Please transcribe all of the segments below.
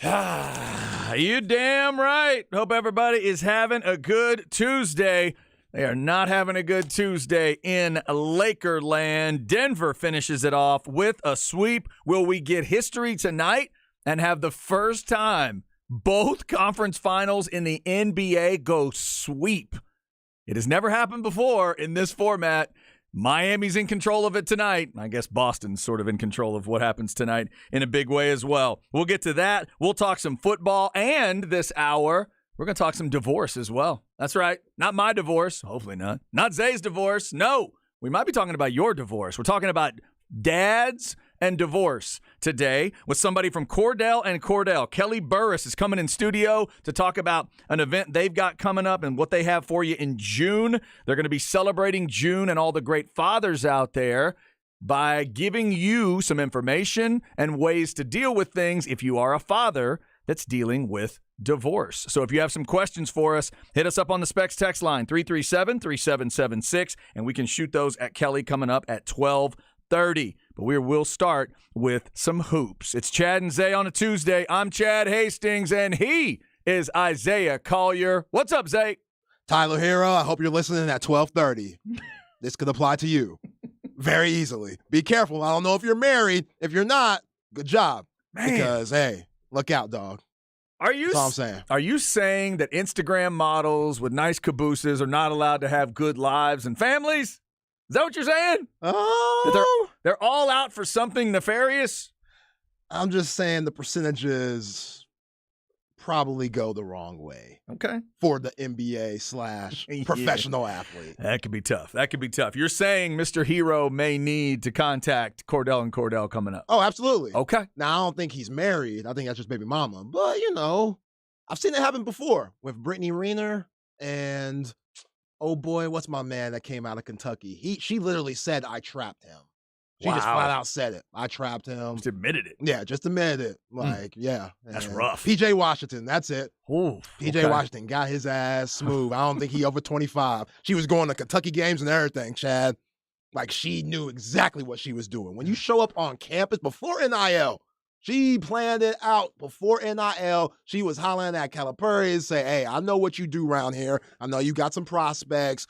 You damn right. Hope everybody is having a good Tuesday. They are not having a good Tuesday in Lakerland. Denver finishes it off with a sweep. Will we get history tonight and have the first time both conference finals in the NBA go sweep? It has never happened before in this format. Miami's in control of it tonight. I guess Boston's sort of in control of what happens tonight in a big way as well. We'll get to that. We'll talk some football, and this hour, we're going to talk some divorce as well. That's right. Not my divorce. Hopefully not. Not Zay's divorce. No. We might be talking about your divorce. We're talking about dads and divorce today with somebody from Cordell and Cordell. Kelly Burris is coming in studio to talk about an event they've got coming up and what they have for you in June. They're going to be celebrating June and all the great fathers out there by giving you some information and ways to deal with things if you are a father that's dealing with divorce. So if you have some questions for us, hit us up on the Specs text line, 337-3776, and we can shoot those at Kelly coming up at 12:30. But we will start with some hoops. It's Chad and Zay on a Tuesday. I'm Chad Hastings, and he is Isaiah Collier. What's up, Zay? Tyler Hero, I hope you're listening at 12:30. This could apply to you very easily. Be careful. I don't know if you're married. If you're not, good job. Man. Because, hey, look out, dog. That's all I'm saying. Are you saying that Instagram models with nice cabooses are not allowed to have good lives and families? Is that what you're saying? Oh. They're all out for something nefarious? I'm just saying the percentages probably go the wrong way. Okay. For the NBA / professional athlete. That could be tough. You're saying Mr. Hero may need to contact Cordell and Cordell coming up. Oh, absolutely. Okay. Now, I don't think he's married. I think that's just baby mama. But, I've seen it happen before with Brittany Renner and, oh boy, what's my man that came out of Kentucky? She literally said, I trapped him. She just flat out said it. I trapped him. Just admitted it. Yeah, just admitted it. Yeah. That's rough. PJ Washington, that's it. Ooh, PJ Washington got his ass smooth. I don't think he over 25. She was going to Kentucky games and everything, Chad. Like, she knew exactly what she was doing. When you show up on campus before NIL, she planned it out before NIL. She was hollering at Calipari and say, hey, I know what you do around here. I know you got some prospects.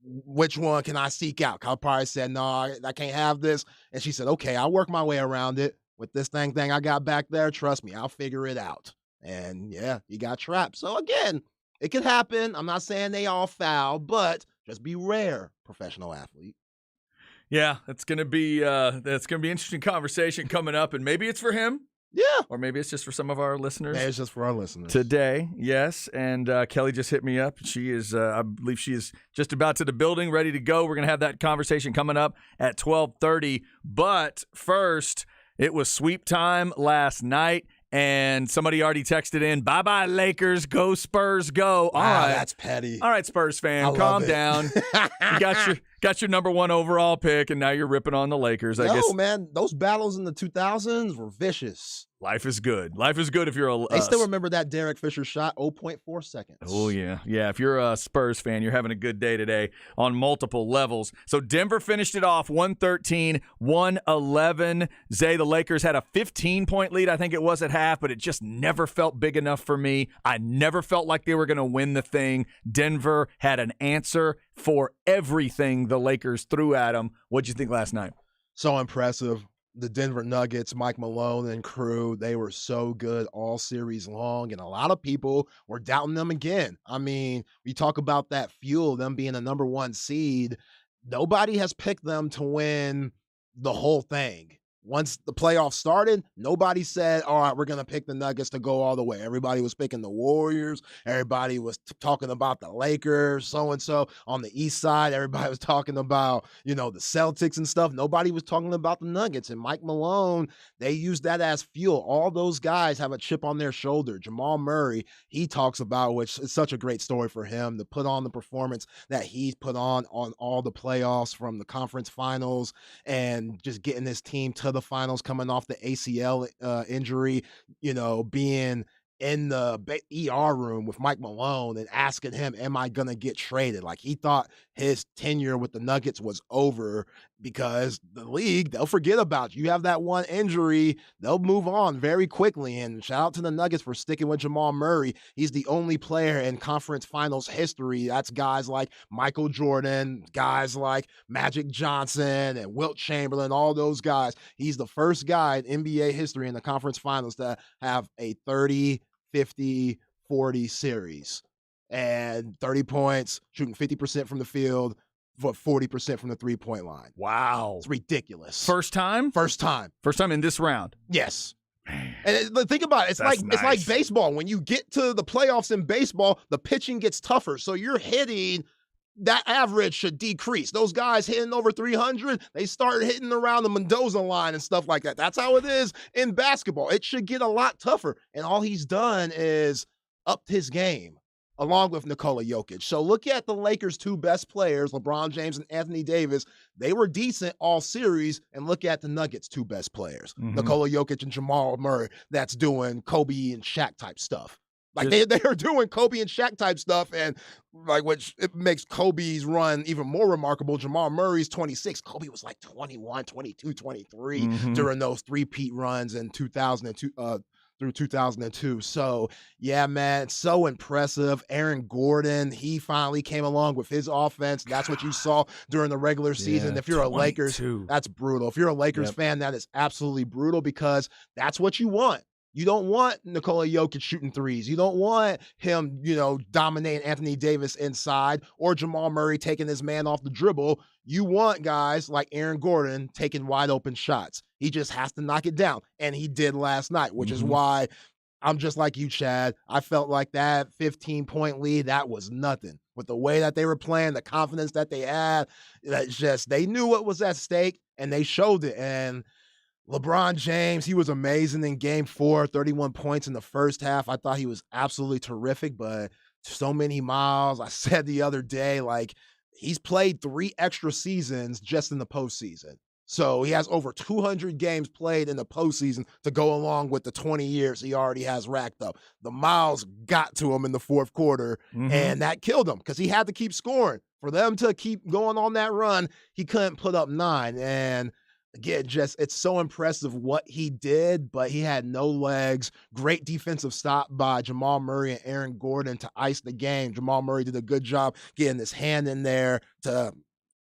Which one can I seek out? Calipari said, no, I can't have this. And she said, okay, I'll work my way around it. With this thing I got back there, trust me, I'll figure it out. And yeah, he got trapped. So again, it could happen. I'm not saying they all foul, but just beware, professional athlete. Yeah, that's gonna be interesting conversation coming up, and maybe it's for him. Yeah. Or maybe it's just for some of our listeners. Maybe it's just for our listeners. Today, yes. And Kelly just hit me up. She is, I believe she is just about to the building, ready to go. We're going to have that conversation coming up at 12:30. But first, it was sweep time last night. And somebody already texted in, bye-bye, Lakers, go Spurs, go. All right. That's petty. All right, Spurs fan, calm down. You got your number one overall pick, and now you're ripping on the Lakers. I guess. Man, those battles in the 2000s were vicious. Life is good. Life is good if you're a They still remember that Derek Fisher shot, 0.4 seconds. Oh, yeah. Yeah, if you're a Spurs fan, you're having a good day today on multiple levels. So Denver finished it off 113-111. Zay, the Lakers had a 15-point lead, I think it was at half, but it just never felt big enough for me. I never felt like they were going to win the thing. Denver had an answer for everything the Lakers threw at them. What'd you think last night? So impressive. The Denver Nuggets, Mike Malone and crew, they were so good all series long, and a lot of people were doubting them again. I mean, we talk about that fuel, them being the number one seed. Nobody has picked them to win the whole thing. Once the playoffs started, nobody said, all right, we're going to pick the Nuggets to go all the way. Everybody was picking the Warriors. Everybody was talking about the Lakers, so-and-so. On the East side, everybody was talking about, the Celtics and stuff. Nobody was talking about the Nuggets. And Mike Malone, they used that as fuel. All those guys have a chip on their shoulder. Jamal Murray, he talks about, which is such a great story for him, to put on the performance that he's put on all the playoffs from the conference finals and just getting this team to the finals, coming off the ACL injury, being in the ER room with Mike Malone and asking him, am I going to get traded? Like, he thought his tenure with the Nuggets was over. because the league, they'll forget about you. You have that one injury, they'll move on very quickly. And shout out to the Nuggets for sticking with Jamal Murray. He's the only player in conference finals history. That's guys like Michael Jordan, guys like Magic Johnson and Wilt Chamberlain, all those guys. He's the first guy in NBA history in the conference finals to have a 30, 50, 40 series. And 30 points, shooting 50% from the field, for 40% from the three-point line. Wow. It's ridiculous. First time? First time. First time in this round. Yes. And think about it. It's That's like it's nice. like baseball. When you get to the playoffs in baseball, the pitching gets tougher. So you're hitting, that average should decrease. Those guys hitting over 300, they start hitting around the Mendoza line and stuff like that. That's how it is in basketball. It should get a lot tougher. And all he's done is upped his game, along with Nikola Jokic. So look at the Lakers' two best players, LeBron James and Anthony Davis. They were decent all series. And look at the Nuggets' two best players, Nikola Jokic and Jamal Murray, that's doing Kobe and Shaq type stuff. Like they are doing Kobe and Shaq type stuff, and like which it makes Kobe's run even more remarkable. Jamal Murray's 26. Kobe was like 21, 22, 23 during those three-peat runs in 2002. Through 2002. So, yeah, man, it's so impressive. Aaron Gordon, he finally came along with his offense. That's what you saw during the regular season. If you're 22. a Lakers, that's brutal. If you're a Lakers fan, that is absolutely brutal because that's what you want. You don't want Nikola Jokic shooting threes. You don't want him, dominating Anthony Davis inside or Jamal Murray taking his man off the dribble. You want guys like Aaron Gordon taking wide open shots. He just has to knock it down. And he did last night, which is why I'm just like you, Chad. I felt like that 15-point lead, that was nothing. With the way that they were playing, the confidence that they had, that's just, they knew what was at stake and they showed it. And LeBron James, he was amazing in game 4, 31 points in the first half. I thought he was absolutely terrific, but so many miles. I said the other day, like, he's played 3 extra seasons just in the postseason. So he has over 200 games played in the postseason to go along with the 20 years he already has racked up. The miles got to him in the fourth quarter, and that killed him because he had to keep scoring. For them to keep going on that run, he couldn't put up 9. And again, it's so impressive what he did, but he had no legs. Great defensive stop by Jamal Murray and Aaron Gordon to ice the game. Jamal Murray did a good job getting his hand in there to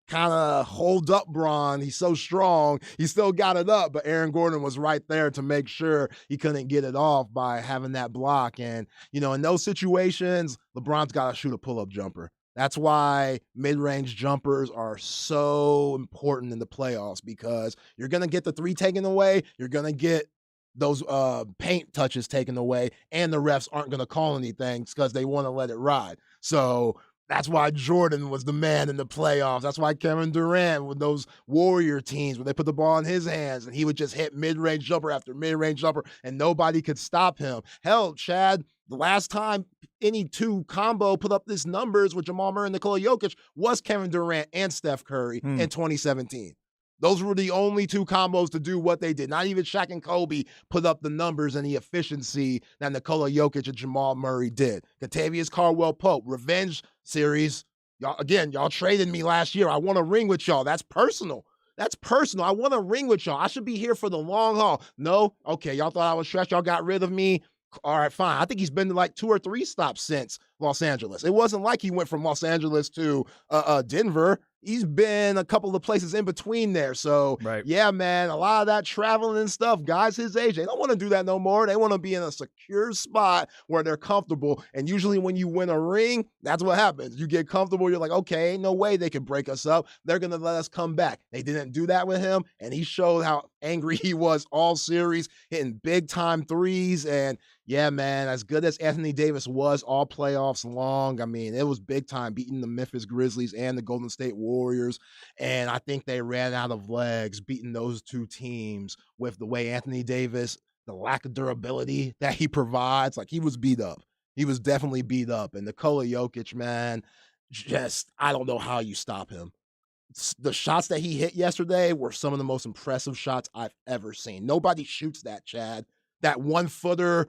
kind of hold up Bron. He's so strong. He still got it up, but Aaron Gordon was right there to make sure he couldn't get it off by having that block. And, in those situations, LeBron's got to shoot a pull-up jumper. That's why mid-range jumpers are so important in the playoffs because you're going to get the 3 taken away. You're going to get those paint touches taken away, and the refs aren't going to call anything because they want to let it ride. So that's why Jordan was the man in the playoffs. That's why Kevin Durant with those Warrior teams, when they put the ball in his hands and he would just hit mid-range jumper after mid-range jumper and nobody could stop him. Hell, Chad, the last time any 2 combo put up these numbers with Jamal Murray and Nikola Jokic was Kevin Durant and Steph Curry in 2017. Those were the only 2 combos to do what they did. Not even Shaq and Kobe put up the numbers and the efficiency that Nikola Jokic and Jamal Murray did. Kentavious Caldwell-Pope, revenge series. Y'all traded me last year. I want a ring with y'all. That's personal. That's personal. I want a ring with y'all. I should be here for the long haul. No? Okay, y'all thought I was trash. Y'all got rid of me. All right, fine. I think he's been to like 2 or 3 stops since Los Angeles. It wasn't like he went from Los Angeles to Denver. He's been a couple of places in between there. So, yeah, man, a lot of that traveling and stuff, guys his age, they don't want to do that no more. They want to be in a secure spot where they're comfortable. And usually when you win a ring, that's what happens. You get comfortable. You're like, okay, ain't no way they can break us up. They're going to let us come back. They didn't do that with him. And he showed how angry he was all series, hitting big-time threes. And, yeah, man, as good as Anthony Davis was all playoffs long, I mean, it was big time, beating the Memphis Grizzlies and the Golden State Warriors. And I think they ran out of legs beating those 2 teams with the way Anthony Davis, the lack of durability that he provides. Like, he was beat up. He was definitely beat up. And Nikola Jokic, man, just, I don't know how you stop him. The shots that he hit yesterday were some of the most impressive shots I've ever seen. Nobody shoots that, Chad. that 1-footer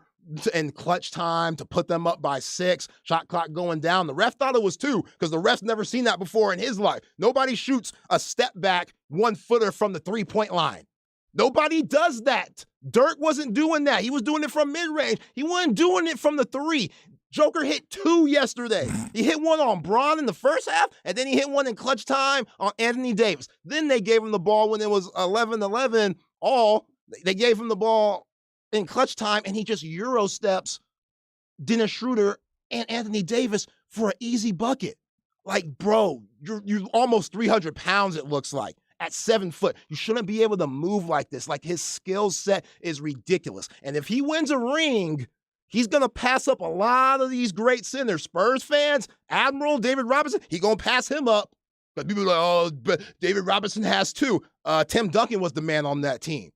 in clutch time to put them up by 6, shot clock going down. The ref thought it was 2 because the ref's never seen that before in his life. Nobody shoots a step back 1-footer from the 3-point line. Nobody does that. Dirk wasn't doing that. He was doing it from mid-range. He wasn't doing it from the 3. Joker hit 2 yesterday. He hit one on Braun in the first half, and then he hit one in clutch time on Anthony Davis. Then they gave him the ball when it was 11-11 all. They gave him the ball in clutch time, and he just Euro steps Dennis Schroeder and Anthony Davis for an easy bucket. Like, bro, you're almost 300 pounds, it looks like. At 7 foot, you shouldn't be able to move like this. Like, his skill set is ridiculous. And if he wins a ring, he's going to pass up a lot of these great centers. Spurs fans, Admiral, David Robinson, he going to pass him up. But people are like, oh, but David Robinson has 2. Tim Duncan was the man on that team.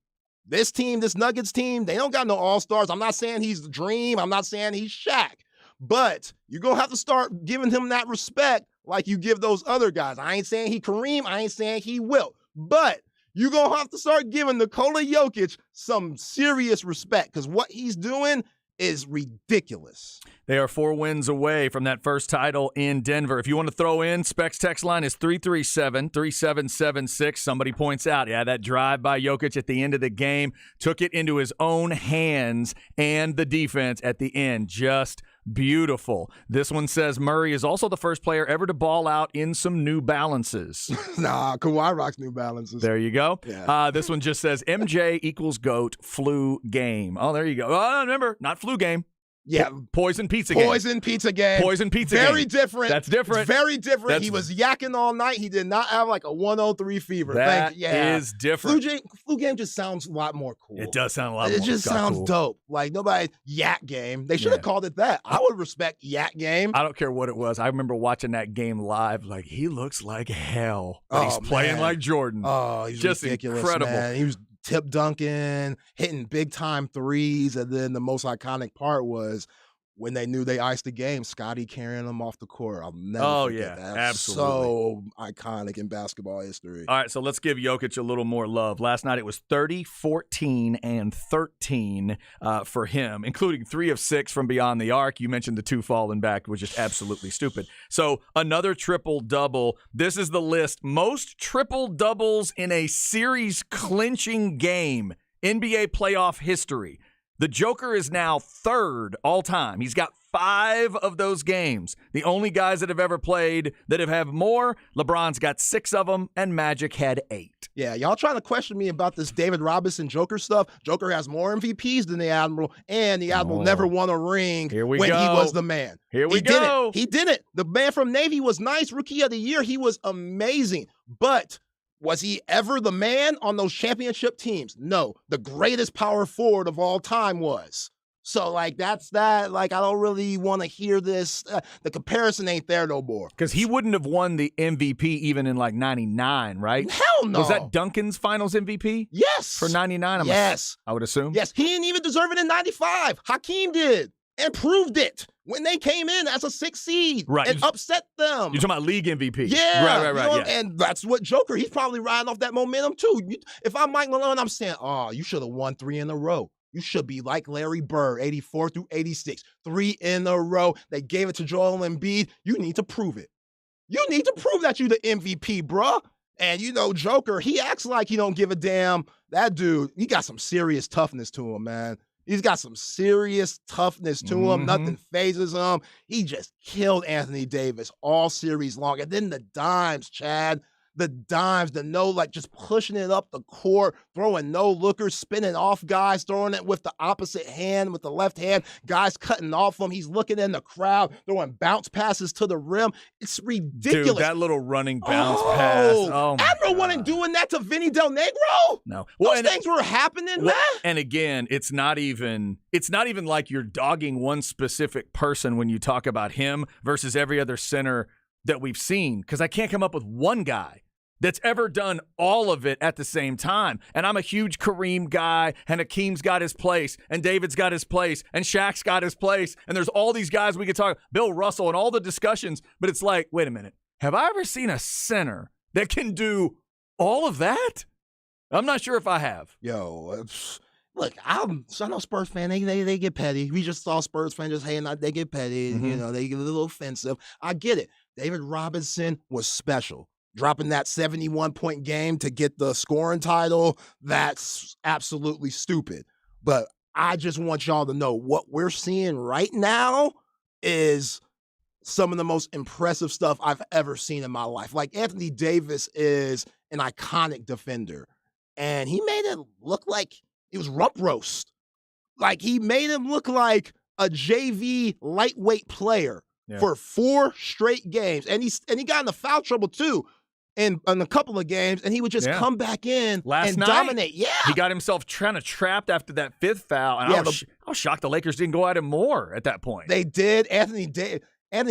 This team, this Nuggets team, they don't got no all-stars. I'm not saying he's the dream. I'm not saying he's Shaq. But you're going to have to start giving him that respect like you give those other guys. I ain't saying he Kareem. I ain't saying he will. But you're going to have to start giving Nikola Jokic some serious respect because what he's doing is ridiculous. They are 4 wins away from that first title in Denver. If you want to throw in, Specs text line is 337-3776. Somebody points out, yeah, that drive by Jokic at the end of the game took it into his own hands and the defense at the end. Just beautiful. This one says Murray is also the first player ever to ball out in some New Balances. Nah, Kawhi rocks New Balances. There you go. Yeah. This one just says MJ equals GOAT flu game. Oh, there you go. Oh, remember, not flu game. Yeah. Poison pizza game. Poison pizza game. Poison pizza game. Very different. That's different. It's very different. He was yakking all night. He did not have like a 103 fever. That is different. Flu game just sounds a lot more cool. It does sound a lot more cool. It just sounds cool. Dope. Like nobody yak game. They should have called it that. I would respect yak game. I don't care what it was. I remember watching that game live. Like, he looks like hell. But he's playing like Jordan. Oh, he's just ridiculous, incredible. Man. He was tip dunking, hitting big time threes, and then the most iconic part was when they knew they iced the game, Scottie carrying them off the court. I'll never forget that. Absolutely. So iconic in basketball history. All right, so let's give Jokic a little more love. Last night it was 30, 14, and 13 for him, including 3 of 6 from beyond the arc. You mentioned the 2 falling back, which is absolutely stupid. So another triple-double. This is the list. Most triple-doubles in a series-clinching game. NBA playoff history. The Joker is now 3rd all time. He's got 5 of those games. The only guys that have ever played that have more, LeBron's got 6 of them, and Magic had 8. Yeah, y'all trying to question me about this David Robinson Joker stuff. Joker has more MVPs than the Admiral, and the Admiral never won a ring when he was the man. Here we go. He did it. The man from Navy was nice. Rookie of the Year, he was amazing. But was he ever the man on those championship teams? No. The greatest power forward of all time was. So, like, that's that. Like, I don't really want to hear this. The comparison ain't there no more. Because he wouldn't have won the MVP even in, like, 99, right? Hell no. Was that Duncan's finals MVP? Yes. For 99? Yes. I would assume. Yes. He didn't even deserve it in 95. Hakeem did. And proved it when they came in as a 6th seed and upset them. You're talking about league MVP. Yeah. Right. Yeah. And that's what Joker, he's probably riding off that momentum too. If I'm Mike Malone, I'm saying, oh, you should have won 3 in a row. You should be like Larry Bird, 84 through 86. 3 in a row. They gave it to Joel Embiid. You need to prove it. You need to prove that you the MVP, bruh. And, you know, Joker, he acts like he don't give a damn. That dude, he got some serious toughness to him, man. He's got some serious toughness to him. Nothing phases him. He just killed Anthony Davis all series long. And then the dimes, Chad. The dimes, just pushing it up the court, throwing no-lookers, spinning off guys, throwing it with the opposite hand, with the left hand, guys cutting off him. He's looking in the crowd, throwing bounce passes to the rim. It's ridiculous. Dude, that little running bounce pass. Oh, my Admiral God. wasn't doing that to Vinny Del Negro. No. Those things were happening, man. And again, it's not even like you're dogging one specific person when you talk about him versus every other center that we've seen, because I can't come up with one guy that's ever done all of it at the same time. And I'm a huge Kareem guy, and Hakeem's got his place, and David's got his place, and Shaq's got his place, and there's all these guys we could talk, Bill Russell, and all the discussions, but it's like, wait a minute, have I ever seen a center that can do all of that? I'm not sure if I have. Yo, Look, I know Spurs fan. They get petty. We just saw Spurs fans just hating. They get petty. You know, they get a little offensive. I get it. David Robinson was special. Dropping that 71-point game to get the scoring title, that's absolutely stupid. But I just want y'all to know what we're seeing right now is some of the most impressive stuff I've ever seen in my life. Like Anthony Davis is an iconic defender, and he made it look like it was rump roast. Like he made him look like a JV lightweight player for 4 straight games, and he got into foul trouble too. In a couple of games, and he would just come back in last and night, dominate. Yeah. He got himself kind of trapped after that 5th foul, and I was shocked the Lakers didn't go at him more at that point. They did. Anthony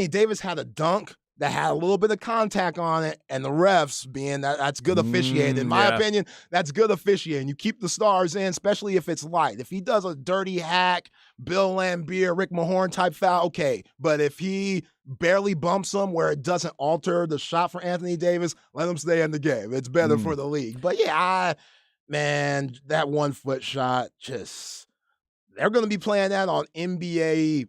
Davis had a dunk that had a little bit of contact on it, and the refs being that's good officiating. In my opinion, that's good officiating. You keep the stars in, especially if it's light. If he does a dirty hack, Bill Laimbeer, Rick Mahorn type foul, okay. But if he barely bumps him where it doesn't alter the shot for Anthony Davis, let him stay in the game. It's better for the league. But yeah, man, that 1-foot shot, they're going to be playing that on NBA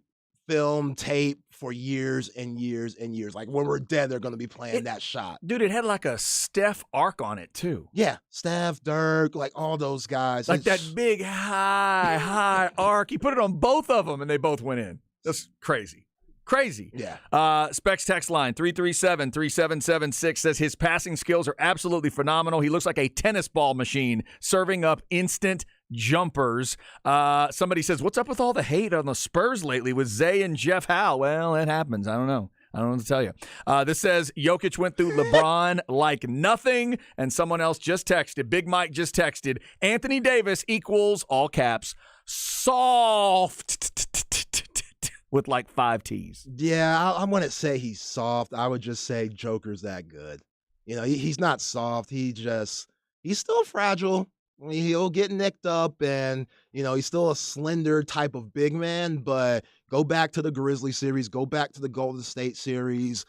film tape for years and years and years. Like when we're dead, they're going to be playing that shot. Dude, it had like a Steph arc on it too. Yeah, Steph, Dirk, like all those guys. Like that big high arc. He put it on both of them and they both went in. That's crazy. Crazy. Yeah. Specs text line 337-3776 says his passing skills are absolutely phenomenal. He looks like a tennis ball machine serving up instant jumpers. Somebody says, what's up with all the hate on the Spurs lately with Zay and Jeff Howe? Well, it happens. I don't know. I don't know what to tell you. This says Jokic went through LeBron like nothing, and someone else just texted. Big Mike just texted. Anthony Davis equals, all caps, soft with like 5 T's. Yeah, I wouldn't say he's soft. I would just say Joker's that good. You know, he's not soft. He's still fragile. I mean, he'll get nicked up and, you know, he's still a slender type of big man, but go back to the Grizzlies series, go back to the Golden State series.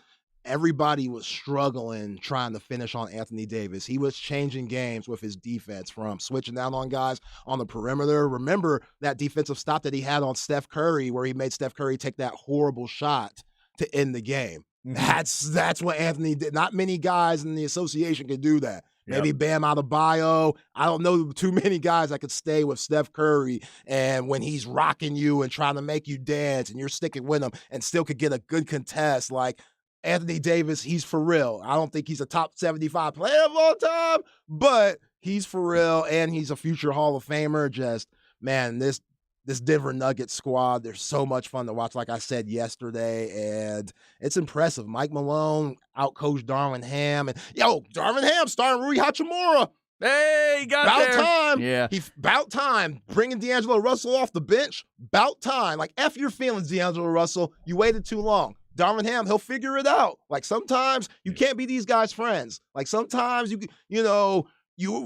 Everybody was struggling trying to finish on Anthony Davis. He was changing games with his defense from switching down on guys on the perimeter. Remember that defensive stop that he had on Steph Curry where he made Steph Curry take that horrible shot to end the game. That's what Anthony did. Not many guys in the association could do that. Maybe Bam Adebayo. I don't know too many guys that could stay with Steph Curry and when he's rocking you and trying to make you dance and you're sticking with him and still could get a good contest. Like Anthony Davis, he's for real. I don't think he's a top 75 player of all time, but he's for real and he's a future Hall of Famer. Just, man, this Denver Nuggets squad, they're so much fun to watch, like I said yesterday, and it's impressive. Mike Malone outcoached Darvin Ham, and Darvin Ham starting Rui Hachimura. Hey, he got About there. time. Yeah. About time. Bringing D'Angelo Russell off the bench. About time. Like, F your feelings, D'Angelo Russell. You waited too long. Darvin Ham, he'll figure it out. Like, sometimes you can't be these guys' friends. Like, sometimes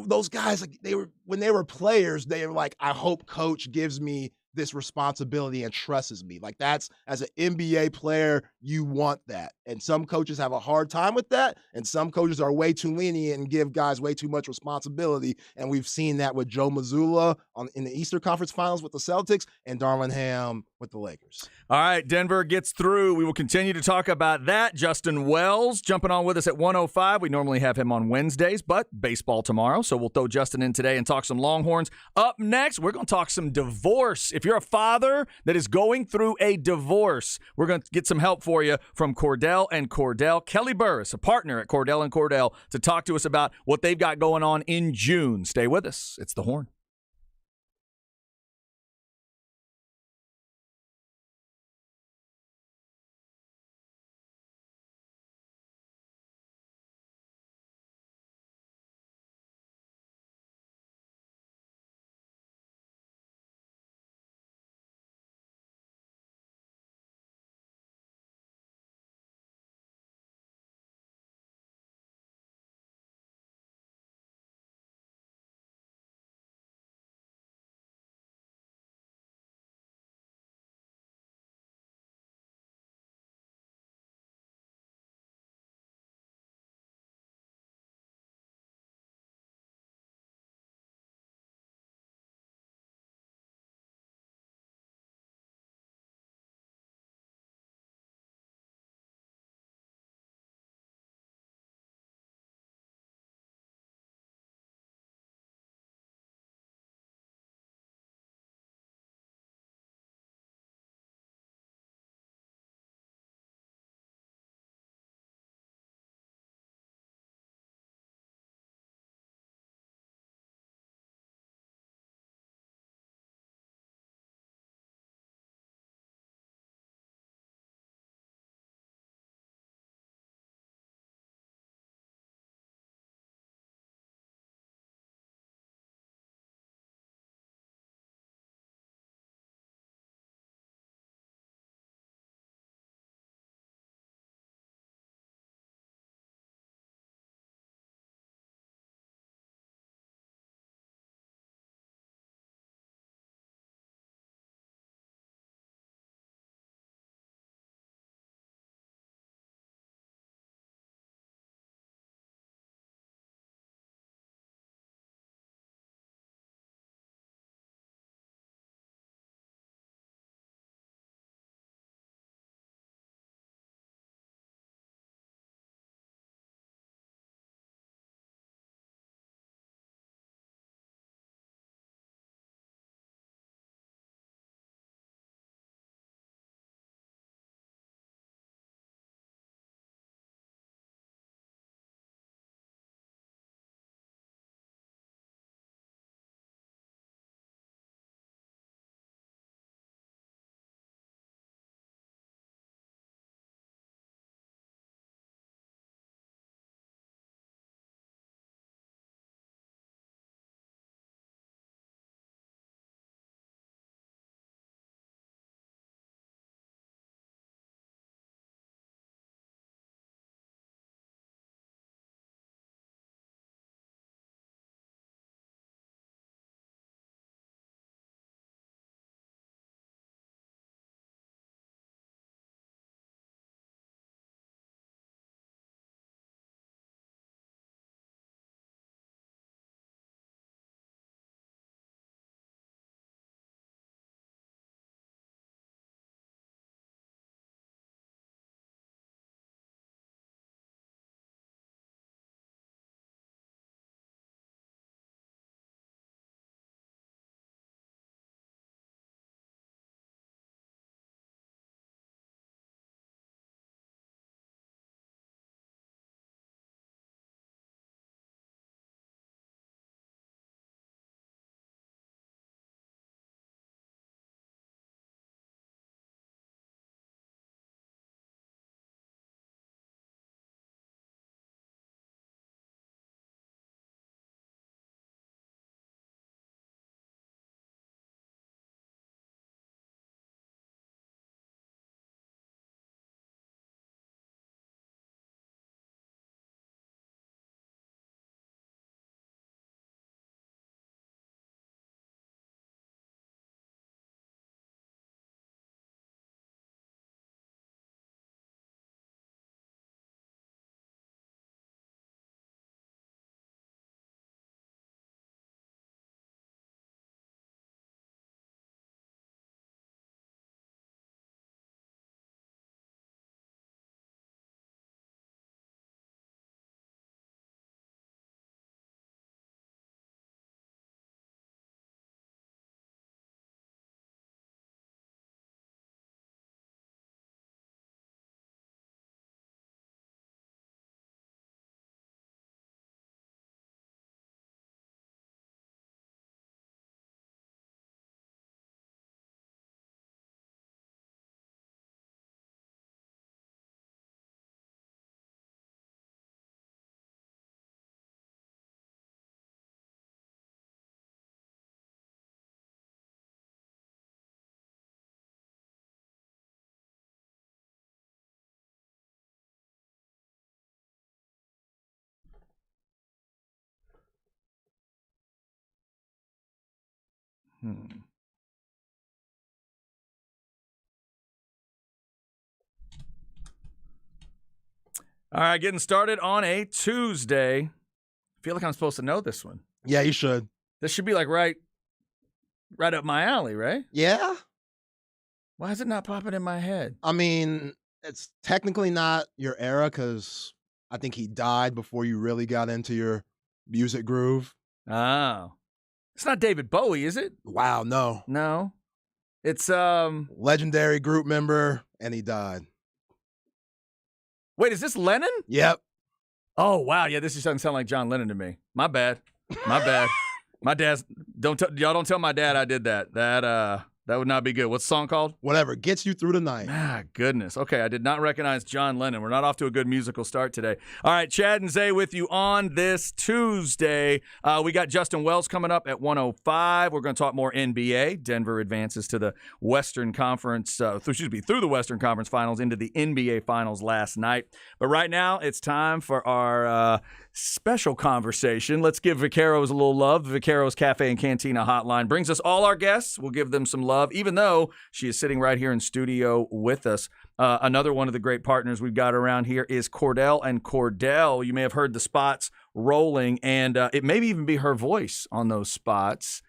those guys, like when they were players, they were like, I hope coach gives me this responsibility and trusts me. Like that's, as an NBA player, you want that. And some coaches have a hard time with that. And some coaches are way too lenient and give guys way too much responsibility. And we've seen that with Joe Mazzulla in the Eastern Conference Finals with the Celtics and Darvin Ham with the Lakers. All right, Denver gets through. We will continue to talk about that. Justin Wells jumping on with us at 1:05. We normally have him on Wednesdays, but baseball tomorrow. So we'll throw Justin in today and talk some Longhorns. Up next, we're going to talk some divorce. If you're a father that is going through a divorce, we're going to get some help for you from Cordell and Cordell. Kelly Burris, a partner at Cordell and Cordell, to talk to us about what they've got going on in June. Stay with us. It's The Horn. All right, getting started on a Tuesday. I feel like I'm supposed to know this one. Yeah, you should. This should be like right up my alley, right? Yeah. Why is it not popping in my head? I mean, it's technically not your era because I think he died before you really got into your music groove. Oh. It's not David Bowie, is it? Wow, no. No. It's legendary group member, and he died. Wait, is this Lennon? Yep. Oh, wow. Yeah, this just doesn't sound like John Lennon to me. My bad. My bad. My dad's y'all don't tell my dad I did that. That would not be good. What's the song called? Whatever gets you through the night. Ah, goodness. Okay, I did not recognize John Lennon. We're not off to a good musical start today. All right, Chad and Zay with you on this Tuesday. We got Justin Wells coming up at 1:05. We're going to talk more NBA. Denver advances to the Western Conference, through the Western Conference Finals into the NBA Finals last night. But right now, it's time for our special conversation. Let's give Vaqueros a little love. Vaqueros Cafe and Cantina Hotline brings us all our guests. We'll give them some love, even though she is sitting right here in studio with us. Another one of the great partners we've got around here is Cordell and Cordell. You may have heard the spots rolling, and it may even be her voice on those spots.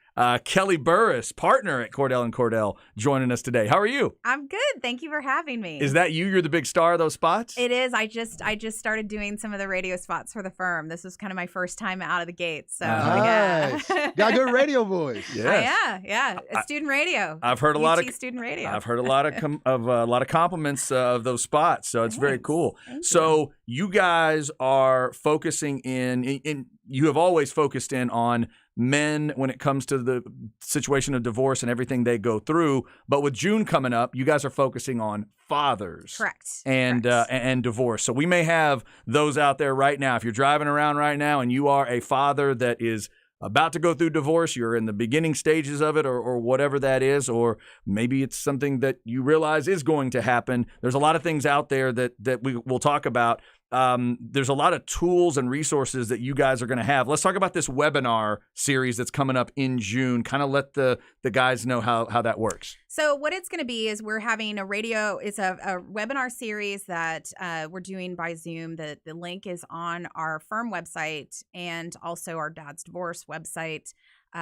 Kelly Burris, partner at Cordell and Cordell, joining us today. How are you? I'm good. Thank you for having me. Is that you? You're the big star of those spots? It is. I just started doing some of the radio spots for the firm. This was kind of my first time out of the gate. So nice. Got good radio voice. Yes. Yeah. Student radio. I've heard a lot of student radio. I've heard a lot of compliments of those spots. So it's very cool. So you guys are focusing in. You have always focused in on men when it comes to the situation of divorce and everything they go through. But with June coming up, you guys are focusing on fathers. Correct. And divorce. So we may have those out there right now. If you're driving around right now and you are a father that is about to go through divorce, you're in the beginning stages of it or whatever that is, or maybe it's something that you realize is going to happen. There's a lot of things out there that we will talk about. There's a lot of tools and resources that you guys are going to have. Let's talk about this webinar series that's coming up in June. Kind of let the guys know how that works. So what it's going to be is we're having a webinar series that we're doing by Zoom. The link is on our firm website and also our Dad's Divorce website.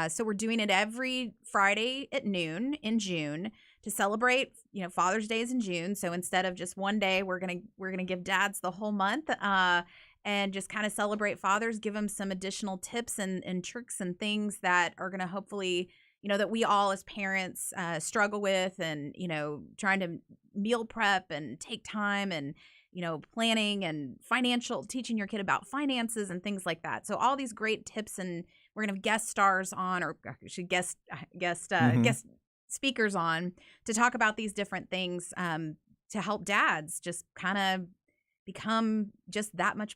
So we're doing it every Friday at noon in June to celebrate, Father's Day is in June. So instead of just one day, we're gonna give dads the whole month and just kind of celebrate fathers, give them some additional tips and tricks and things that are gonna hopefully, that we all as parents struggle with, and trying to meal prep and take time and planning and teaching your kid about finances and things like that. So all these great tips, and we're gonna have guest stars on, or actually guest speakers on to talk about these different things to help dads just kind of become just that much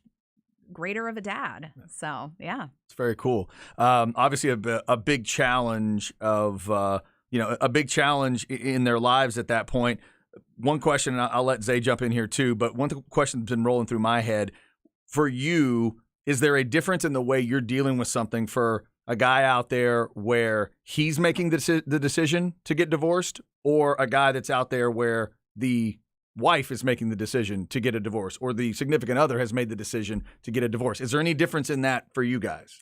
greater of a dad. So, yeah. It's very cool. Obviously, a big challenge in their lives at that point. One question, and I'll let Zay jump in here too, but one question that's been rolling through my head. For you, is there a difference in the way you're dealing with something for a guy out there where he's making the decision to get divorced, or a guy that's out there where the wife is making the decision to get a divorce, or the significant other has made the decision to get a divorce? Is there any difference in that for you guys?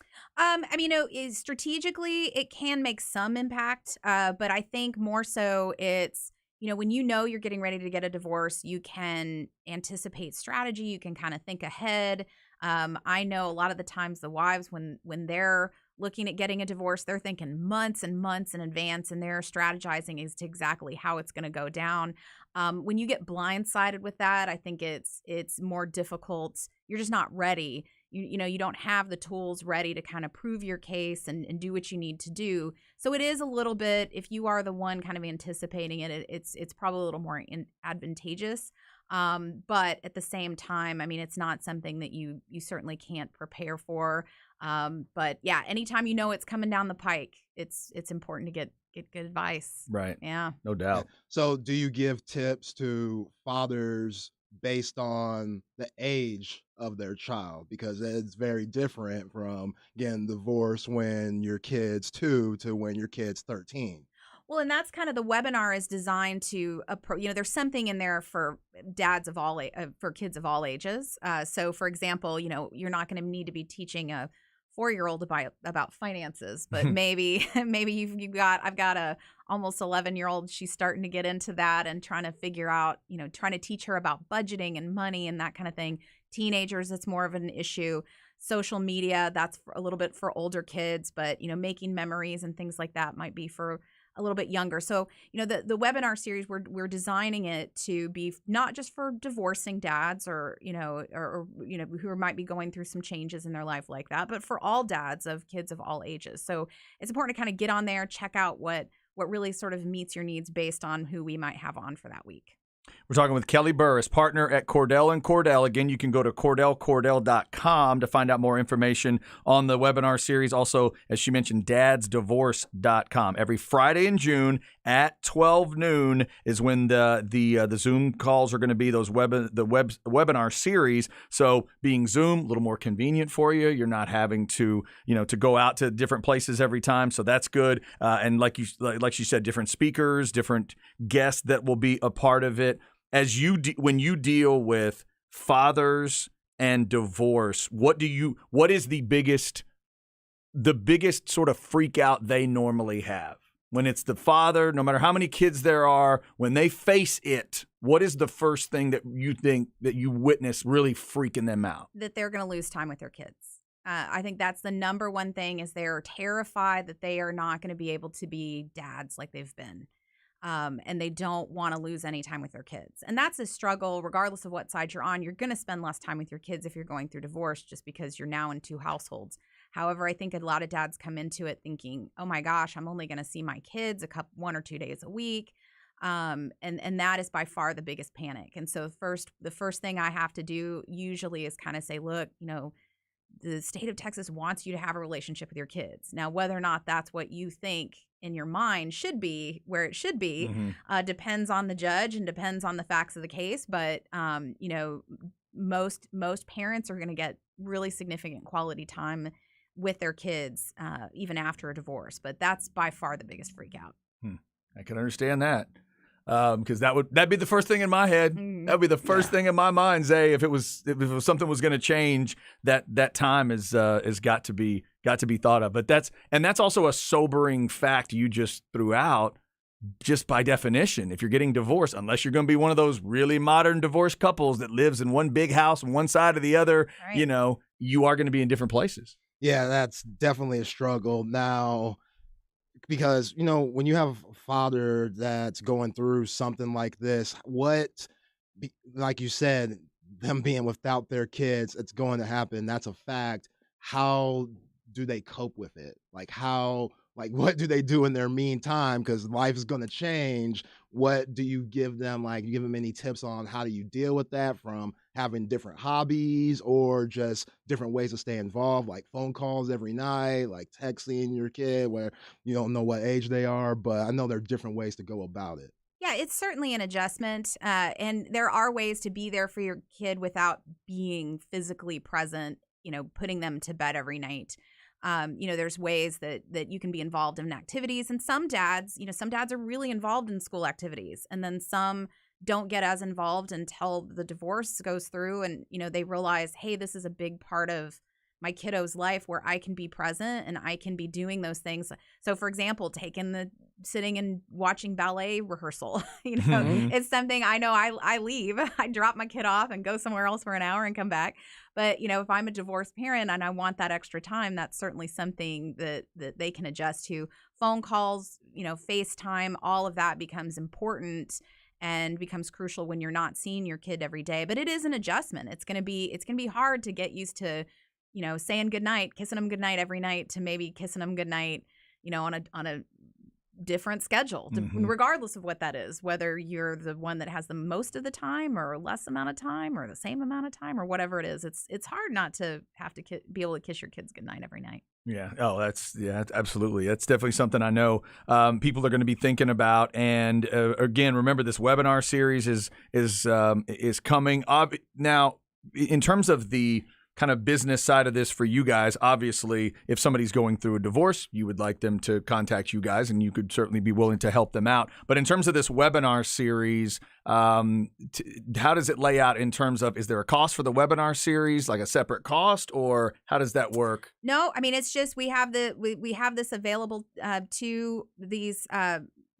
Strategically, it can make some impact, but I think more so it's, when you're getting ready to get a divorce, you can anticipate strategy. You can kind of think ahead. I know a lot of the times the wives, when they're looking at getting a divorce, they're thinking months and months in advance, and they're strategizing as to exactly how it's going to go down. When you get blindsided with that, I think it's more difficult. You're just not ready. You don't have the tools ready to kind of prove your case and do what you need to do. So it is a little bit, if you are the one kind of anticipating it, it's probably a little more advantageous. But at the same time, it's not something that you certainly can't prepare for. But yeah, anytime it's coming down the pike, it's important to get good advice. Right. Yeah. No doubt. So do you give tips to fathers based on the age of their child, because it's very different from getting divorced when your kid's 2 to when your kid's 13. Well, and that's kind of the webinar is designed to, there's something in there for dads of for kids of all ages. So, for example, you're not going to need to be teaching a 4-year-old about finances, but maybe I've got a almost 11-year-old. She's starting to get into that and trying to figure out, trying to teach her about budgeting and money and that kind of thing. Teenagers, it's more of an issue. Social media, that's a little bit for older kids, but making memories and things like that might be for a little bit younger. So, the webinar series, we're designing it to be not just for divorcing dads or who might be going through some changes in their life like that, but for all dads of kids of all ages. So it's important to kind of get on there, check out what really sort of meets your needs based on who we might have on for that week. We're talking with Kelly Burris, partner at Cordell & Cordell. Again, you can go to CordellCordell.com to find out more information on the webinar series. Also, as she mentioned, dadsdivorce.com. Every Friday in June at 12 noon is when the Zoom calls are going to be the webinar series. So being Zoom, a little more convenient for you. You're not having to go out to different places every time. So that's good. And like she said, different speakers, different guests that will be a part of it. As when you deal with fathers and divorce, what is the biggest sort of freak out they normally have? When it's the father, no matter how many kids there are, when they face it, what is the first thing that you think that you witness really freaking them out? That they're going to lose time with their kids. I think that's the number one thing, is they're terrified that they are not going to be able to be dads like they've been. And they don't want to lose any time with their kids. And that's a struggle, regardless of what side you're on. You're going to spend less time with your kids if you're going through divorce, just because you're now in 2 households. However, I think a lot of dads come into it thinking, oh my gosh, I'm only going to see my kids 1 or 2 days a week. And that is by far the biggest panic. And so the first thing I have to do usually is kind of say, look, the state of Texas wants you to have a relationship with your kids. Now, whether or not that's what you think in your mind should be where it should be, depends on the judge and depends on the facts of the case. But, most parents are going to get really significant quality time with their kids, even after a divorce. But that's by far the biggest freak out. I can understand that. Because that'd be the first thing in my head. That'd be the first thing in my mind, Zay. If it was something was going to change, that time is got to be thought of. But that's also a sobering fact you just threw out, just by definition. If you're getting divorced, unless you're going to be one of those really modern divorced couples that lives in one big house on one side or the other, right, you are going to be in different places. Yeah, that's definitely a struggle now. Because, when you have a father that's going through something like this, like you said, them being without their kids, it's going to happen. That's a fact. How do they cope with it? What do they do in their meantime? Because life is going to change. What do you give them? You give them any tips on how do you deal with that, from having different hobbies or just different ways to stay involved, like phone calls every night, like texting your kid where you don't know what age they are, but I know there are different ways to go about it. Yeah, it's certainly an adjustment. And there are ways to be there for your kid without being physically present, putting them to bed every night. There's ways that you can be involved in activities, and some dads are really involved in school activities, and then some don't get as involved until the divorce goes through and, they realize, hey, this is a big part of my kiddo's life where I can be present and I can be doing those things. So, for example, sitting and watching ballet rehearsal, it's something I know I leave. I drop my kid off and go somewhere else for an hour and come back. But, if I'm a divorced parent and I want that extra time, that's certainly something that they can adjust to. Phone calls, FaceTime, all of that becomes important and becomes crucial when you're not seeing your kid every day. But it is an adjustment. It's going to be hard to get used to, saying goodnight, kissing them goodnight every night, to maybe kissing them goodnight, on a different schedule, regardless of what that is, whether you're the one that has the most of the time or less amount of time or the same amount of time or whatever it is. It's hard not to have to be able to kiss your kids goodnight every night. Yeah. Oh, absolutely. That's definitely something I know people are going to be thinking about. And again, remember this webinar series is coming up now. In terms of the kind of business side of this for you guys, obviously, if somebody's going through a divorce, you would like them to contact you guys, and you could certainly be willing to help them out. But in terms of this webinar series, how does it lay out in terms of, is there a cost for the webinar series, like a separate cost, or how does that work? No, I mean, it's just we have this available to these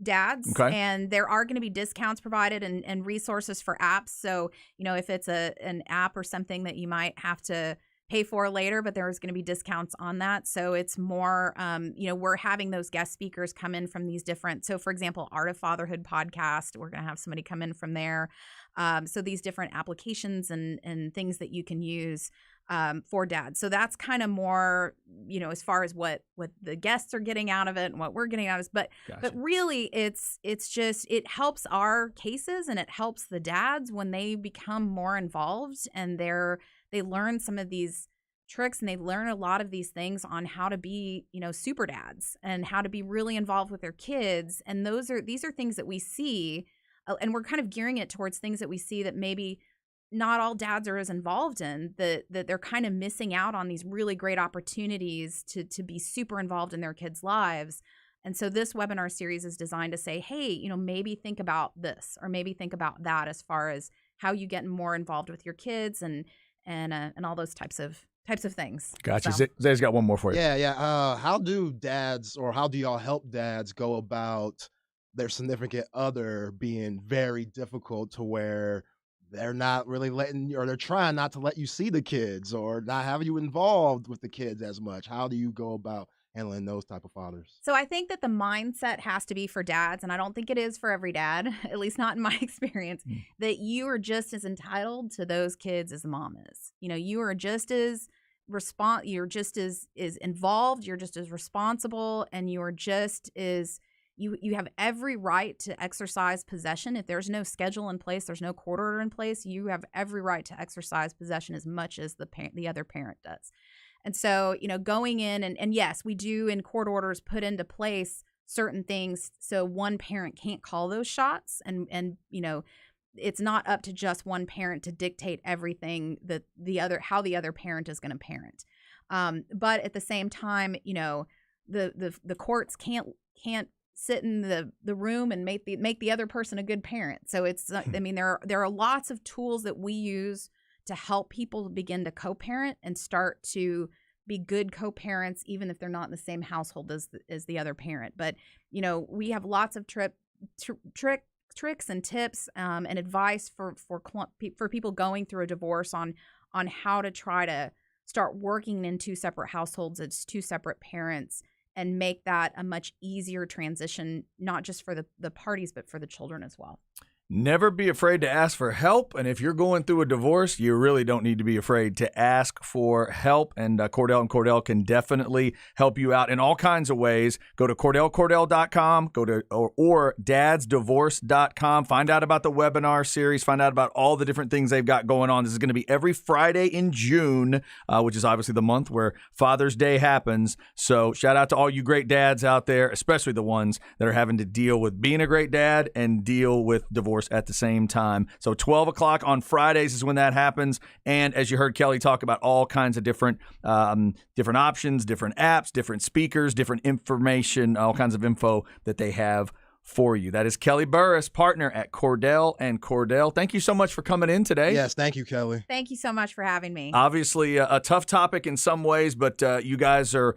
dads, Okay. and there are going to be discounts provided and resources for apps. So, if it's an app or something that you might have to pay for later, but there's going to be discounts on that. So it's more, we're having those guest speakers come in from these different, so for example, Art of Fatherhood podcast, we're going to have somebody come in from there. So these different applications and things that you can use for dads. So that's kind of more, as far as what the guests are getting out of it and what we're getting out of it. But Gotcha. but really it's just, it helps our cases and it helps the dads when they become more involved and they learn some of these tricks and they learn a lot of these things on how to be, super dads and how to be really involved with their kids. And these are things that we see, and we're kind of gearing it towards things that we see that maybe not all dads are as involved in, that they're kind of missing out on these really great opportunities to be super involved in their kids' lives. And so this webinar series is designed to say, hey, maybe think about this or maybe think about that as far as how you get more involved with your kids and all those types of things. Gotcha. So. Zay's got one more for you. Yeah. How do dads, or how do y'all help dads go about their significant other being very difficult to where they're not really letting, or they're trying not to let you see the kids or not having you involved with the kids as much? How do you go about handling those type of fathers? So I think that the mindset has to be for dads, and I don't think it is for every dad, at least not in my experience, that you are just as entitled to those kids as the mom is. You are just as you're just as involved, you're just as responsible, and you're just as you have every right to exercise possession. If there's no schedule in place, there's no court order in place, you have every right to exercise possession as much as the other parent does. And so, going in and yes, we do in court orders put into place certain things so one parent can't call those shots, and it's not up to just one parent to dictate everything that how the other parent is going to parent. But at the same time, the courts can't sit in the room and make the other person a good parent. So it's, I mean, there are lots of tools that we use to help people begin to co-parent and start to be good co-parents, even if they're not in the same household as the other parent. But, we have lots of tricks and tips and advice for people going through a divorce on how to try to start working in two separate households as two separate parents and make that a much easier transition, not just for the parties, but for the children as well. Never be afraid to ask for help. And if you're going through a divorce, you really don't need to be afraid to ask for help. And Cordell and Cordell can definitely help you out in all kinds of ways. Go to CordellCordell.com, or dadsdivorce.com. Find out about the webinar series. Find out about all the different things they've got going on. This is going to be every Friday in June, which is obviously the month where Father's Day happens. So shout out to all you great dads out there, especially the ones that are having to deal with being a great dad and deal with divorce at the same time. So 12 o'clock on Fridays is when that happens. And as you heard Kelly talk about all kinds of different options, different apps, different speakers, different information, all kinds of info that they have for you. That is Kelly Burris, partner at Cordell and Cordell. Thank you so much for coming in today. Yes, thank you, Kelly. Thank you so much for having me. Obviously, a tough topic in some ways, but you guys are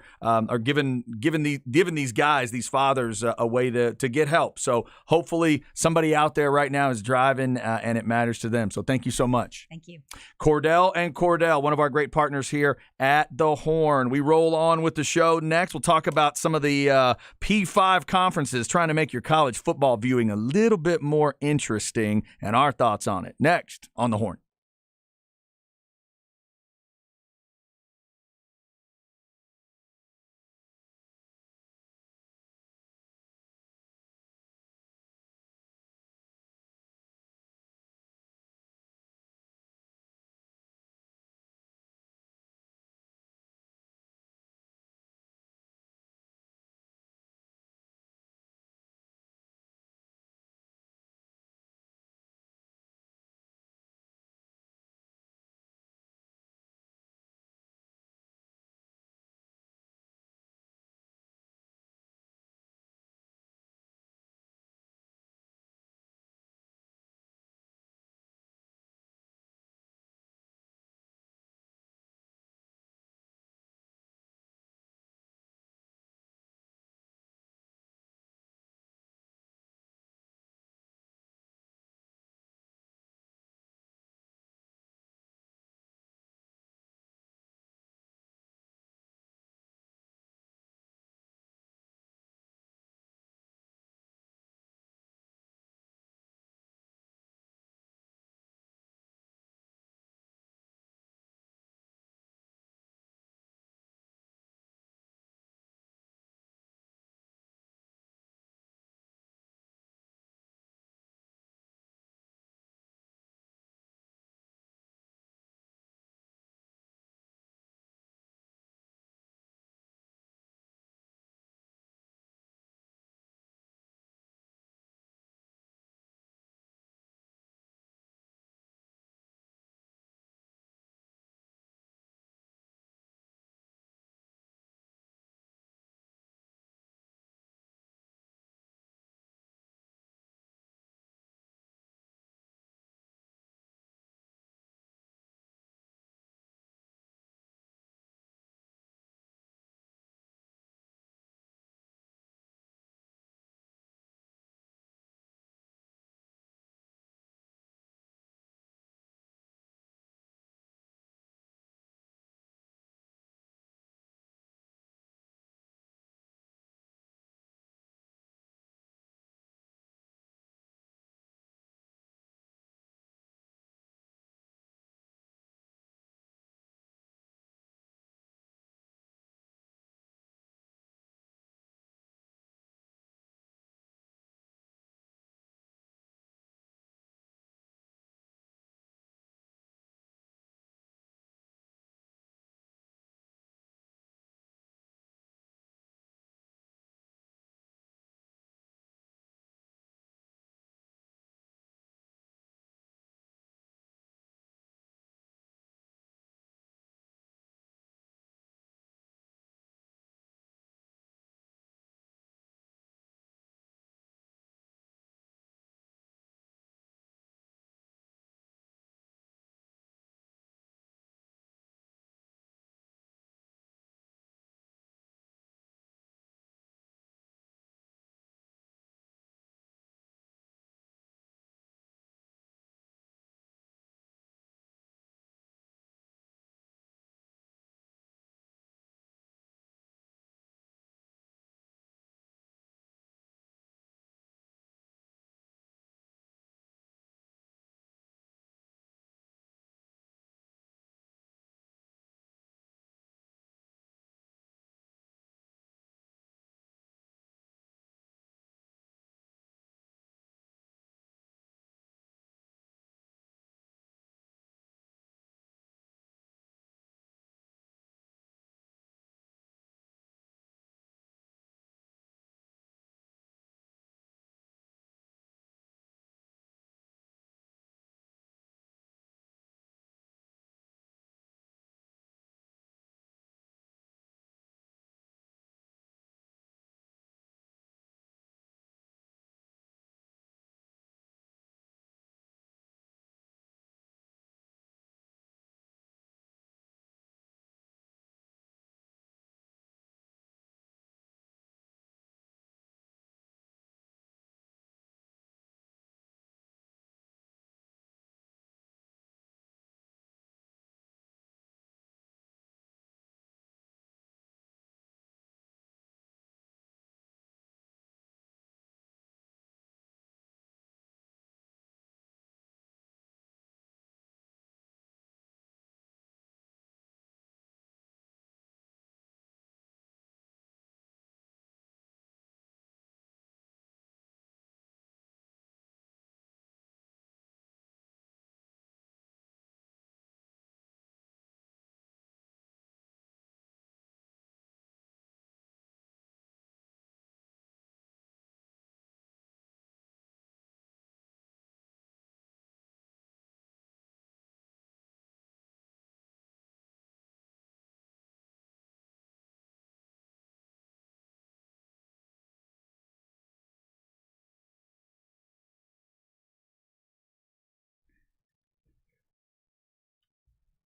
giving these guys, these fathers, a way to get help. So hopefully somebody out there right now is driving and it matters to them. So thank you so much. Thank you. Cordell and Cordell, one of our great partners here at The Horn. We roll on with the show next. We'll talk about some of the P5 conferences, trying to make your college football viewing a little bit more interesting, and our thoughts on it next on The Horn.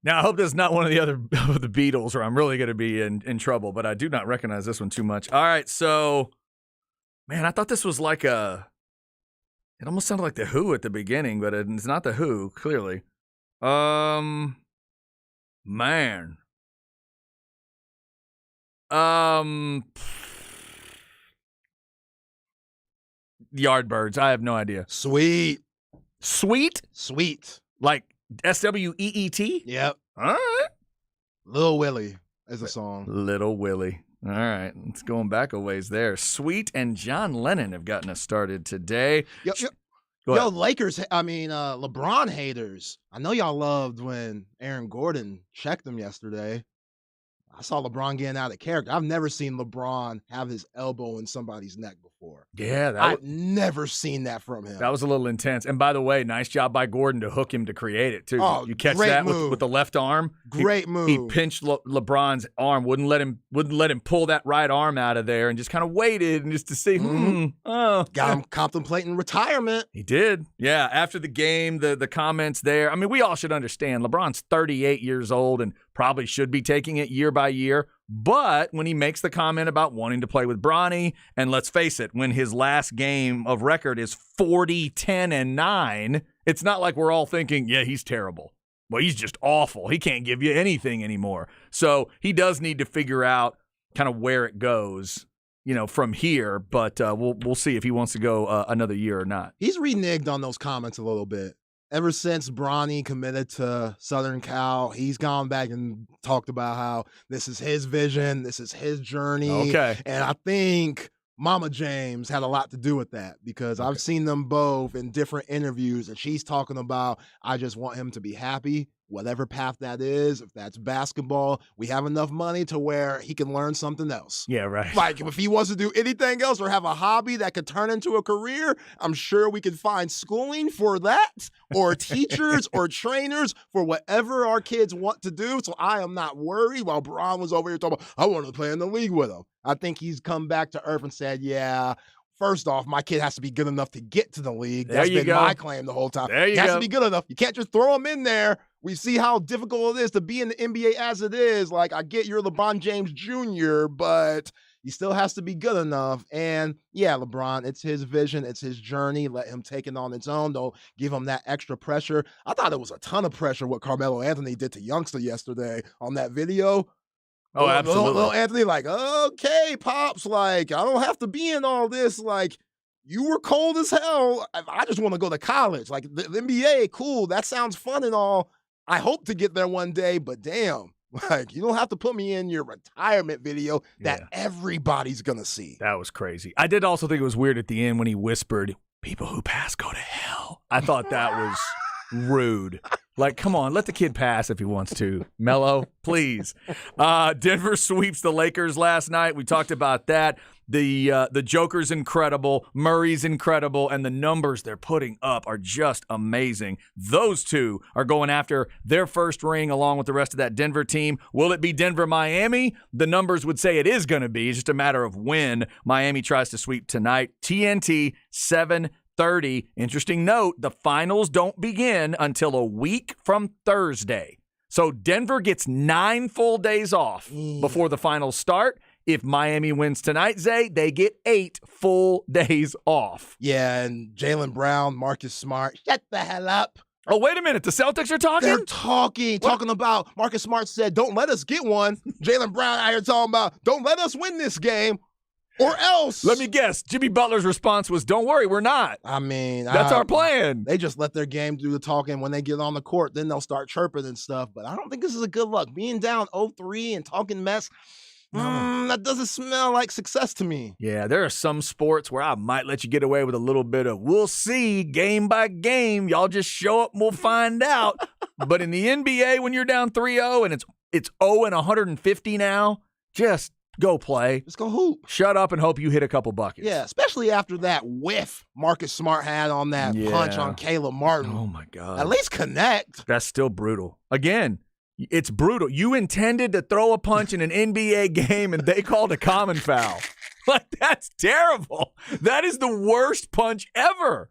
Now, I hope this is not one of the other of the Beatles, or I'm really going to be in trouble, but I do not recognize this one too much. All right, so, man, I thought this was like it almost sounded like The Who at the beginning, but it's not The Who, clearly. Man. Yardbirds, I have no idea. Sweet. Sweet? Sweet. Like SWEET? Yep. All right. Lil Willie is a song. Little Willie. All right. It's going back a ways there. Sweet and John Lennon have gotten us started today. Yo, Go ahead. Lakers, LeBron haters. I know y'all loved when Aaron Gordon checked him yesterday. I saw LeBron getting out of character. I've never seen LeBron have his elbow in somebody's neck before. Yeah, I've never seen that from him. that was a little intense. And by the way, nice job by Gordon to hook him to create it, too. Oh, You catch great that move. with the left arm? Great move. He pinched LeBron's arm, wouldn't let him pull that right arm out of there, and just kind of waited and just to see, Got him contemplating retirement. He did. Yeah, after the game, the comments there. I mean, we all should understand LeBron's 38 years old and probably should be taking it year by year. But when he makes the comment about wanting to play with Bronny, and let's face it, when his last game of record is 40, 10, and 9, it's not like we're all thinking, yeah, he's terrible. Well, he's just awful. He can't give you anything anymore. So he does need to figure out kind of where it goes, from here. But we'll see if he wants to go another year or not. He's reneged on those comments a little bit. Ever since Bronny committed to Southern Cal, he's gone back and talked about how this is his vision, this is his journey. Okay. And I think Mama James had a lot to do with that because I've seen them both in different interviews, and she's talking about, I just want him to be happy, whatever path that is. If that's basketball, we have enough money to where he can learn something else. Yeah, right. Like, if he wants to do anything else or have a hobby that could turn into a career, I'm sure we could find schooling for that or teachers or trainers for whatever our kids want to do. So I am not worried while Bron was over here talking about, I wanted to play in the league with him. I think he's come back to earth and said, yeah, first off, my kid has to be good enough to get to the league. That's been my claim the whole time. He has to be good enough. You can't just throw him in there. We see how difficult it is to be in the NBA as it is. Like, I get you're LeBron James Jr., but he still has to be good enough. And yeah, LeBron, it's his vision. It's his journey. Let him take it on its own. Don't give him that extra pressure. I thought it was a ton of pressure what Carmelo Anthony did to Youngster yesterday on that video. Oh, absolutely. Little Anthony, like, okay, Pops, like, I don't have to be in all this. Like, you were cold as hell. I just want to go to college. Like, the NBA, cool. That sounds fun and all. I hope to get there one day, but damn, like, you don't have to put me in your retirement video that everybody's going to see. That was crazy. I did also think it was weird at the end when he whispered, people who pass go to hell. I thought that was rude. Like, come on, let the kid pass if he wants to. Melo, please. Denver sweeps the Lakers last night. We talked about that. The Joker's incredible. Murray's incredible. And the numbers they're putting up are just amazing. Those two are going after their first ring along with the rest of that Denver team. Will it be Denver-Miami? The numbers would say it is going to be. It's just a matter of when Miami tries to sweep tonight. TNT, 7:30. Interesting note, the finals don't begin until a week from Thursday. So Denver gets 9 full days off before the finals start. If Miami wins tonight, Zay, they get 8 full days off. Yeah, and Jaylen Brown, Marcus Smart, shut the hell up. Oh, wait a minute. The Celtics are talking? They're talking about, Marcus Smart said, don't let us get one. Jaylen Brown out here talking about, don't let us win this game. Or else. Let me guess. Jimmy Butler's response was, don't worry, we're not. I mean. That's our plan. They just let their game do the talking. When they get on the court, then they'll start chirping and stuff. But I don't think this is a good look. Being down 0-3 and talking mess, that doesn't smell like success to me. Yeah, there are some sports where I might let you get away with a little bit of, we'll see, game by game. Y'all just show up and we'll find out. But in the NBA, when you're down 3-0 and it's 0-150 now, just go play. Just go hoop. Shut up and hope you hit a couple buckets. Yeah, especially after that whiff Marcus Smart had on that punch on Caleb Martin. Oh, my God. At least connect. That's still brutal. Again, it's brutal. You intended to throw a punch in an NBA game and they called a common foul. Like, that's terrible. That is the worst punch ever.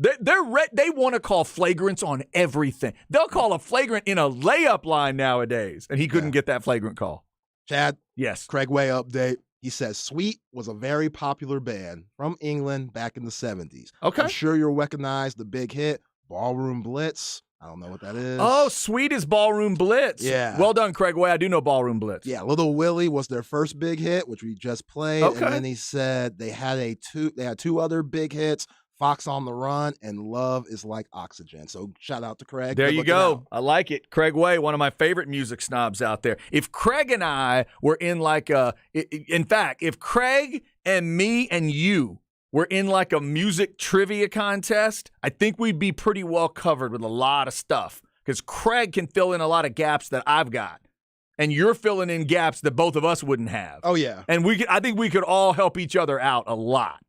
They want to call flagrants on everything. They'll call a flagrant in a layup line nowadays, and he couldn't get that flagrant call. Chad? Yes. Craig Way update. He says Sweet was a very popular band from England back in the 70s. Okay. I'm sure you'll recognize the big hit, Ballroom Blitz. I don't know what that is. Oh, Sweet is Ballroom Blitz. Yeah. Well done, Craig Way. I do know Ballroom Blitz. Yeah, Little Willie was their first big hit, which we just played. Okay. And then he said they had two other big hits, Fox on the Run and Love is Like Oxygen. So shout out to Craig. There Good you looking go. out. I like it. Craig Way, one of my favorite music snobs out there. If Craig and I were in like in fact, if Craig and me and you were in like a music trivia contest, I think we'd be pretty well covered with a lot of stuff because Craig can fill in a lot of gaps that I've got. And you're filling in gaps that both of us wouldn't have. Oh, yeah. And I think we could all help each other out a lot.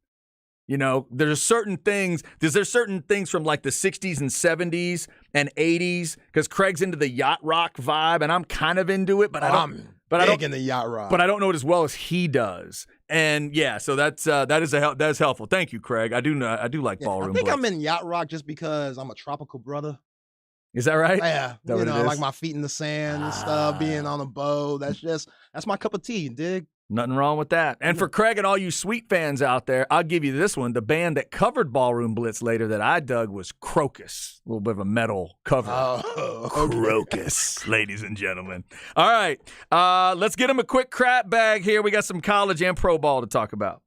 You know, there's certain things from like the 60s and 70s and 80s because Craig's into the yacht rock vibe and I'm kind of into it, but I'm big into yacht rock. But I don't know it as well as he does. And yeah, so that is helpful. Thank you, Craig. I do like Ballroom I think Blitz. I'm in yacht rock just because I'm a tropical brother. Is that right? Yeah, that what it I is? like my feet in the sand and stuff, being on a boat. That's my cup of tea, dig? Nothing wrong with that. And for Craig and all you Sweet fans out there, I'll give you this one. The band that covered Ballroom Blitz later that I dug was Crocus. A little bit of a metal cover. Oh, okay. Crocus, ladies and gentlemen. All right, let's get him a quick crap bag here. We got some college and pro ball to talk about.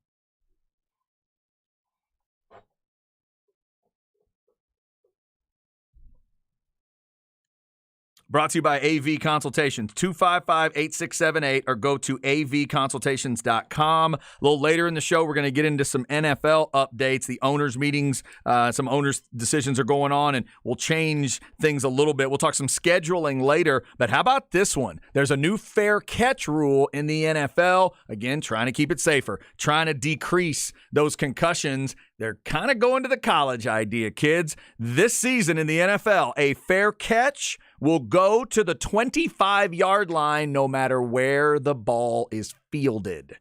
Brought to you by AV Consultations, 255-8678, or go to avconsultations.com. A little later in the show, we're going to get into some NFL updates. The owners' meetings, some owners' decisions are going on, and we'll change things a little bit. We'll talk some scheduling later, but how about this one? There's a new fair catch rule in the NFL. Again, trying to keep it safer, trying to decrease those concussions. They're kind of going to the college idea, kids. This season in the NFL, a fair catch will go to the 25-yard line no matter where the ball is fielded.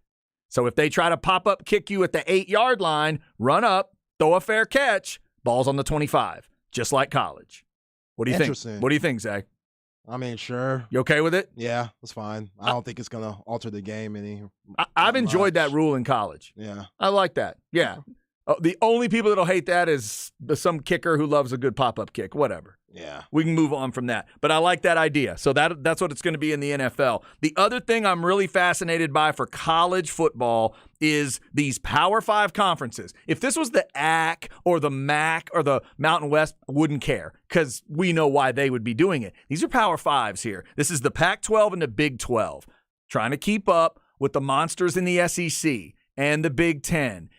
So if they try to pop-up kick you at the 8-yard line, run up, throw a fair catch, ball's on the 25, just like college. What do you think? Interesting. What do you think, Zach? I mean, sure. You okay with it? Yeah, that's fine. I don't think it's going to alter the game any. I've enjoyed much. that rule in college. Yeah. I like that. Yeah. The only people that'll hate that is some kicker who loves a good pop-up kick, whatever. Yeah. We can move on from that. But I like that idea. So that's what it's going to be in the NFL. The other thing I'm really fascinated by for college football is these Power 5 conferences. If this was the AC or the MAC or the Mountain West, I wouldn't care because we know why they would be doing it. These are Power 5s here. This is the Pac-12 and the Big 12, trying to keep up with the monsters in the SEC and the Big 10.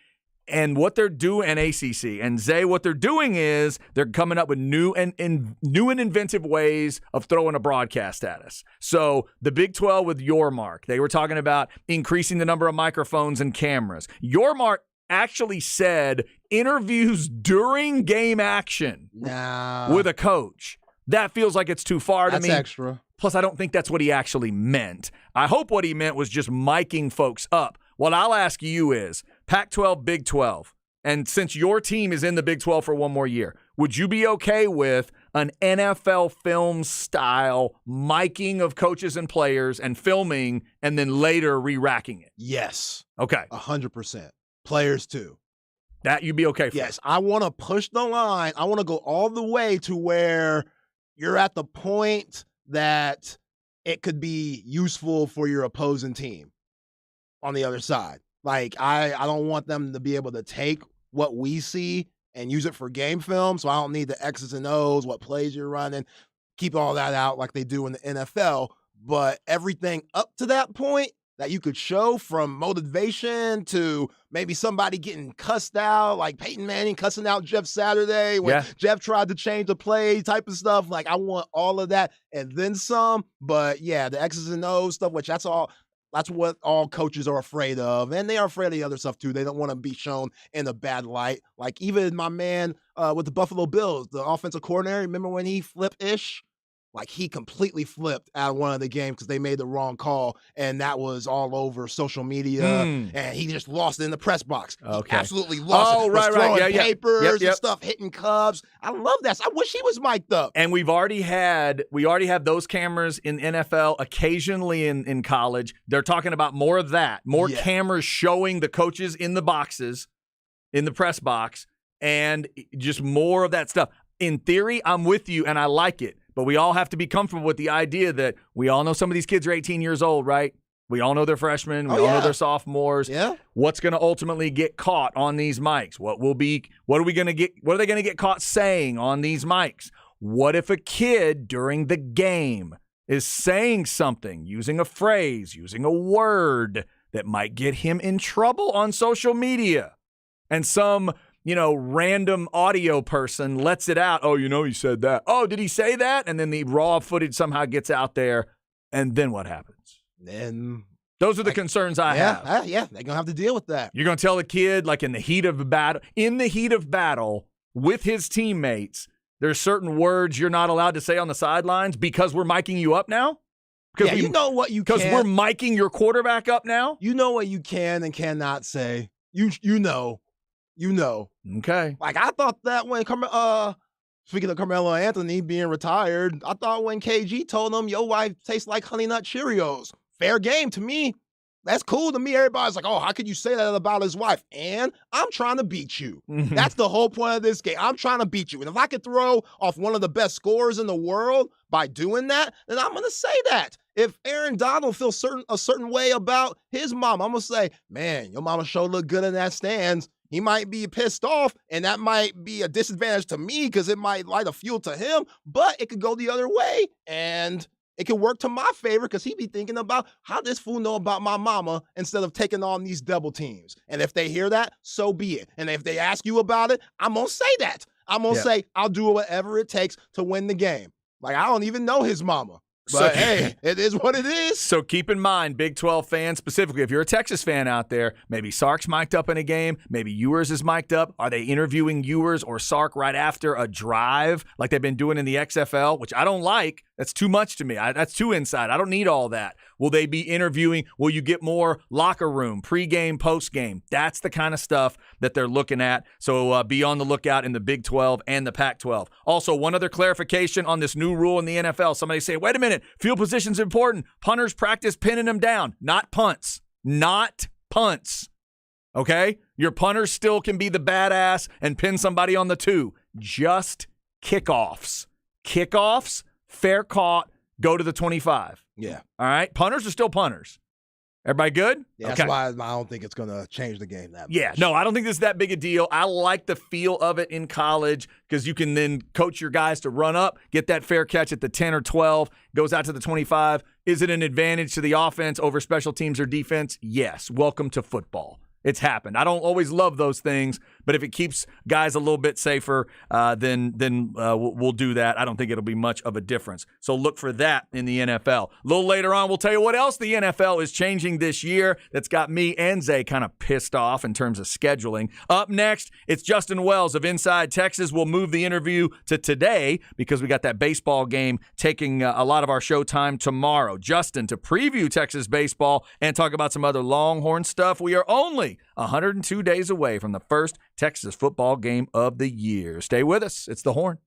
And what they're doing, and ACC, and Zay, what they're doing is they're coming up with new and inventive ways of throwing a broadcast at us. So the Big 12 with Yormark, they were talking about increasing the number of microphones and cameras. Yormark actually said interviews during game action with a coach. That feels like it's too far to me. That's extra. Plus, I don't think that's what he actually meant. I hope what he meant was just miking folks up. What I'll ask you is, Pac-12, Big 12, and since your team is in the Big 12 for one more year, would you be okay with an NFL film style miking of coaches and players and filming and then later re-racking it? Yes. Okay. 100%. Players too. That you'd be okay for? Yes. I want to push the line. I want to go all the way to where you're at the point that it could be useful for your opposing team on the other side. Like, I don't want them to be able to take what we see and use it for game film, so I don't need the X's and O's, what plays you're running, keep all that out like they do in the NFL. But everything up to that point that you could show, from motivation to maybe somebody getting cussed out, like Peyton Manning cussing out Jeff Saturday when Jeff tried to change the play type of stuff. Like, I want all of that and then some. But yeah, the X's and O's stuff, which that's what all coaches are afraid of. And they are afraid of the other stuff too. They don't want to be shown in a bad light. Like even my man with the Buffalo Bills, the offensive coordinator, remember when he flipped Ish? like he completely flipped out of one of the games because they made the wrong call, and that was all over social media, and he just lost it in the press box. Okay. He absolutely lost it. Right. Throwing Yeah, papers Yep. and stuff, hitting Cubs. I love that. I wish he was mic'd up. And we already have those cameras in NFL, occasionally in college. They're talking about more of that, more cameras showing the coaches in the boxes, in the press box, and just more of that stuff. In theory, I'm with you, and I like it. But we all have to be comfortable with the idea that we all know some of these kids are 18 years old, right? We all know they're freshmen. We all know they're sophomores. Yeah. What's going to ultimately get caught on these mics? What are they going to get caught saying on these mics? What if a kid during the game is saying something, using a phrase, using a word that might get him in trouble on social media, and some random audio person lets it out? Oh, he said that. Oh, did he say that? And then the raw footage somehow gets out there. And then what happens? Then those are the concerns I have. Yeah, they're going to have to deal with that. You're going to tell a kid, like in the heat of battle with his teammates, there's certain words you're not allowed to say on the sidelines because we're miking you up now? You know what you can. Because we're miking your quarterback up now? You know what you can and cannot say. You know. Okay. Like, I thought that when speaking of Carmelo Anthony being retired, I thought when KG told him your wife tastes like Honey Nut Cheerios, fair game to me. That's cool to me. Everybody's like, oh, how could you say that about his wife? And I'm trying to beat you. That's the whole point of this game. I'm trying to beat you. And if I could throw off one of the best scorers in the world by doing that, then I'm going to say that. If Aaron Donald feels a certain way about his mom, I'm going to say, man, your mama sure look good in that stands. He might be pissed off, and that might be a disadvantage to me because it might light a fuel to him, but it could go the other way, and it could work to my favor because he'd be thinking about how this fool know about my mama instead of taking on these double teams. And if they hear that, so be it. And if they ask you about it, I'm going to say that. I'm going to say, I'll do whatever it takes to win the game. Like, I don't even know his mama. But, hey, it is what it is. So keep in mind, Big 12 fans, specifically, if you're a Texas fan out there, maybe Sark's mic'd up in a game, maybe Ewers is mic'd up. Are they interviewing Ewers or Sark right after a drive like they've been doing in the XFL, which I don't like? That's too much to me. That's too inside. I don't need all that. Will they be interviewing? Will you get more locker room, pregame, postgame? That's the kind of stuff that they're looking at. So be on the lookout in the Big 12 and the Pac-12. Also, one other clarification on this new rule in the NFL. Somebody say, wait a minute, field position's important. Punters practice pinning them down, not punts. Not punts. Okay? Your punters still can be the badass and pin somebody on the 2. Just kickoffs. Kickoffs, fair caught, go to the 25. Yeah. All right? Punters are still punters. Everybody good? Yeah, that's why I don't think it's going to change the game that much. Yeah, no, I don't think this is that big a deal. I like the feel of it in college because you can then coach your guys to run up, get that fair catch at the 10 or 12, goes out to the 25. Is it an advantage to the offense over special teams or defense? Yes. Welcome to football. It's happened. I don't always love those things, but if it keeps guys a little bit safer, then we'll do that. I don't think it'll be much of a difference. So look for that in the NFL. A little later on, we'll tell you what else the NFL is changing this year that's got me and Zay kind of pissed off in terms of scheduling. Up next, it's Justin Wells of Inside Texas. We'll move the interview to today because we got that baseball game taking a lot of our show time tomorrow. Justin to preview Texas baseball and talk about some other Longhorn stuff. We are only 102 days away from the first Texas football game of the year. Stay with us. It's The Horn.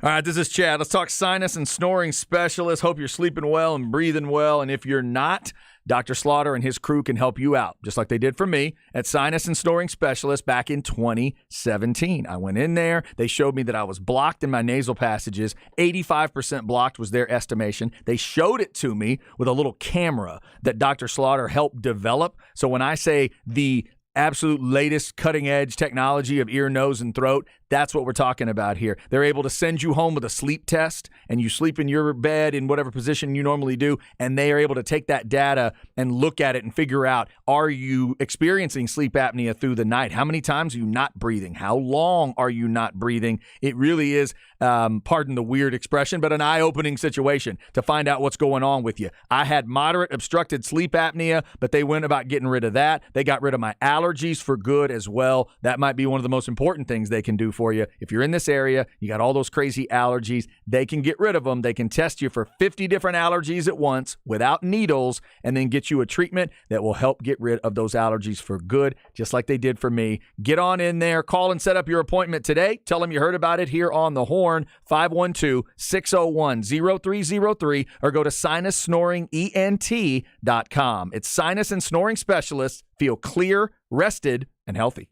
All right, this is Chad. Let's talk sinus and snoring specialist. Hope you're sleeping well and breathing well. And if you're not, Dr. Slaughter and his crew can help you out, just like they did for me at Sinus and Snoring Specialist back in 2017. I went in there. They showed me that I was blocked in my nasal passages. 85% blocked was their estimation. They showed it to me with a little camera that Dr. Slaughter helped develop. So when I say the absolute latest cutting edge technology of ear, nose, and throat, That's what we're talking about here. They're able to send you home with a sleep test, and you sleep in your bed in whatever position you normally do, and they are able to take that data and look at it and figure out, are you experiencing sleep apnea through the night? How many times are you not breathing? How long are you not breathing? It really is, pardon the weird expression, but an eye-opening situation to find out what's going on with you. I had moderate obstructed sleep apnea, but they went about getting rid of that. They got rid of my allergies for good as well. That might be one of the most important things they can do for you. If you're in this area, you got all those crazy allergies, they can get rid of them. They can test you for 50 different allergies at once without needles and then get you a treatment that will help get rid of those allergies for good, just like they did for me. Get on in there, call and set up your appointment today. Tell them you heard about it here on The Horn, 512-601-0303, or go to sinussnoringent.com. It's sinus and snoring specialists. Feel clear, rested, and healthy.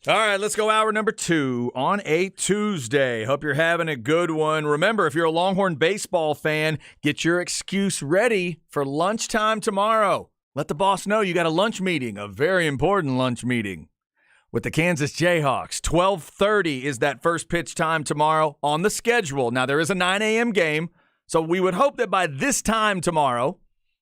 All right, let's go hour number 2 on a Tuesday. Hope you're having a good one. Remember, if you're a Longhorn baseball fan, get your excuse ready for lunchtime tomorrow. Let the boss know you got a lunch meeting, a very important lunch meeting with the Kansas Jayhawks. 12:30 is that first pitch time tomorrow on the schedule. Now, there is a 9 a.m. game, so we would hope that by this time tomorrow,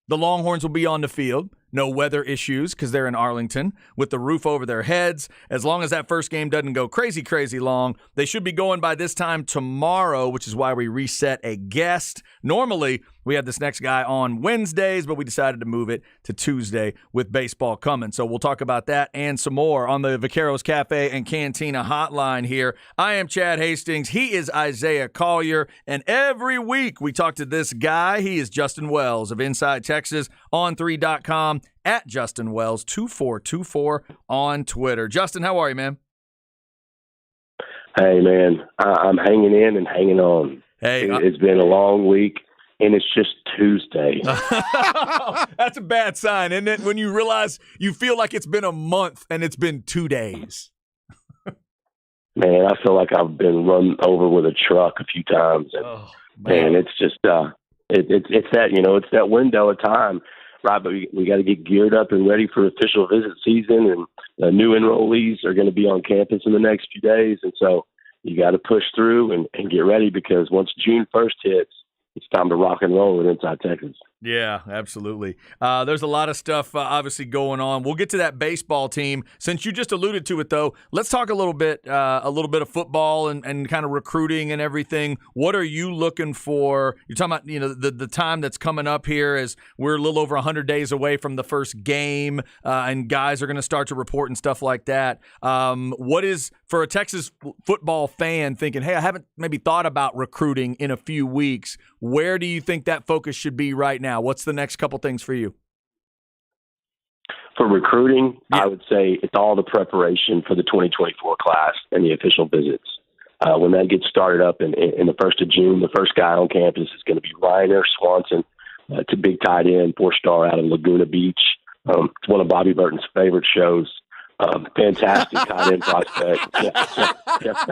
the Longhorns will be on the field. No weather issues because they're in Arlington with the roof over their heads. As long as that first game doesn't go crazy, crazy long, they should be going by this time tomorrow, which is why we reset a guest. Normally, we have this next guy on Wednesdays, but we decided to move it to Tuesday with baseball coming. So we'll talk about that and some more on the Vaqueros Cafe and Cantina hotline here. I am Chad Hastings. He is Isaiah Collier. And every week we talk to this guy. He is Justin Wells of Inside Texas on 3.com, at Justin Wells 2424 on Twitter. Justin, how are you, man? Hey, man, I'm hanging in and hanging on. Hey, it's been a long week, and it's just Tuesday. That's a bad sign, isn't it? When you realize you feel like it's been a month and it's been 2 days. Man, I feel like I've been run over with a truck a few times. And, man, it's just it's that, it's that window of time, right? But we got to get geared up and ready for official visit season, and new enrollees are going to be on campus in the next few days. And so you got to push through and get ready, because once June 1st hits, it's time to rock and roll in Inside Texas. Yeah, absolutely. There's a lot of stuff obviously going on. We'll get to that baseball team. Since you just alluded to it, though, let's talk a little bit of football and kind of recruiting and everything. What are you looking for? You're talking about the time that's coming up here, as we're a little over 100 days away from the first game, and guys are going to start to report and stuff like that. What is, for a Texas football fan thinking, hey, I haven't maybe thought about recruiting in a few weeks, where do you think that focus should be right now? What's the next couple things for you? For recruiting, I would say it's all the preparation for the 2024 class and the official visits. When that gets started up in the 1st of June, the first guy on campus is going to be Reiner Swanson. It's a big tight end, 4-star out of Laguna Beach. It's one of Bobby Burton's favorite shows. Fantastic tight end prospect. Jeff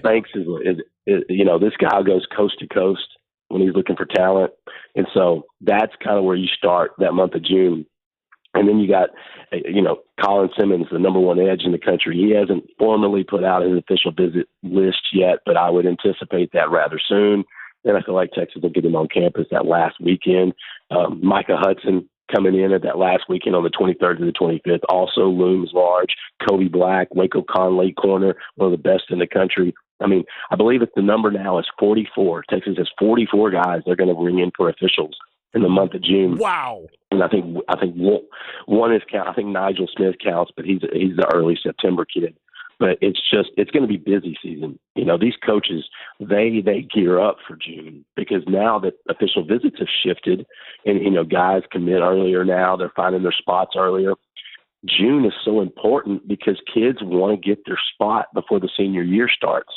Banks is this guy goes coast to coast when he's looking for talent. And so that's kind of where you start that month of June. And then you got, Colin Simmons, the number one edge in the country. He hasn't formally put out his official visit list yet, but I would anticipate that rather soon. Then I feel like Texas will get him on campus that last weekend. Micah Hudson coming in at that last weekend on the 23rd to the 25th also looms large. Kobe Black, Waco Conley corner, one of the best in the country. I mean, I believe the number now is 44. Texas has 44 guys they're going to bring in for officials in the month of June. Wow. And I think one is count. I think Nigel Smith counts, but he's the early September kid. But it's going to be busy season. These coaches, they gear up for June, because now that official visits have shifted and, guys commit earlier now, they're finding their spots earlier. June is so important because kids want to get their spot before the senior year starts.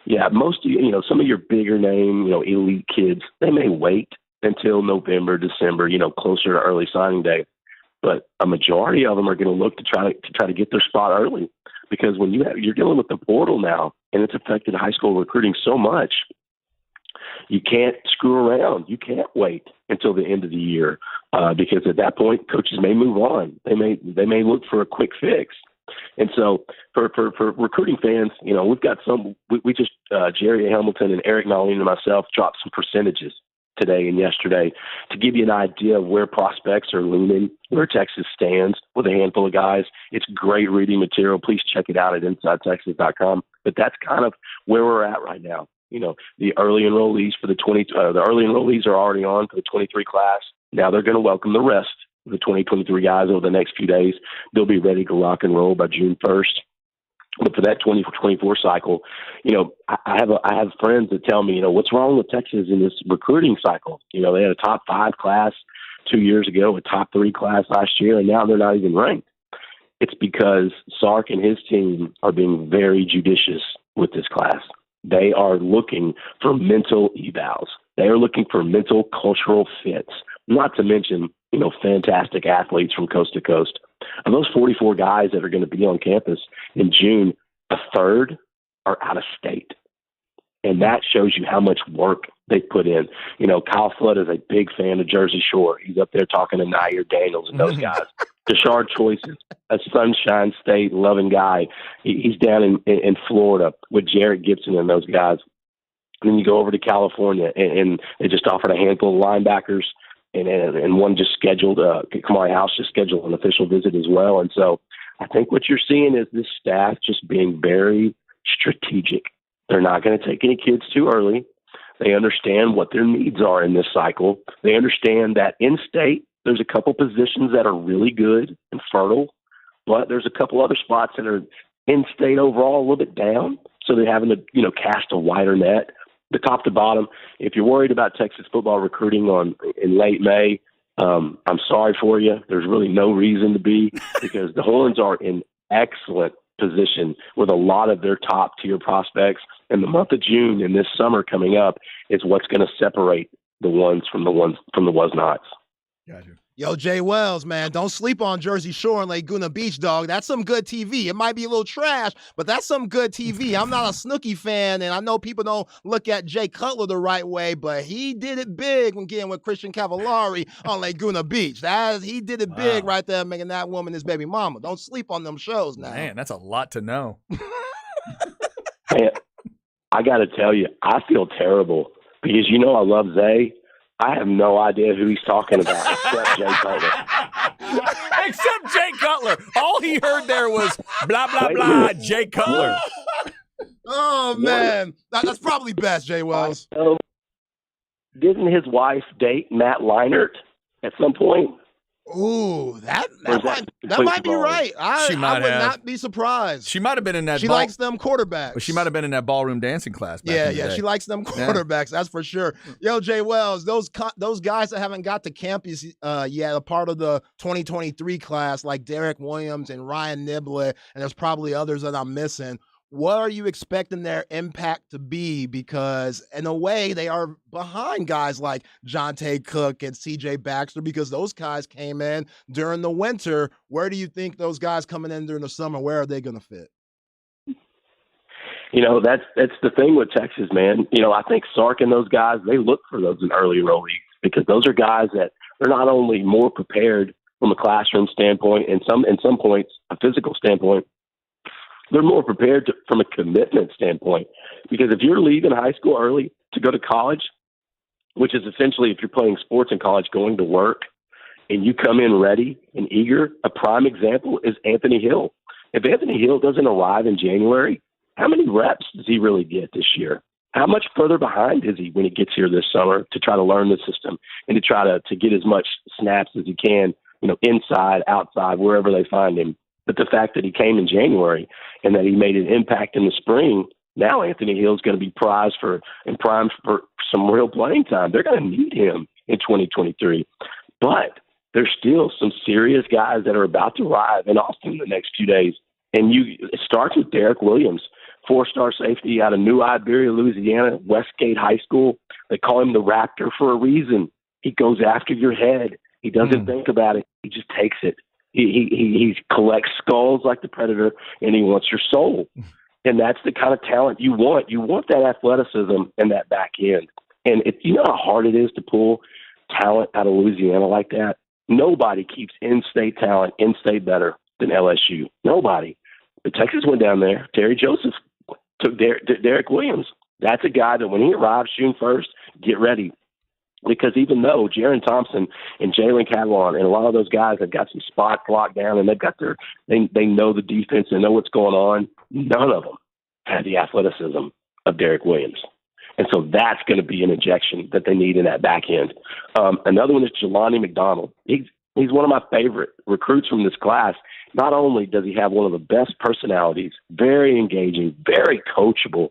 Yeah, some of your bigger name, elite kids, they may wait until November, December, closer to early signing day. But a majority of them are going to look to try to get their spot early, because when you're dealing with the portal now, and it's affected high school recruiting so much, you can't screw around. You can't wait until the end of the year, because at that point, coaches may move on. They may look for a quick fix. And so for recruiting fans, we've got we just Jerry Hamilton and Eric Nalin and myself dropped some percentages today and yesterday to give you an idea of where prospects are leaning, where Texas stands with a handful of guys. It's great reading material. Please check it out at InsideTexas.com. But that's kind of where we're at right now. The early enrollees for the early enrollees are already on for the 23 class. Now they're going to welcome the rest of the 2023 guys over the next few days. They'll be ready to rock and roll by June 1st. But for that 2024 cycle, I have friends that tell me, what's wrong with Texas in this recruiting cycle? They had a top 5 class 2 years ago, a top 3 class last year, and now they're not even ranked. It's because Sark and his team are being very judicious with this class. They are looking for mental evals. They are looking for mental cultural fits, not to mention, fantastic athletes from coast to coast. Of those 44 guys that are going to be on campus in June, a third are out of state. And that shows you how much work they put in. You know, Kyle Flood is a big fan of Jersey Shore. He's up there talking to Nair Daniels and those guys. Tashard Choice is a Sunshine State loving guy. He's down in Florida with Jarrett Gibson and those guys. And then you go over to California, and they just offered a handful of linebackers, and one just scheduled, Kamari House just scheduled an official visit as well. And so I think what you're seeing is this staff just being very strategic. They're not going to take any kids too early. They understand what their needs are in this cycle. They understand that in-state, there's a couple positions that are really good and fertile, but there's a couple other spots that are in-state overall a little bit down. So they're having to, cast a wider net. The top to bottom, if you're worried about Texas football recruiting in late May, I'm sorry for you. There's really no reason to be, because the Horns are in excellent position with a lot of their top tier prospects. And the month of June and this summer coming up is what's going to separate the ones from the was-nots. Gotcha. Yo, Jay Wells, man, don't sleep on Jersey Shore and Laguna Beach, dog. That's some good TV. It might be a little trash, but that's some good TV. I'm not a Snooki fan, and I know people don't look at Jay Cutler the right way, but he did it big when getting with Christian Cavallari on Laguna Beach. He did it big right there, making that woman his baby mama. Don't sleep on them shows now. Man, that's a lot to know. Man, I got to tell you, I feel terrible because I love Zay. I have no idea who he's talking about except Jay Cutler. Except Jay Cutler. All he heard there was blah, blah, blah, Jay Cutler. Oh, man. That's probably best, Jay Wells. Didn't his wife date Matt Leinart at some point? Ooh, that might be right. I would not be surprised. She might have been in that. She likes them quarterbacks. She might have been in that ballroom dancing class. Yeah. She likes them quarterbacks. Yeah. That's for sure. Yo, Jay Wells, those guys that haven't got to campus yet, a part of the 2023 class, like Derek Williams and Ryan Niblett, and there's probably others that I'm missing. What are you expecting their impact to be? Because in a way, they are behind guys like Jonte Cook and C.J. Baxter, because those guys came in during the winter. Where do you think those guys coming in during the summer, where are they going to fit? That's the thing with Texas, man. I think Sark and those guys, they look for those in early enrollees, because those are guys that they're not only more prepared from a classroom standpoint and in some points a physical standpoint, they're more prepared from a commitment standpoint. Because if you're leaving high school early to go to college, which is essentially, if you're playing sports in college, going to work, and you come in ready and eager, a prime example is Anthony Hill. If Anthony Hill doesn't arrive in January, how many reps does he really get this year? How much further behind is he when he gets here this summer to try to learn the system and to try to get as much snaps as he can, inside, outside, wherever they find him? But the fact that he came in January and that he made an impact in the spring, now Anthony Hill is going to be primed for some real playing time. They're going to need him in 2023. But there's still some serious guys that are about to arrive in Austin in the next few days. And it starts with Derek Williams, 4-star safety out of New Iberia, Louisiana, Westgate High School. They call him the Raptor for a reason. He goes after your head. He doesn't think about it. He just takes it. He collects skulls like the Predator, and he wants your soul. And that's the kind of talent you want. You want that athleticism and that back end. And you know how hard it is to pull talent out of Louisiana like that? Nobody keeps in-state talent in-state better than LSU. Nobody. But Texas went down there. Terry Joseph took Derek Williams. That's a guy that when he arrives June 1st, get ready. Because even though Jaron Thompson and Jalen Catalon and a lot of those guys have got some spots locked down and they know the defense and know what's going on, none of them had the athleticism of Derek Williams. And so that's going to be an injection that they need in that back end. Another one is Jelani McDonald. He's one of my favorite recruits from this class. Not only does he have one of the best personalities, very engaging, very coachable,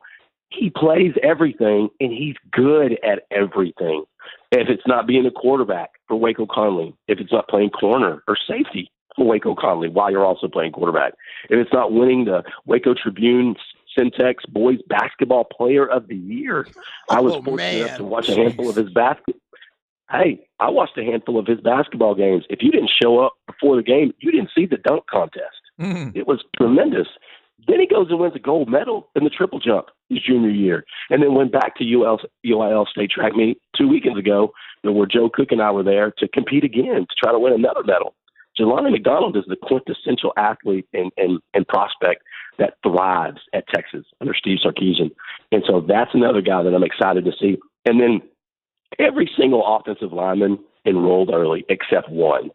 he plays everything, and he's good at everything. If it's not being a quarterback for Waco Conley, if it's not playing corner or safety for Waco Conley while you're also playing quarterback, if it's not winning the Waco Tribune Syntex Boys Basketball Player of the Year, I was fortunate enough to watch a handful of his I watched a handful of his basketball games. If you didn't show up before the game, you didn't see the dunk contest. Mhm. It was tremendous. Then he goes and wins a gold medal in the triple jump his junior year, and then went back to UIL state track meet 2 weekends ago, where Joe Cook and I were there to compete again to try to win another medal. Jelani McDonald is the quintessential athlete and prospect that thrives at Texas under Steve Sarkisian. And so that's another guy that I'm excited to see. And then every single offensive lineman enrolled early except one.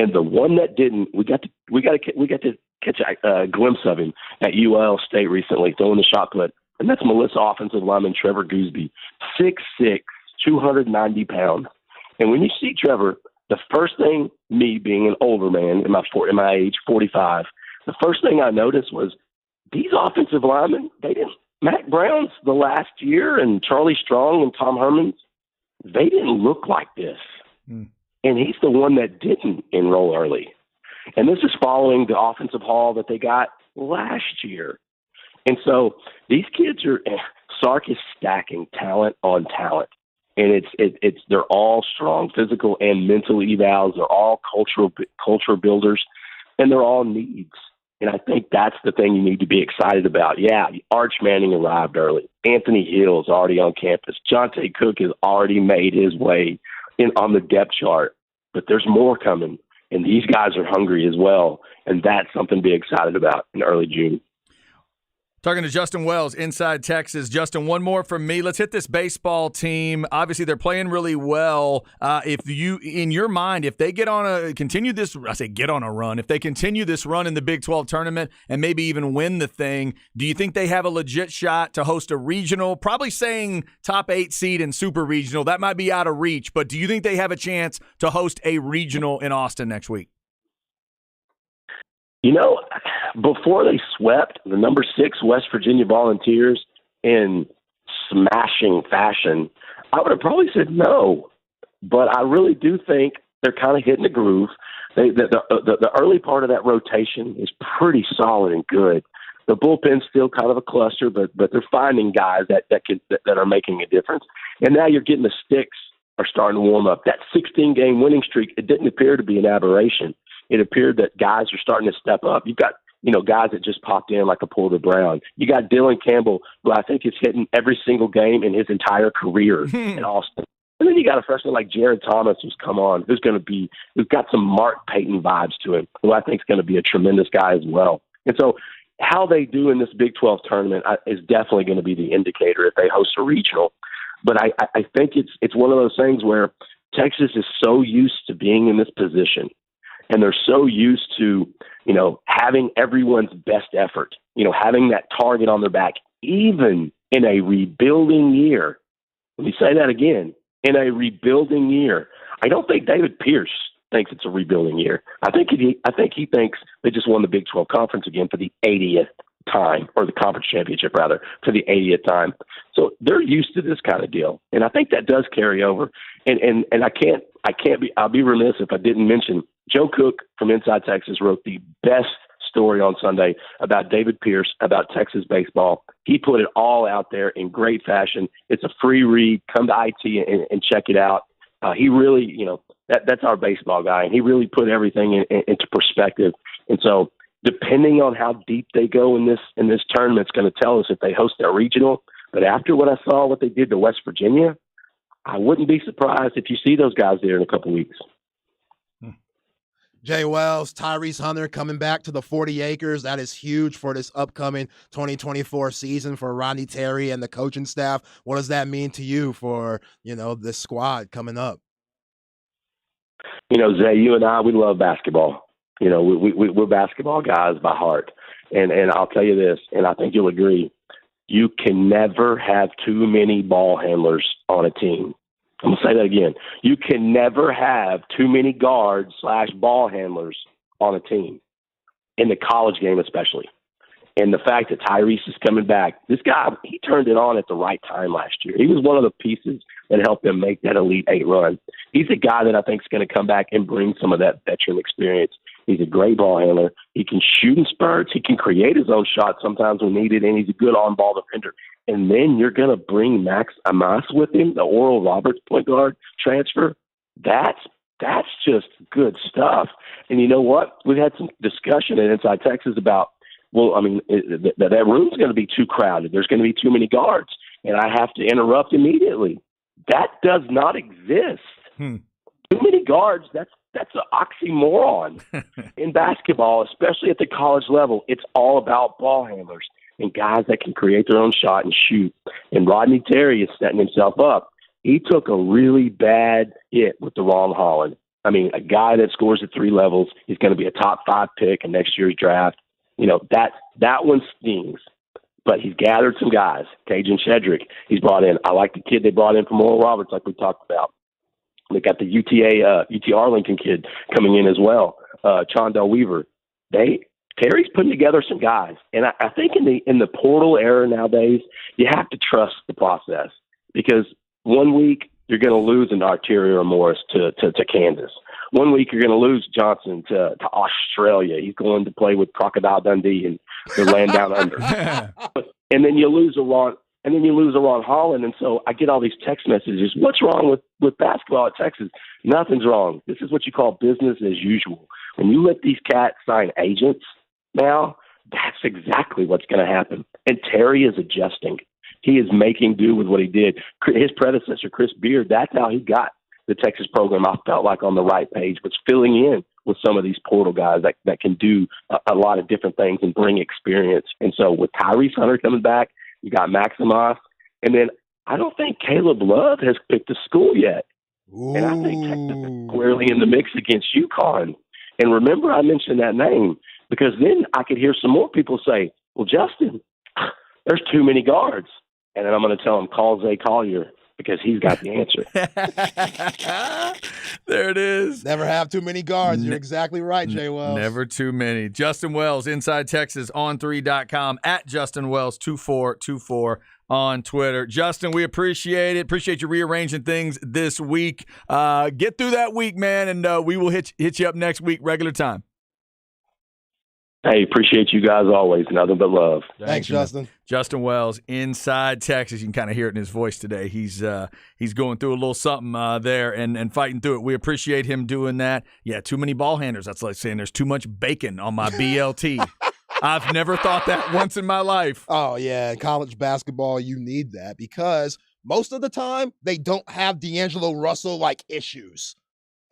And the one that didn't, we got to catch a glimpse of him at UIL State recently, throwing the shot put. And that's Melissa offensive lineman Trevor Gooseby, 6'6", 290 pounds. And when you see Trevor, the first thing, me being an older man in my age, 45, the first thing I noticed was these offensive linemen, Mac Brown's the last year and Charlie Strong and Tom Herman's, they didn't look like this. And he's the one that didn't enroll early. And this is following the offensive haul that they got last year. And so these kids Sark is stacking talent on talent. And they're all strong physical and mental evals. They're all cultural builders, and they're all needs. And I think that's the thing you need to be excited about. Yeah, Arch Manning arrived early. Anthony Hill's already on campus. Jonte Cook has already made his way on the depth chart. But there's more coming, and these guys are hungry as well. And that's something to be excited about in early June. Talking to Justin Wells, Inside Texas. Justin, one more from me. Let's hit this baseball team. Obviously, they're playing really well. If you, in your mind, if they if they continue this run in the Big 12 tournament and maybe even win the thing, do you think they have a legit shot to host a regional? Probably saying top 8 seed in super regional. That might be out of reach, but do you think they have a chance to host a regional in Austin next week? Before they swept the number 6 West Virginia Volunteers in smashing fashion, I would have probably said no. But I really do think they're kind of hitting the groove. The early part of that rotation is pretty solid and good. The bullpen's still kind of a cluster, but they're finding guys that are making a difference. And now you're getting the sticks are starting to warm up. That 16-game winning streak, it didn't appear to be an aberration. It appeared that guys are starting to step up. You've got, guys that just popped in like a Porter Brown. You got Dylan Campbell, who I think is hitting every single game in his entire career in Austin. And then you got a freshman like Jared Thomas who's come on, who's got some Mark Payton vibes to him, who I think is going to be a tremendous guy as well. And so how they do in this Big 12 tournament is definitely going to be the indicator if they host a regional. But I think it's one of those things where Texas is so used to being in this position. And they're so used to, having everyone's best effort, having that target on their back, even in a rebuilding year. Let me say that again, in a rebuilding year. I don't think David Pierce thinks it's a rebuilding year. I think he thinks they just won the Big 12 Conference again for the 80th time, or the conference championship rather, for the 80th time. So they're used to this kind of deal. And I think that does carry over. And I'll be remiss if I didn't mention Joe Cook from Inside Texas wrote the best story on Sunday about David Pierce, about Texas baseball. He put it all out there in great fashion. It's a free read. Come to IT and check it out. He really, that's our baseball guy, and he really put everything into perspective. And so depending on how deep they go in this tournament, it's going to tell us if they host their regional. But after what they did to West Virginia, I wouldn't be surprised if you see those guys there in a couple weeks. Jay Wells, Tyrese Hunter coming back to the 40 acres. That is huge for this upcoming 2024 season for Rodney Terry and the coaching staff. What does that mean to you for, this squad coming up? Zay, you and I, we love basketball. We're basketball guys by heart. And I'll tell you this, and I think you'll agree, you can never have too many ball handlers on a team. I'm going to say that again. You can never have too many guards / ball handlers on a team, in the college game especially. And the fact that Tyrese is coming back, this guy, he turned it on at the right time last year. He was one of the pieces that helped them make that Elite Eight run. He's a guy that I think is going to come back and bring some of that veteran experience. He's a great ball handler. He can shoot in spurts. He can create his own shot sometimes when needed, and he's a good on-ball defender. And then you're going to bring Max Amas with him, the Oral Roberts point guard transfer. That's That's just good stuff. And you know what? We've had some discussion in Inside Texas about, well, I mean, that room's going to be too crowded. There's going to be too many guards, and I have to interrupt immediately. That does not exist. Too many guards, that's an oxymoron. In basketball, especially at the college level, it's all about ball handlers and guys that can create their own shot and shoot. And Rodney Terry is setting himself up. He took a really bad hit with DeRon Holland. I mean, a guy that scores at 3 levels, he's going to be a top 5 pick in next year's draft. You know, that one stings. But he's gathered some guys. Cajun Shedrick, he's brought in. I like the kid they brought in from Oral Roberts, like we talked about. They got the UT Arlington kid coming in as well, Chondell Weaver. Terry's putting together some guys, and I think in the portal era nowadays, you have to trust the process, because one week you're going to lose an Arterio Morris to Kansas. One week you're going to lose Johnson to Australia. He's going to play with Crocodile Dundee and the land down under. And then you lose a Ron Holland. And so I get all these text messages. What's wrong with basketball at Texas? Nothing's wrong. This is what you call business as usual. When you let these cats sign agents now, that's exactly what's going to happen. And Terry is adjusting. He is making do with what he did. His predecessor, Chris Beard, that's how he got the Texas program, I felt like, on the right page, was filling in with some of these portal guys that can do a lot of different things and bring experience. And so with Tyrese Hunter coming back, you got Maximus, and then I don't think Caleb Love has picked a school yet. Ooh. And I think Texas is squarely in the mix against UConn. And remember, I mentioned that name because then I could hear some more people say, well, Justin, there's too many guards. And then I'm going to tell him, call Zay Collier, because he's got the answer. There it is. Never have too many guards. You're exactly right, Jay Wells. Never too many. Justin Wells, Inside Texas, on3.com, at Justin Wells 2424 on Twitter. Justin, we appreciate it. Appreciate you rearranging things this week. Get through that week, man, and we will hit you up next week, regular time. Hey, appreciate you guys always. Nothing but love. Thanks, Justin. Justin Wells, Inside Texas. You can kind of hear it in his voice today. He's going through a little something there and fighting through it. We appreciate him doing that. Yeah, too many ball handlers. That's like saying there's too much bacon on my BLT. I've never thought that once in my life. Oh, yeah. In college basketball, you need that because most of the time they don't have D'Angelo Russell-like issues.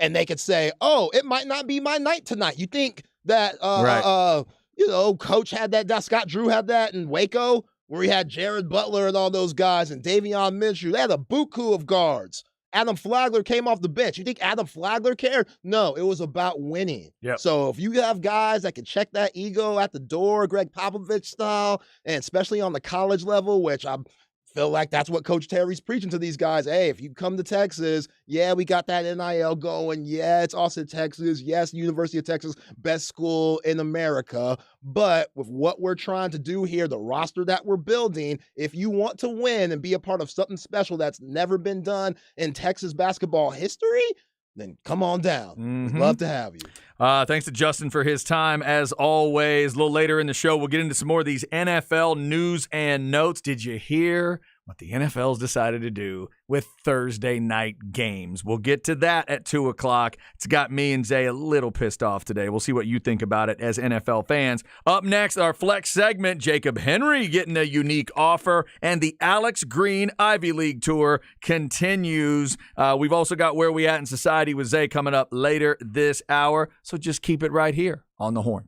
And they could say, oh, it might not be my night tonight. You think that, Coach had that, Scott Drew had that in Waco, where he had Jared Butler and all those guys and Davion Minshew. They had a buku of guards. Adam Flagler came off the bench. You think Adam Flagler cared? No, it was about winning. Yep. So if you have guys that can check that ego at the door, Greg Popovich style, and especially on the college level, which I feel like that's what Coach Terry's preaching to these guys. Hey, if you come to Texas, yeah, we got that NIL going. Yeah, it's Austin, Texas. Yes, University of Texas, best school in America. But with what we're trying to do here, the roster that we're building, if you want to win and be a part of something special that's never been done in Texas basketball history, then come on down. We'd love to have you. Thanks to Justin for his time, as always. A little later in the show, we'll get into some more of these NFL news and notes. Did you hear what the NFL's decided to do with Thursday night games? We'll get to that at 2 o'clock. It's got me and Zay a little pissed off today. We'll see what you think about it as NFL fans. Up next, our flex segment, Jacob Henry getting a unique offer, and the Alex Green Ivy League Tour continues. We've also got Where We At in Society with Zay coming up later this hour. So just keep it right here on The Horn.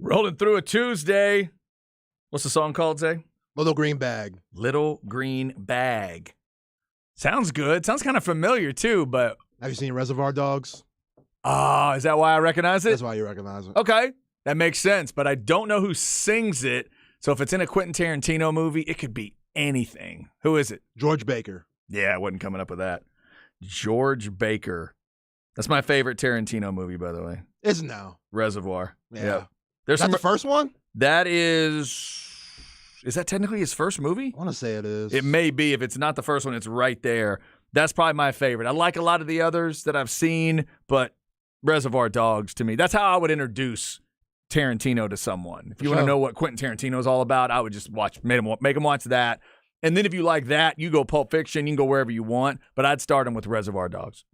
Rolling through a Tuesday. What's the song called, Zay? Little Green Bag. Little Green Bag. Sounds good. Sounds kind of familiar, too, but... Have you seen Reservoir Dogs? Is that why I recognize it? That's why you recognize it. Okay. That makes sense, but I don't know who sings it. So if it's in a Quentin Tarantino movie, it could be anything. Who is it? George Baker. Yeah, I wasn't coming up with that. George Baker. That's my favorite Tarantino movie, by the way. Is it now? Reservoir. Yeah. Yep. Is that the first one? That is that technically his first movie? I want to say it is. It may be. If it's not the first one, it's right there. That's probably my favorite. I like a lot of the others that I've seen, but Reservoir Dogs to me, that's how I would introduce Tarantino to someone. If you want to know what Quentin Tarantino is all about, I would just make him watch that. And then if you like that, you go Pulp Fiction, you can go wherever you want, but I'd start him with Reservoir Dogs.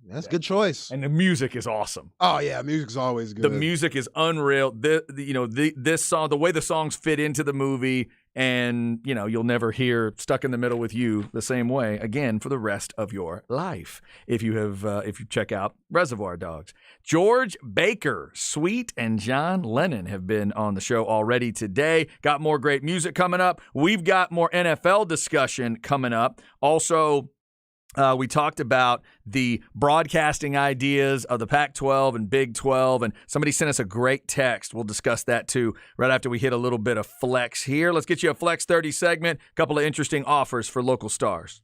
That's a good choice. And the music is awesome. Oh, yeah, music's always good. The music is unreal. This song, the way the songs fit into the movie, and, you'll never hear Stuck in the Middle with You the same way again for the rest of your life if you check out Reservoir Dogs. George Baker, Sweet, and John Lennon have been on the show already today. Got more great music coming up. We've got more NFL discussion coming up. Also, we talked about the broadcasting ideas of the Pac-12 and Big 12, and somebody sent us a great text. We'll discuss that, too, right after we hit a little bit of Flex here. Let's get you a Flex 30 segment, a couple of interesting offers for local stars.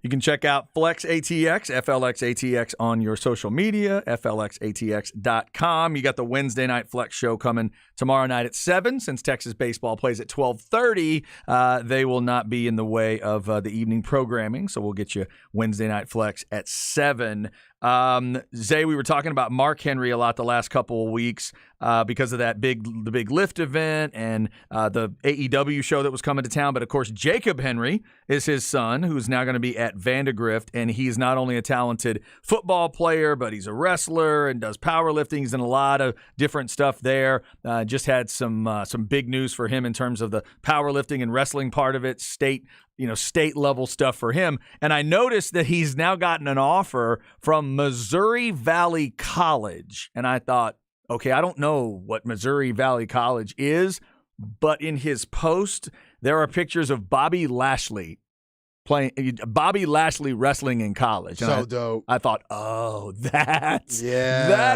You can check out FlexATX, FLXATX on your social media, FLXATX.com. You got the Wednesday Night Flex show coming tomorrow night at 7. Since Texas baseball plays at 12:30, they will not be in the way of the evening programming, so we'll get you Wednesday Night Flex at 7. Zay, we were talking about Mark Henry a lot the last couple of weeks because of the big lift event and the AEW show that was coming to town. But of course, Jacob Henry is his son, who's now going to be at Vandegrift, and he's not only a talented football player, but he's a wrestler and does powerlifting. He's done a lot of different stuff there. Just had some big news for him in terms of the powerlifting and wrestling part of it, state level stuff for him. And I noticed that he's now gotten an offer from Missouri Valley College. And I thought, okay, I don't know what Missouri Valley College is, but in his post, there are pictures of Bobby Lashley wrestling in college. And dope. I thought, that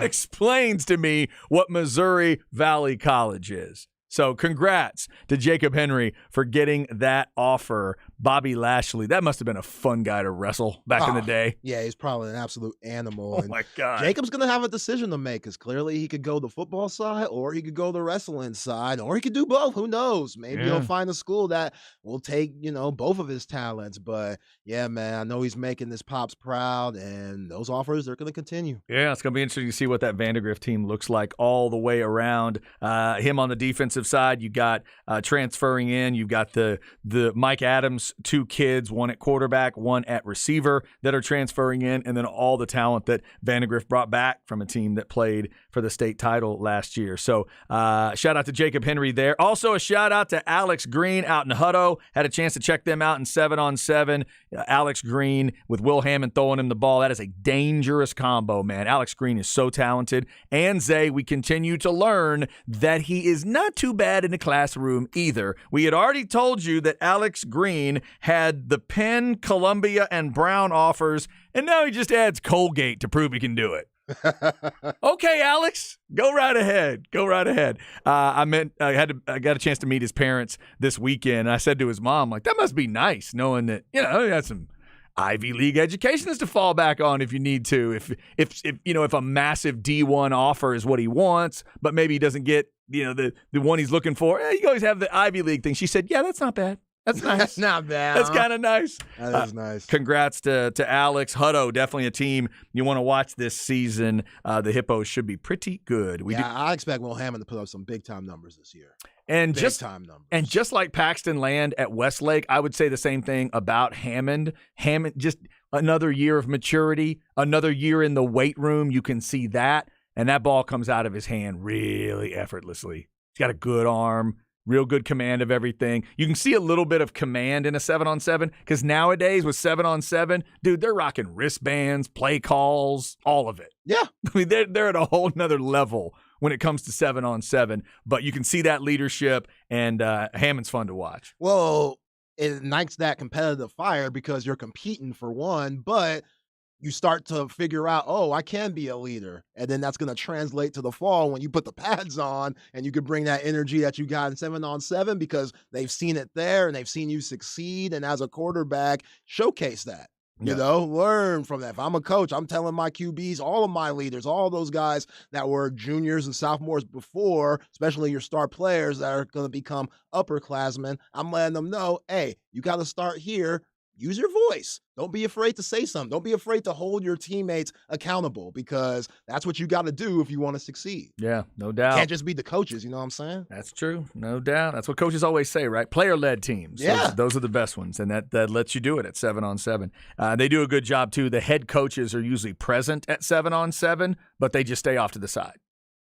explains to me what Missouri Valley College is. So congrats to Jacob Henry for getting that offer. Bobby Lashley, that must have been a fun guy to wrestle back in the day. Yeah, he's probably an absolute animal. Oh, my God. Jacob's going to have a decision to make because clearly he could go the football side or he could go the wrestling side or he could do both. Who knows? Maybe he'll find a school that will take, both of his talents. But, yeah, man, I know he's making his pops proud, and those offers, they're going to continue. Yeah, it's going to be interesting to see what that Vandegrift team looks like all the way around. Him on the defensive side, you got transferring in. You've got the Mike Adams, 2 kids, one at quarterback, one at receiver that are transferring in, and then all the talent that Vandegrift brought back from a team that played for the state title last year. So shout out to Jacob Henry there. Also a shout out to Alex Green out in Hutto. Had a chance to check them out in 7-on-7. Alex Green with Will Hammond throwing him the ball. That is a dangerous combo, man. Alex Green is so talented. And Zay, we continue to learn that he is not too bad in the classroom either. We had already told you that Alex Green had the Penn, Columbia, and Brown offers, and now he just adds Colgate to prove he can do it. Okay, Alex, go right ahead. I got a chance to meet his parents this weekend. I said to his mom, like, that must be nice knowing that, he had some Ivy League education is to fall back on if you need to. If a massive D1 offer is what he wants, but maybe he doesn't get, the one he's looking for, you always have the Ivy League thing. She said, yeah, that's not bad. That's nice. That's not bad. That's huh? kind of nice. That is nice. Congrats to Alex. Hutto, definitely a team you want to watch this season. The Hippos should be pretty good. I expect Will Hammond to put up some big-time numbers this year. And Big-time numbers. And just like Paxton Land at Westlake, I would say the same thing about Hammond. Hammond, just another year of maturity, another year in the weight room. You can see that. And that ball comes out of his hand really effortlessly. He's got a good arm, real good command of everything. You can see a little bit of command in a 7-on-7 because nowadays with 7-on-7, dude, they're rocking wristbands, play calls, all of it. Yeah. I mean, they're at a whole nother level when it comes to 7-on-7. But you can see that leadership, and Hammond's fun to watch. Well, it ignites that competitive fire because you're competing for one, but you start to figure out, oh, I can be a leader. And then that's going to translate to the fall when you put the pads on and you can bring that energy that you got in 7-on-7 because they've seen it there and they've seen you succeed. And as a quarterback, showcase that. You know, learn from that. If I'm a coach, I'm telling my QBs, all of my leaders, all those guys that were juniors and sophomores before, especially your star players that are going to become upperclassmen, I'm letting them know, hey, you got to start here. Use your voice. Don't be afraid to say something. Don't be afraid to hold your teammates accountable because that's what you got to do if you want to succeed. Yeah, no doubt. Can't just be the coaches, you know what I'm saying? That's true. No doubt. That's what coaches always say, right? Player-led teams. Yeah. Those are the best ones, and that lets you do it at 7-on-7. They do a good job, too. The head coaches are usually present at 7-on-7, but they just stay off to the side.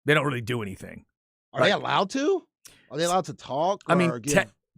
They don't really do anything. Are they allowed to? Are they allowed to talk? I mean,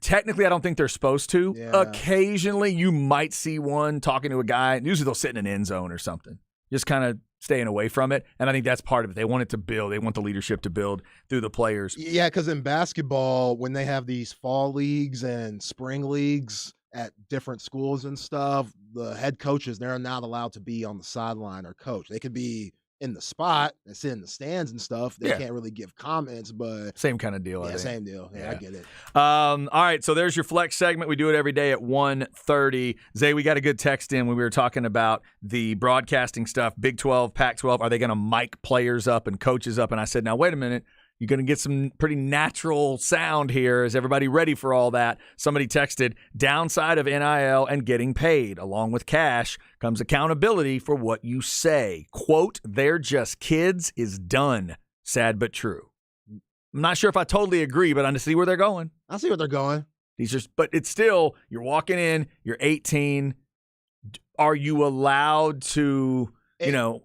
technically, I don't think they're supposed to. Yeah. Occasionally, you might see one talking to a guy. Usually, they'll sit in an end zone or something, just kind of staying away from it. And I think that's part of it. They want it to build. They want the leadership to build through the players. Yeah, because in basketball, when they have these fall leagues and spring leagues at different schools and stuff, the head coaches, they're not allowed to be on the sideline or coach. They could be in the spot and sit in the stands and stuff. They can't really give comments, but same kind of deal. Yeah, same deal. Yeah, I get it. All right, so there's your flex segment. We do it every day at 1:30. Zay, we got a good text in when we were talking about the broadcasting stuff. Big 12, Pac-12, are they going to mic players up and coaches up? And I said, now, wait a minute. You're going to get some pretty natural sound here. Is everybody ready for all that? Somebody texted, downside of NIL and getting paid, along with cash, comes accountability for what you say. Quote, they're just kids is done. Sad but true. I'm not sure if I totally agree, but I see where they're going. I see where they're going. But it's still, you're walking in, you're 18. Are you allowed to,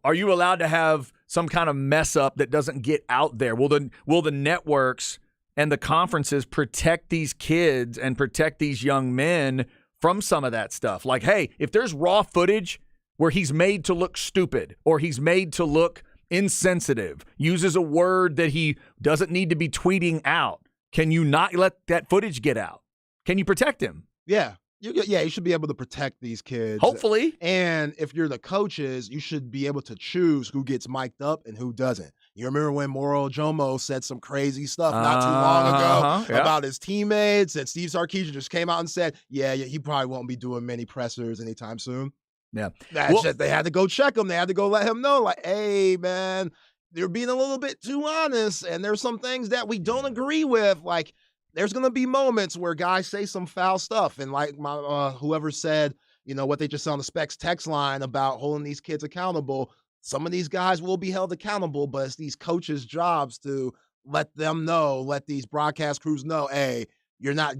are you allowed to have some kind of mess up that doesn't get out there? Will the networks and the conferences protect these kids and protect these young men from some of that stuff? Like, hey, if there's raw footage where he's made to look stupid or he's made to look insensitive, uses a word that he doesn't need to be tweeting out, can you not let that footage get out? Can you protect him? Yeah. You should be able to protect these kids. Hopefully. And if you're the coaches, you should be able to choose who gets mic'd up and who doesn't. You remember when Moro Jomo said some crazy stuff not too long ago about his teammates, and Steve Sarkisian just came out and said, yeah, he probably won't be doing many pressers anytime soon. Yeah. They had to go check him. They had to go let him know, like, hey, man, they're being a little bit too honest, and there's some things that we don't agree with, like, there's going to be moments where guys say some foul stuff. And like whoever said, what they just said on the Specs text line about holding these kids accountable, some of these guys will be held accountable, but it's these coaches' jobs to let them know, let these broadcast crews know, hey, you're not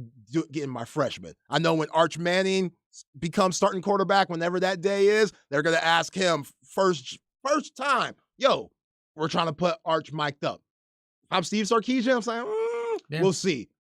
getting my freshman. I know when Arch Manning becomes starting quarterback, whenever that day is, they're going to ask him first time, yo, we're trying to put Arch mic'd up. If I'm Steve Sarkisian, I'm saying, we'll see.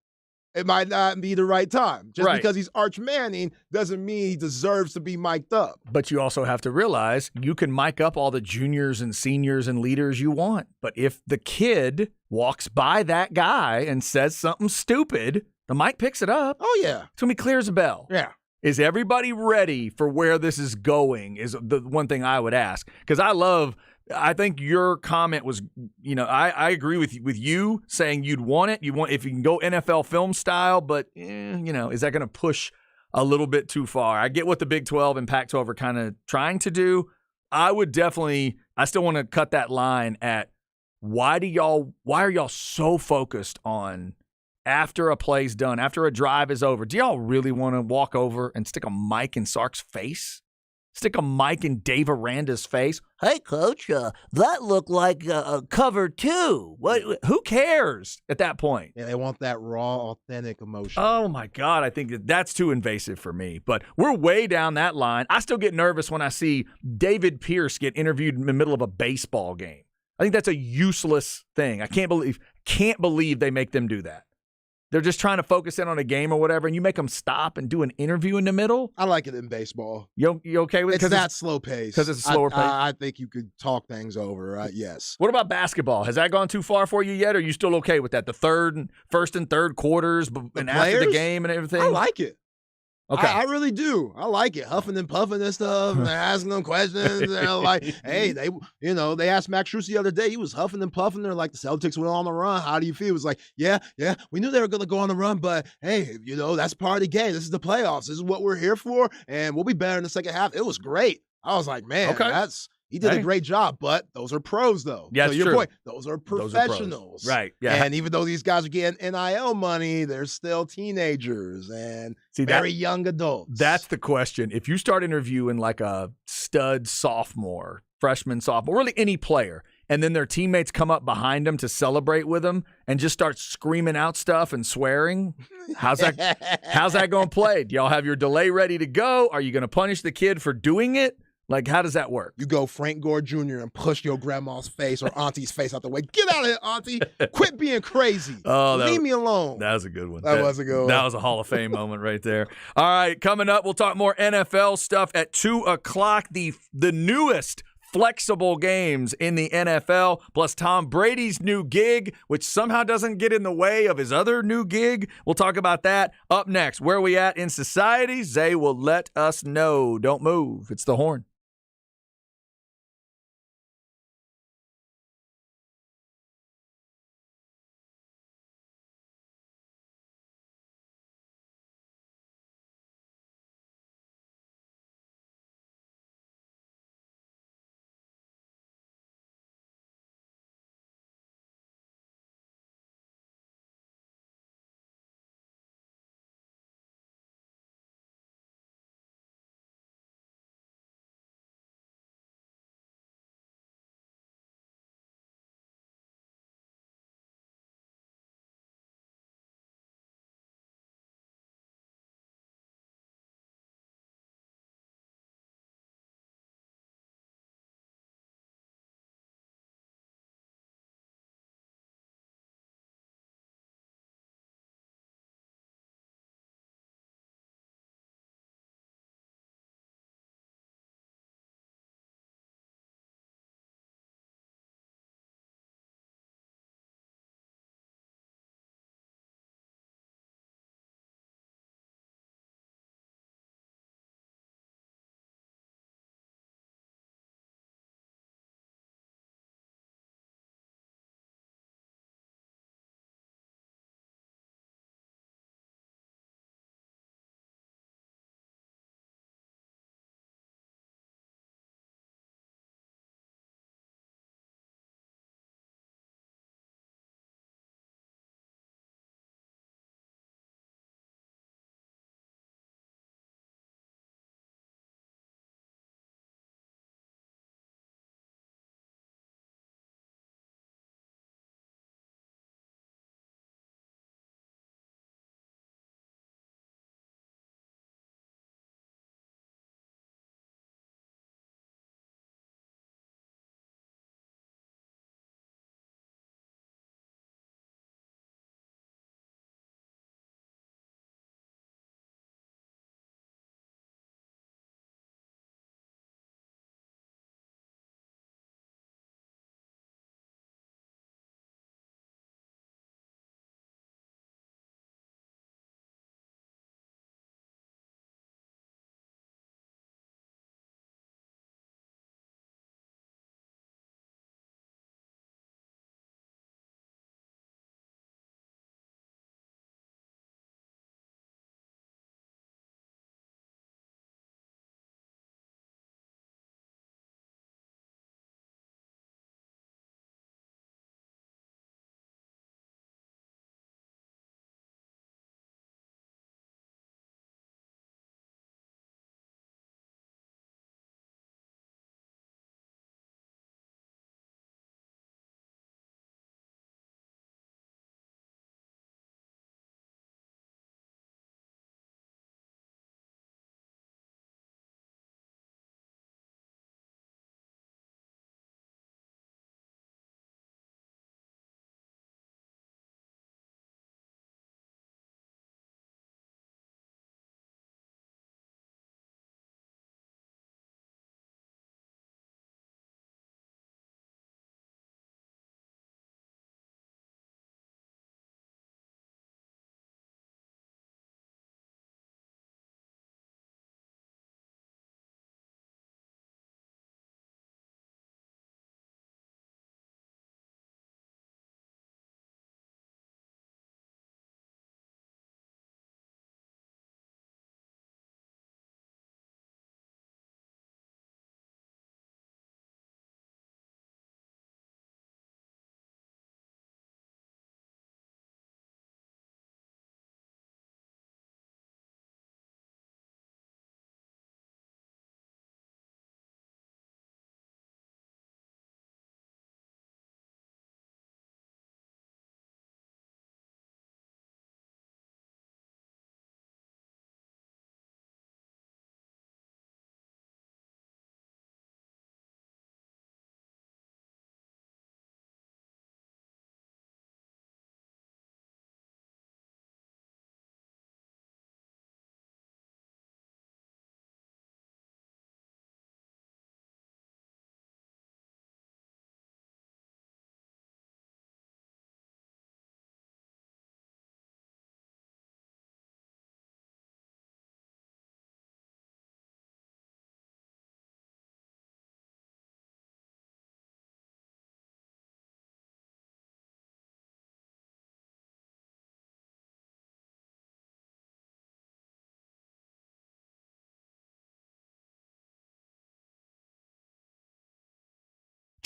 It might not be the right time. Just because he's Arch Manning doesn't mean he deserves to be mic'd up. But you also have to realize you can mic up all the juniors and seniors and leaders you want. But if the kid walks by that guy and says something stupid, the mic picks it up. Oh, yeah. It's going to be clear as a bell. Yeah. Is everybody ready for where this is going is the one thing I would ask. Because I think your comment was, I agree with you saying you'd want it. If you can go NFL film style, but, is that going to push a little bit too far? I get what the Big 12 and Pac-12 are kind of trying to do. I still want to cut that line at why are y'all so focused on after a play's done, after a drive is over, do y'all really want to walk over and stick a mic in Sark's face? Stick a mic in Dave Aranda's face? Hey, Coach, that looked like a cover two. What? Who cares at that point? Yeah, they want that raw, authentic emotion. Oh, my God. I think that's too invasive for me. But we're way down that line. I still get nervous when I see David Pierce get interviewed in the middle of a baseball game. I think that's a useless thing. I can't believe they make them do that. They're just trying to focus in on a game or whatever, and you make them stop and do an interview in the middle? I like it in baseball. You okay with it? It's that slow pace. Because it's a slower pace? I think you could talk things over, yes. What about basketball? Has that gone too far for you yet, or are you still okay with that? The first and third quarters and after the game and everything? I like it. Okay. I really do. I like it. Huffing and puffing and stuff, and asking them questions. And they're like, hey, they asked Max Strus the other day. He was huffing and puffing. They're like, the Celtics went on the run. How do you feel? He was like, yeah, we knew they were going to go on the run, but hey, that's part of the game. This is the playoffs. This is what we're here for, and we'll be better in the second half. It was great. I was like, man, he did a great job, but those are pros, though. Yeah, so your true. Point, those are professionals. Right, yeah. And even though these guys are getting NIL money, they're still teenagers and very young adults. That's the question. If you start interviewing like a stud freshman sophomore, really any player, and then their teammates come up behind them to celebrate with them and just start screaming out stuff and swearing, how's that going to play? Do y'all have your delay ready to go? Are you going to punish the kid for doing it? Like, how does that work? You go Frank Gore Jr. and push your grandma's face or auntie's face out the way. Get out of here, auntie. Quit being crazy. Leave me alone. That was a good one. That was a good one. That was a Hall of Fame moment right there. All right, coming up, we'll talk more NFL stuff at 2 o'clock. The newest flexible games in the NFL, plus Tom Brady's new gig, which somehow doesn't get in the way of his other new gig. We'll talk about that up next. Where are we at in society? Zay will let us know. Don't move. It's The Horn.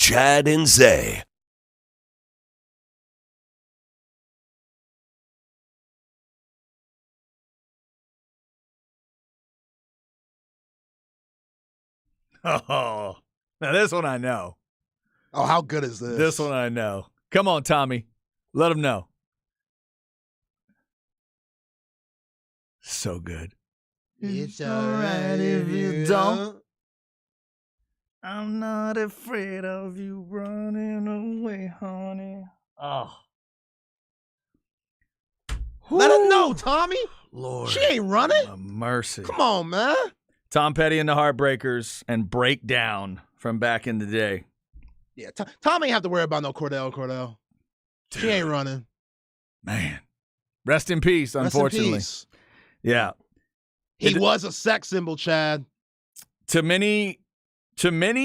Chad and Zay. Oh, now this one I know. Oh, how good is this? This one I know. Come on, Tommy. Let him know. So good. It's alright if you don't. I'm not afraid of you running away, honey. Oh. Let Whew. him know, Tommy. Lord. She ain't running. Mercy. Come on, man. Tom Petty and the Heartbreakers and Breakdown from back in the day. Yeah, Tom ain't have to worry about no Cordell. She ain't running. Man. Rest in peace, unfortunately. Rest in peace. Yeah. He was a sex symbol, Chad. To many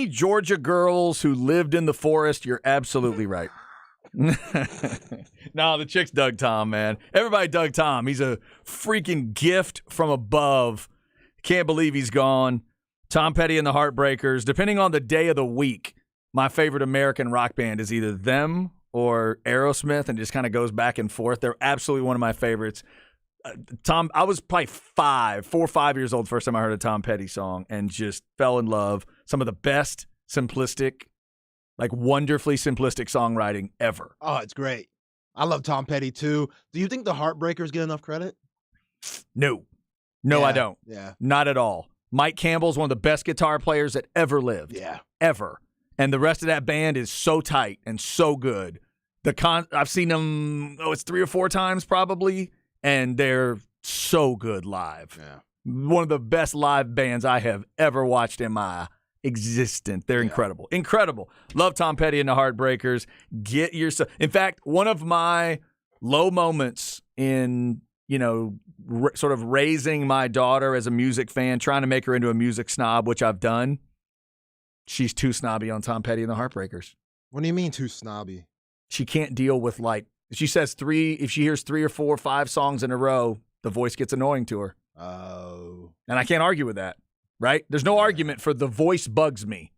Georgia girls who lived in the forest, you're absolutely right. No, the chicks dug Tom, man. Everybody dug Tom. He's a freaking gift from above. Can't believe he's gone. Tom Petty and the Heartbreakers. Depending on the day of the week, my favorite American rock band is either them or Aerosmith, and just kind of goes back and forth. They're absolutely one of my favorites. Tom, I was probably 4 or 5 years old first time I heard a Tom Petty song and just fell in love. Some of the best simplistic, like wonderfully simplistic songwriting ever. Oh, it's great. I love Tom Petty too. Do you think the Heartbreakers get enough credit? No, Yeah, I don't. Yeah. Not at all. Mike Campbell's one of the best guitar players that ever lived. Yeah. Ever. And the rest of that band is so tight and so good. I've seen them, it's 3 or 4 times probably, and they're so good live. Yeah. One of the best live bands I have ever watched in my existence. They're incredible. Incredible. Love Tom Petty and the Heartbreakers. Get yourself. In fact, one of my low moments in, sort of raising my daughter as a music fan, trying to make her into a music snob, which I've done. She's too snobby on Tom Petty and the Heartbreakers. What do you mean too snobby? She can't deal with if she hears 3 or 4 or 5 songs in a row, the voice gets annoying to her. Oh. And I can't argue with that, right? There's no argument for the voice bugs me.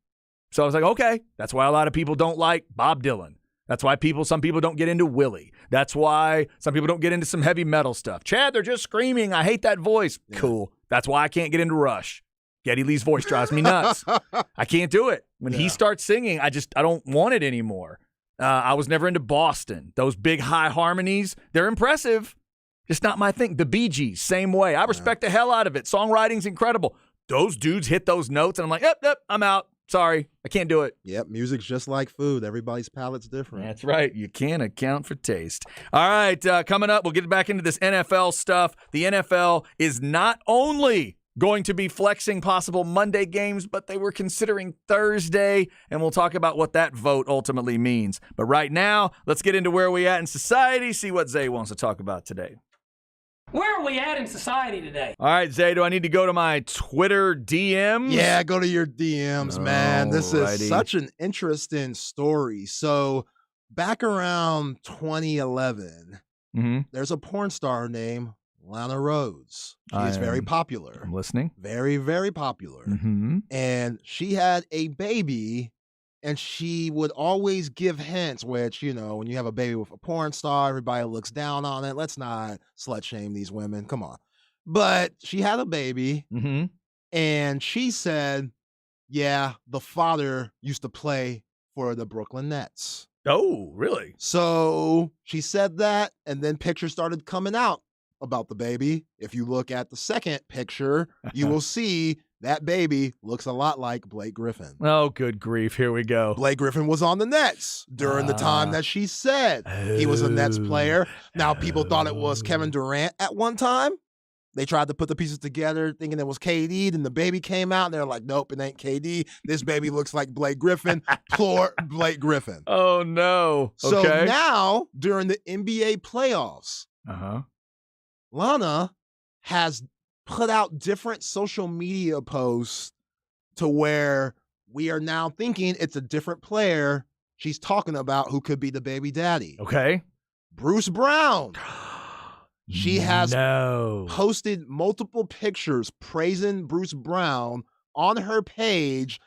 So I was like, okay, that's why a lot of people don't like Bob Dylan. That's why some people don't get into Willie. That's why some people don't get into some heavy metal stuff. Chad, they're just screaming. I hate that voice. Yeah. Cool. That's why I can't get into Rush. Geddy Lee's voice drives me nuts. I can't do it. When he starts singing, I don't want it anymore. I was never into Boston. Those big high harmonies, they're impressive. Just not my thing. The Bee Gees, same way. I respect the hell out of it. Songwriting's incredible. Those dudes hit those notes, and I'm like, yep, I'm out. Sorry, I can't do it. Yep, music's just like food. Everybody's palate's different. That's right. You can't account for taste. All right, coming up, we'll get back into this NFL stuff. The NFL is not only going to be flexing possible Monday games, but they were considering Thursday, and we'll talk about what that vote ultimately means. But right now, let's get into where we at in society, see what Zay wants to talk about today. Where are we at in society today? All right, Zay, do I need to go to my Twitter DMs? Yeah, go to your DMs, man. This Alrighty. is such an interesting story. So back around 2011, there's a porn star named Lana Rhoades. She is very popular. I'm listening. Very, very popular. And she had a baby, and she would always give hints, which, when you have a baby with a porn star, everybody looks down on it. Let's not slut shame these women. Come on. But she had a baby, and she said, yeah, the father used to play for the Brooklyn Nets. Oh, really? So she said that, and then pictures started coming out about the baby. If you look at the second picture, you will see that baby looks a lot like Blake Griffin. Oh, good grief. Here we go. Blake Griffin was on the Nets during the time that she said he was a Nets player. Now, people thought it was Kevin Durant at one time. They tried to put the pieces together thinking it was KD. Then the baby came out, and they're like, nope, it ain't KD. This baby looks like Blake Griffin. Poor Blake Griffin. Oh, no. So okay. now, during the NBA playoffs, Lana has put out different social media posts to where we are now thinking it's a different player she's talking about who could be the baby daddy. Okay. Bruce Brown. She has No. posted multiple pictures praising Bruce Brown on her page,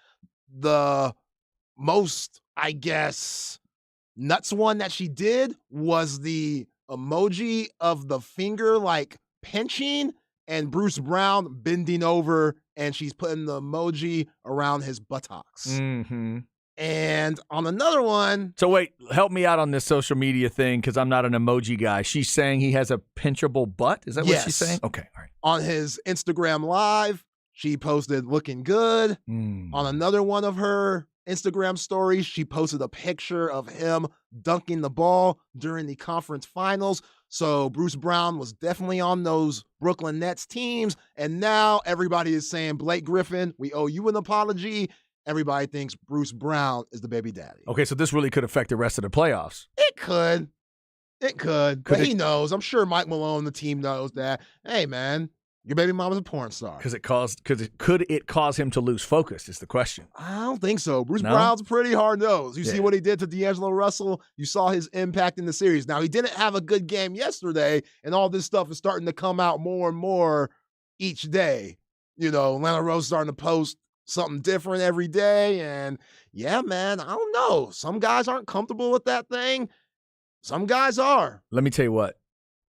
the most I guess, nuts one that she did was the emoji of the finger like pinching and Bruce Brown bending over and she's putting the emoji around his buttocks. Mm-hmm. And on another one. So wait, help me out on this social media thing because I'm not an emoji guy. She's saying he has a pinchable butt? Is that what she's saying? Okay, all right. On his Instagram Live, she posted looking good. On another one of her Instagram stories, she posted a picture of him dunking the ball during the conference finals. So Bruce Brown was definitely on those Brooklyn Nets teams. And now everybody is saying, Blake Griffin, we owe you an apology. Everybody thinks Bruce Brown is the baby daddy. Okay, so this really could affect the rest of the playoffs. It could. But he knows. I'm sure Mike Malone and the team knows that, hey, man, your baby mama's a porn star. Could it cause him to lose focus is the question. I don't think so. Bruce Brown's pretty hard-nosed. You see what he did to D'Angelo Russell? You saw his impact in the series. Now, he didn't have a good game yesterday, and all this stuff is starting to come out more and more each day. You know, Atlanta Rose starting to post something different every day. And yeah, man, I don't know. Some guys aren't comfortable with that thing. Some guys are. Let me tell you what.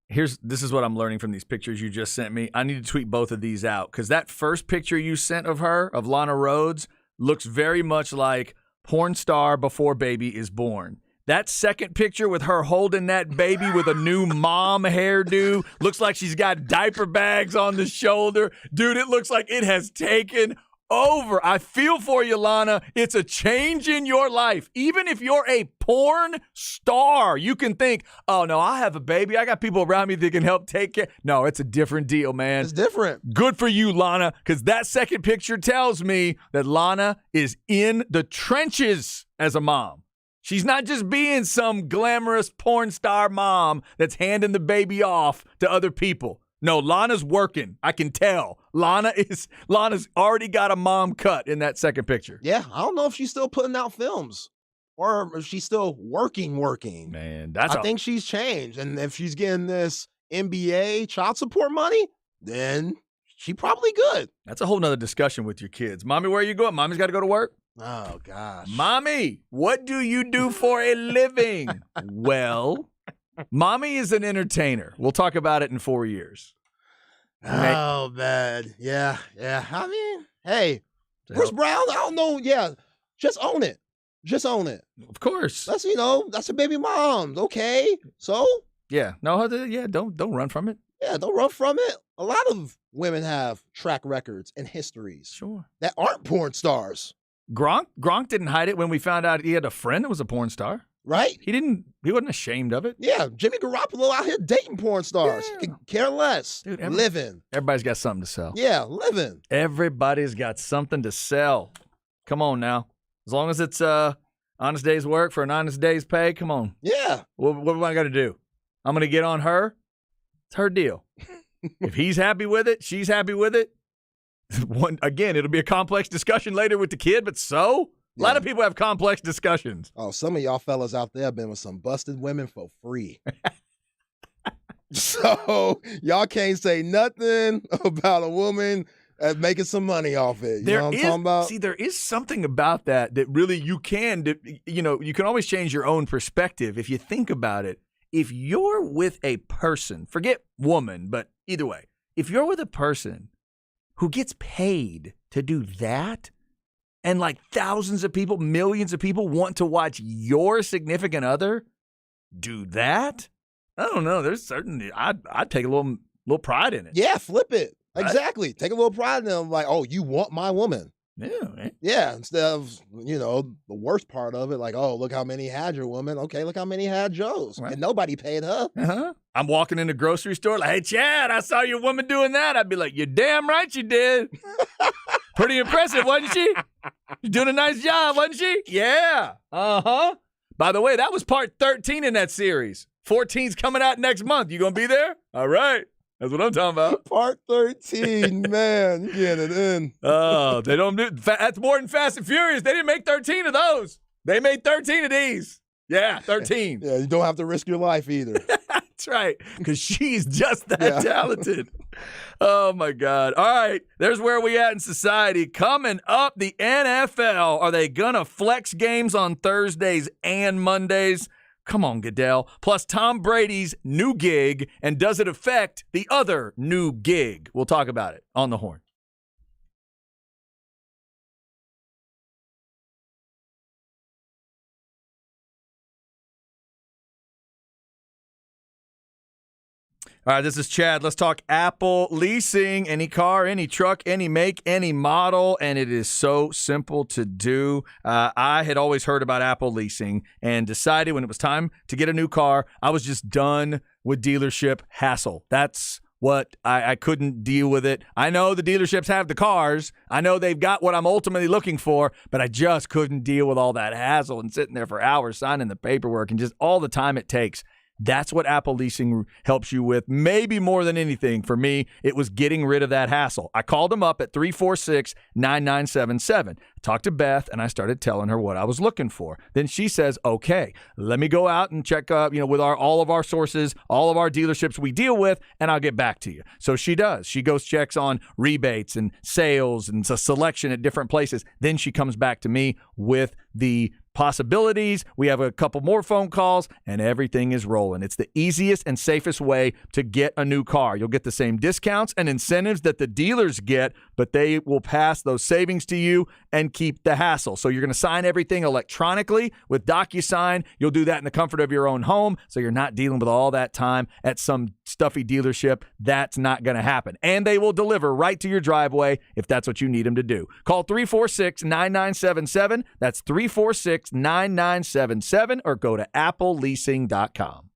This is what I'm learning from these pictures you just sent me. I need to tweet both of these out because that first picture you sent of her, of Lana Rhoades, looks very much like porn star before baby is born. That second picture with her holding that baby with a new mom hairdo looks like she's got diaper bags on the shoulder. Dude, it looks like it has taken over. I feel for you, Lana. It's a change in your life. Even if you're a porn star, you can think, oh, no, I have a baby. I got people around me that can help take care. No, it's a different deal, man. It's different. Good for you, Lana, because that second picture tells me that Lana is in the trenches as a mom. She's not just being some glamorous porn star mom that's handing the baby off to other people. No, Lana's working. I can tell. Lana's already got a mom cut in that second picture. Yeah, I don't know if she's still putting out films or if she's still working. Man, I think she's changed. And if she's getting this NBA child support money, then she probably good. That's a whole nother discussion with your kids. Mommy, where are you going? Mommy's got to go to work? Oh, gosh. Mommy, what do you do for a living? Well, Mommy is an entertainer. We'll talk about it in 4 years. Oh, man. Yeah. I mean, hey, Bruce Brown, I don't know. Yeah, just own it. Of course. That's a baby mom. Okay. So? Yeah. No, don't run from it. Yeah, don't run from it. A lot of women have track records and histories. Sure. That aren't porn stars. Gronk didn't hide it when we found out he had a friend that was a porn star. Right? He wasn't ashamed of it. Yeah, Jimmy Garoppolo out here dating porn stars. Yeah. He could care less. Dude, living. Everybody's got something to sell. Yeah, living. Everybody's got something to sell. Come on now. As long as it's honest day's work for an honest day's pay, come on. Yeah. What am I going to do? I'm going to get on her? It's her deal. If he's happy with it, she's happy with it. Again, it'll be a complex discussion later with the kid, but so? A lot of people have complex discussions. Oh, some of y'all fellas out there have been with some busted women for free. So y'all can't say nothing about a woman making some money off it. You know what I'm talking about? See, there is something about that really you can always change your own perspective if you think about it. If you're with a person, forget woman, but either way, if you're with a person who gets paid to do that, and like thousands of people, millions of people want to watch your significant other do that, I don't know. There's certainly, I'd take a little pride in it. Yeah, flip it. Exactly. Take a little pride in them. Like, oh, you want my woman. Yeah. Man. Yeah. Instead of, the worst part of it, like, oh, look how many had your woman. Okay, look how many had Joe's. Right. And nobody paid her. Uh-huh. I'm walking in the grocery store like, hey, Chad, I saw your woman doing that. I'd be like, you're damn right you did. Pretty impressive, wasn't she? She's doing a nice job, wasn't she? Yeah. Uh-huh. By the way, that was part 13 in that series. 14's coming out next month. You going to be there? All right. That's what I'm talking about. Part 13, man. You getting it in. Oh, they don't do that's more than Fast and Furious. They didn't make 13 of those. They made 13 of these. Yeah, 13. Yeah, you don't have to risk your life either. That's right, because she's just that Yeah. talented. Oh, my God. All right, there's where we at in society. Coming up, the NFL. Are they going to flex games on Thursdays and Mondays? Come on, Goodell. Plus, Tom Brady's new gig, and does it affect the other new gig? We'll talk about it on the Horn. All right, this is Chad. Let's talk Apple leasing. Any car, any truck, any make, any model, and it is so simple to do. I had always heard about Apple leasing and decided when it was time to get a new car, I was just done with dealership hassle. That's what I couldn't deal with it. I know the dealerships have the cars. I know they've got what I'm ultimately looking for, but I just couldn't deal with all that hassle and sitting there for hours signing the paperwork and just all the time it takes. That's what Apple Leasing helps you with. Maybe more than anything, for me, it was getting rid of that hassle. I called them up at 346-9977. Talked to Beth, and I started telling her what I was looking for. Then she says, okay, let me go out and check up, with all of our sources, all of our dealerships we deal with, and I'll get back to you. So she does. She goes, checks on rebates and sales and a selection at different places. Then she comes back to me with the possibilities. We have a couple more phone calls, and everything is rolling. It's the easiest and safest way to get a new car. You'll get the same discounts and incentives that the dealers get, but they will pass those savings to you and keep the hassle. So you're going to sign everything electronically with DocuSign. You'll do that in the comfort of your own home, so you're not dealing with all that time at some stuffy dealership. That's not going to happen. And they will deliver right to your driveway if that's what you need them to do. Call 346-9977. That's 346-9977, or go to appleleasing.com.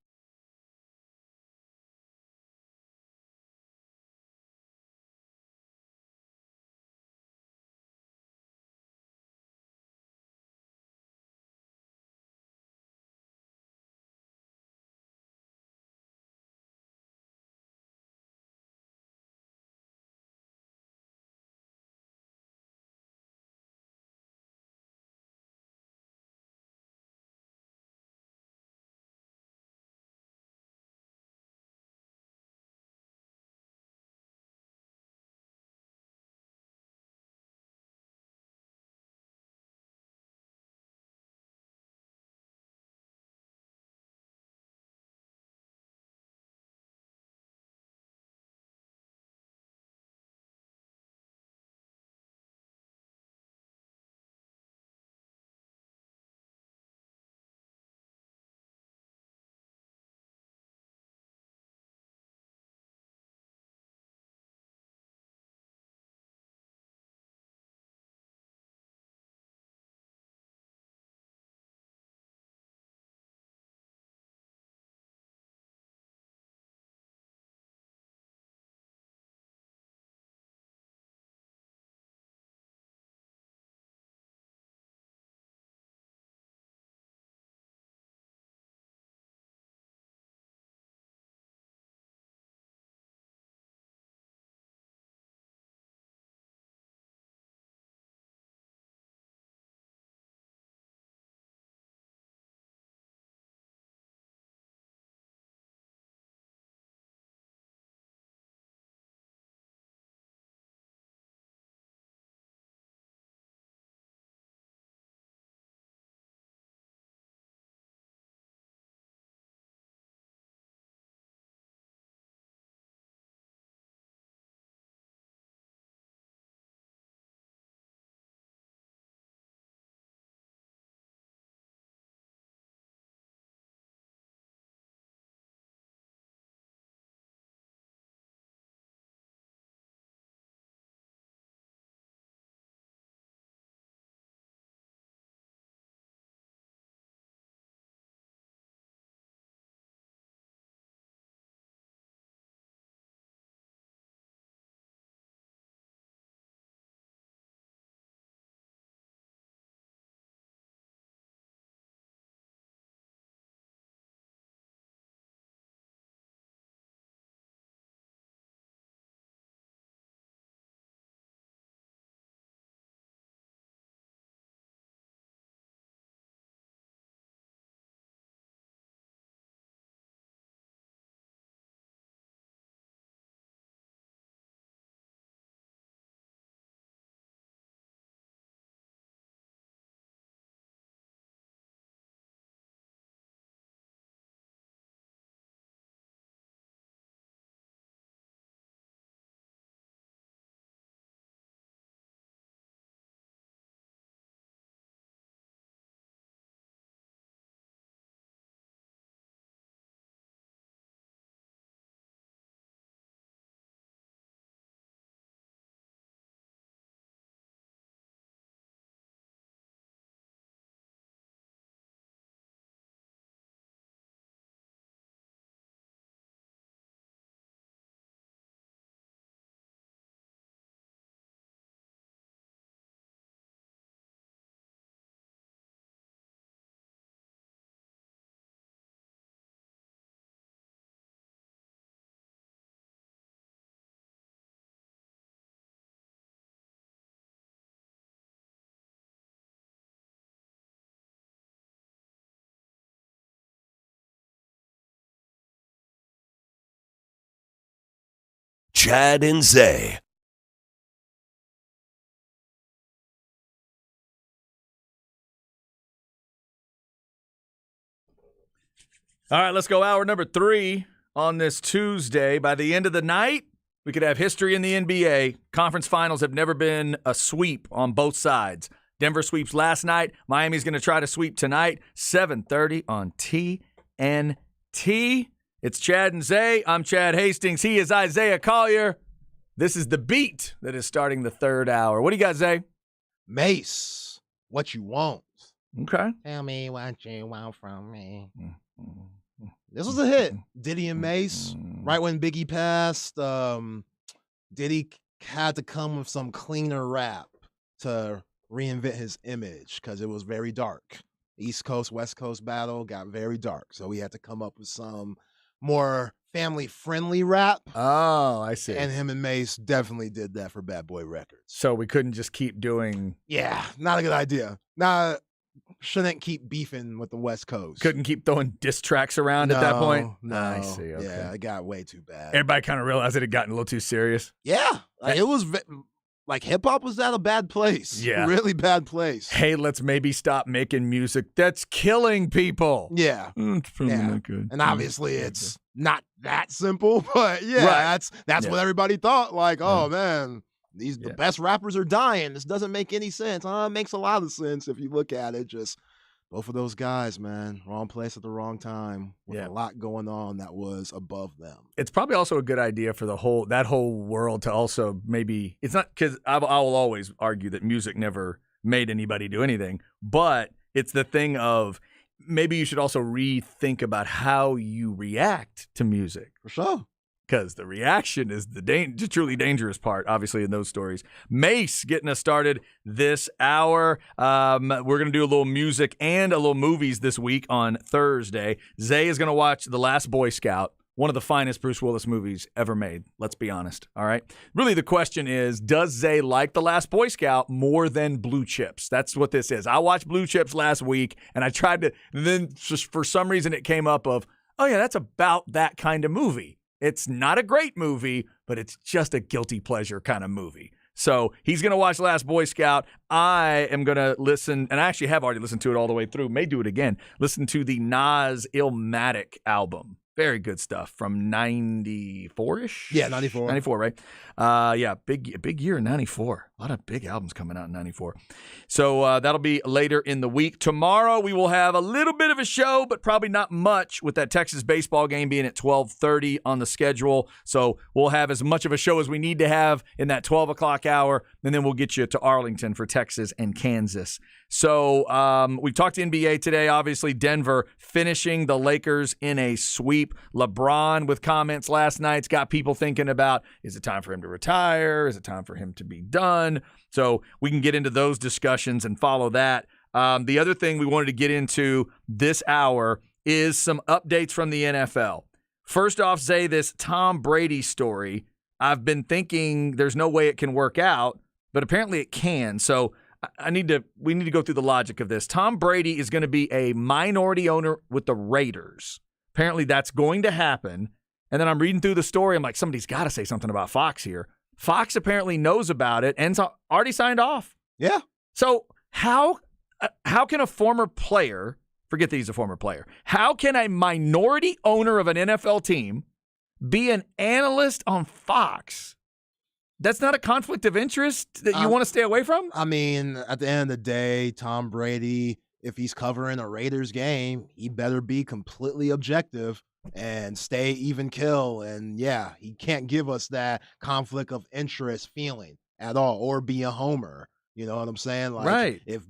Chad and Zay. All right, let's go hour number 3 on this Tuesday. By the end of the night, we could have history in the NBA. Conference finals have never been a sweep on both sides. Denver sweeps last night. Miami's going to try to sweep tonight, 7:30 on TNT. It's Chad and Zay. I'm Chad Hastings. He is Isaiah Collier. This is the beat that is starting the third hour. What do you got, Zay? Mace, what you want? Okay. Tell me what you want from me. This was a hit. Diddy and Mace, right when Biggie passed, Diddy had to come with some cleaner rap to reinvent his image because it was very dark. East Coast, West Coast battle got very dark. So he had to come up with some more family-friendly rap. Oh, I see. And him and Mace definitely did that for Bad Boy Records. So we couldn't just keep doing... Yeah, not a good idea. Shouldn't keep beefing with the West Coast. Couldn't keep throwing diss tracks around at that point? No. I see, okay. Yeah, it got way too bad. Everybody kind of realized it had gotten a little too serious. Yeah, it was like hip-hop was at a bad place. Yeah. Really bad place. Hey, let's maybe stop making music that's killing people. Yeah. It's probably Yeah. not good. And obviously it's not that simple, but yeah, Right. that's Yeah. what everybody thought. Like, oh man, the Yeah. best rappers are dying. This doesn't make any sense. It makes a lot of sense if you look at it. Just both of those guys, man, wrong place at the wrong time with Yeah. a lot going on that was above them. It's probably also a good idea for that whole world to also maybe, it's not, because I will always argue that music never made anybody do anything, but it's the thing of maybe you should also rethink about how you react to music. For sure. Because the reaction is the truly dangerous part, obviously, in those stories. Mace getting us started this hour. We're going to do a little music and a little movies this week on Thursday. Zay is going to watch The Last Boy Scout, one of the finest Bruce Willis movies ever made. Let's be honest, all right? Really, the question is, does Zay like The Last Boy Scout more than Blue Chips? That's what this is. I watched Blue Chips last week, and I tried to, and then just for some reason it came up of, oh, yeah, that's about that kind of movie. It's not a great movie, but it's just a guilty pleasure kind of movie. So he's going to watch Last Boy Scout. I am going to listen, and I actually have already listened to it all the way through, may do it again, listen to the Nas Illmatic album. Very good stuff from 94-ish? Yeah, 94. 94, right? Yeah, big year in 94. A lot of big albums coming out in 94. So that'll be later in the week. Tomorrow we will have a little bit of a show, but probably not much with that Texas baseball game being at 12:30 on the schedule. So we'll have as much of a show as we need to have in that 12 o'clock hour, and then we'll get you to Arlington for Texas and Kansas. So we've talked NBA today. Obviously, Denver finishing the Lakers in a sweep. LeBron with comments last night's got people thinking about, is it time for him to retire? Is it time for him to be done? So we can get into those discussions and follow that. The other thing we wanted to get into this hour is some updates from the NFL. First off, Zay, this Tom Brady story, I've been thinking there's no way it can work out, but apparently it can. So we need to go through the logic of this. Tom Brady is going to be a minority owner with the Raiders. Apparently that's going to happen. And then I'm reading through the story. I'm like, somebody's got to say something about Fox here. Fox apparently knows about it and already signed off. Yeah. So how can a former player, forget that he's a former player, how can a minority owner of an NFL team be an analyst on Fox? That's not a conflict of interest that you want to stay away from? I mean, at the end of the day, Tom Brady, if he's covering a Raiders game, he better be completely objective and stay even kill. And yeah, he can't give us that conflict of interest feeling at all or be a homer. You know what I'm saying? Like, right. If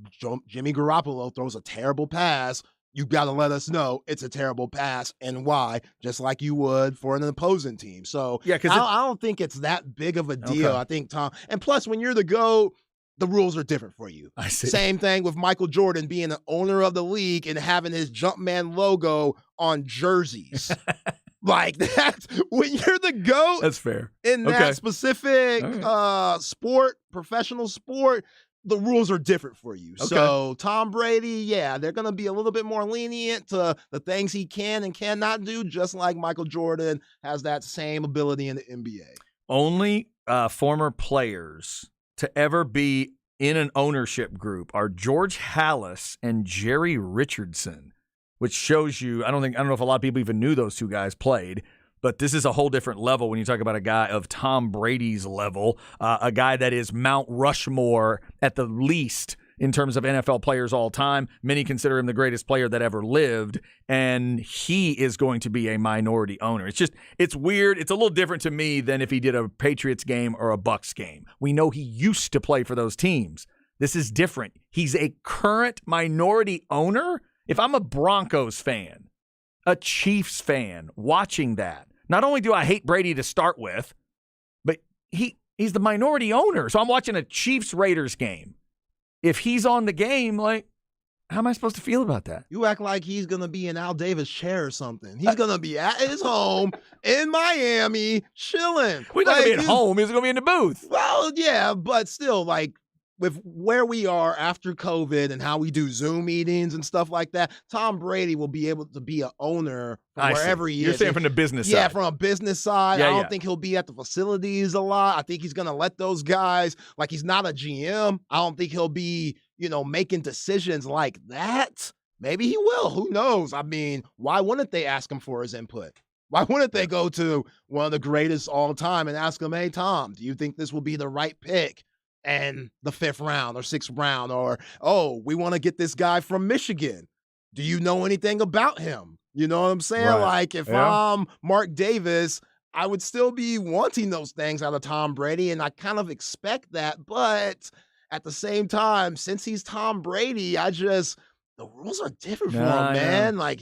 Jimmy Garoppolo throws a terrible pass, you got to let us know it's a terrible pass and why, just like you would for an opposing team. So yeah, because I don't think it's that big of a deal. Okay. I think Tom, and plus when you're the GOAT, the rules are different for you. I see. Same thing with Michael Jordan being the owner of the league and having his Jumpman logo on jerseys. Like that, when you're the GOAT That's fair. in that Okay. specific sport, professional sport, the rules are different for you. Okay. So Tom Brady, yeah, they're going to be a little bit more lenient to the things he can and cannot do, just like Michael Jordan has that same ability in the NBA. only former players to ever be in an ownership group are George Halas and Jerry Richardson, which shows you, I don't know if a lot of people even knew those two guys played, but this is a whole different level when you talk about a guy of Tom Brady's level, a guy that is Mount Rushmore at the least in terms of NFL players all time. Many consider him the greatest player that ever lived, and he is going to be a minority owner. It's weird. It's a little different to me than if he did a Patriots game or a Bucs game. We know he used to play for those teams. This is different. He's a current minority owner. If I'm a Broncos fan, a Chiefs fan watching that, not only do I hate Brady to start with, but he's the minority owner. So I'm watching a Chiefs-Raiders game. If he's on the game, like, how am I supposed to feel about that? You act like he's going to be in Al Davis' chair or something. He's going to be at his home in Miami chilling. We're not going to be at home. He's going to be in the booth. Well, yeah, but still, like, with where we are after COVID and how we do Zoom meetings and stuff like that, Tom Brady will be able to be an owner from wherever he is. You're saying from the business side. Yeah, from a business side. I don't think he'll be at the facilities a lot. I think he's going to let those guys, like he's not a GM. I don't think he'll be, making decisions like that. Maybe he will. Who knows? I mean, why wouldn't they ask him for his input? Why wouldn't they go to one of the greatest all time and ask him, hey, Tom, do you think this will be the right pick? And the 5th round or 6th round, or, oh, we want to get this guy from Michigan. Do you know anything about him? You know what I'm saying? Right. Like, if I'm Mark Davis, I would still be wanting those things out of Tom Brady, and I kind of expect that. But at the same time, since he's Tom Brady, the rules are different for him, man. Like,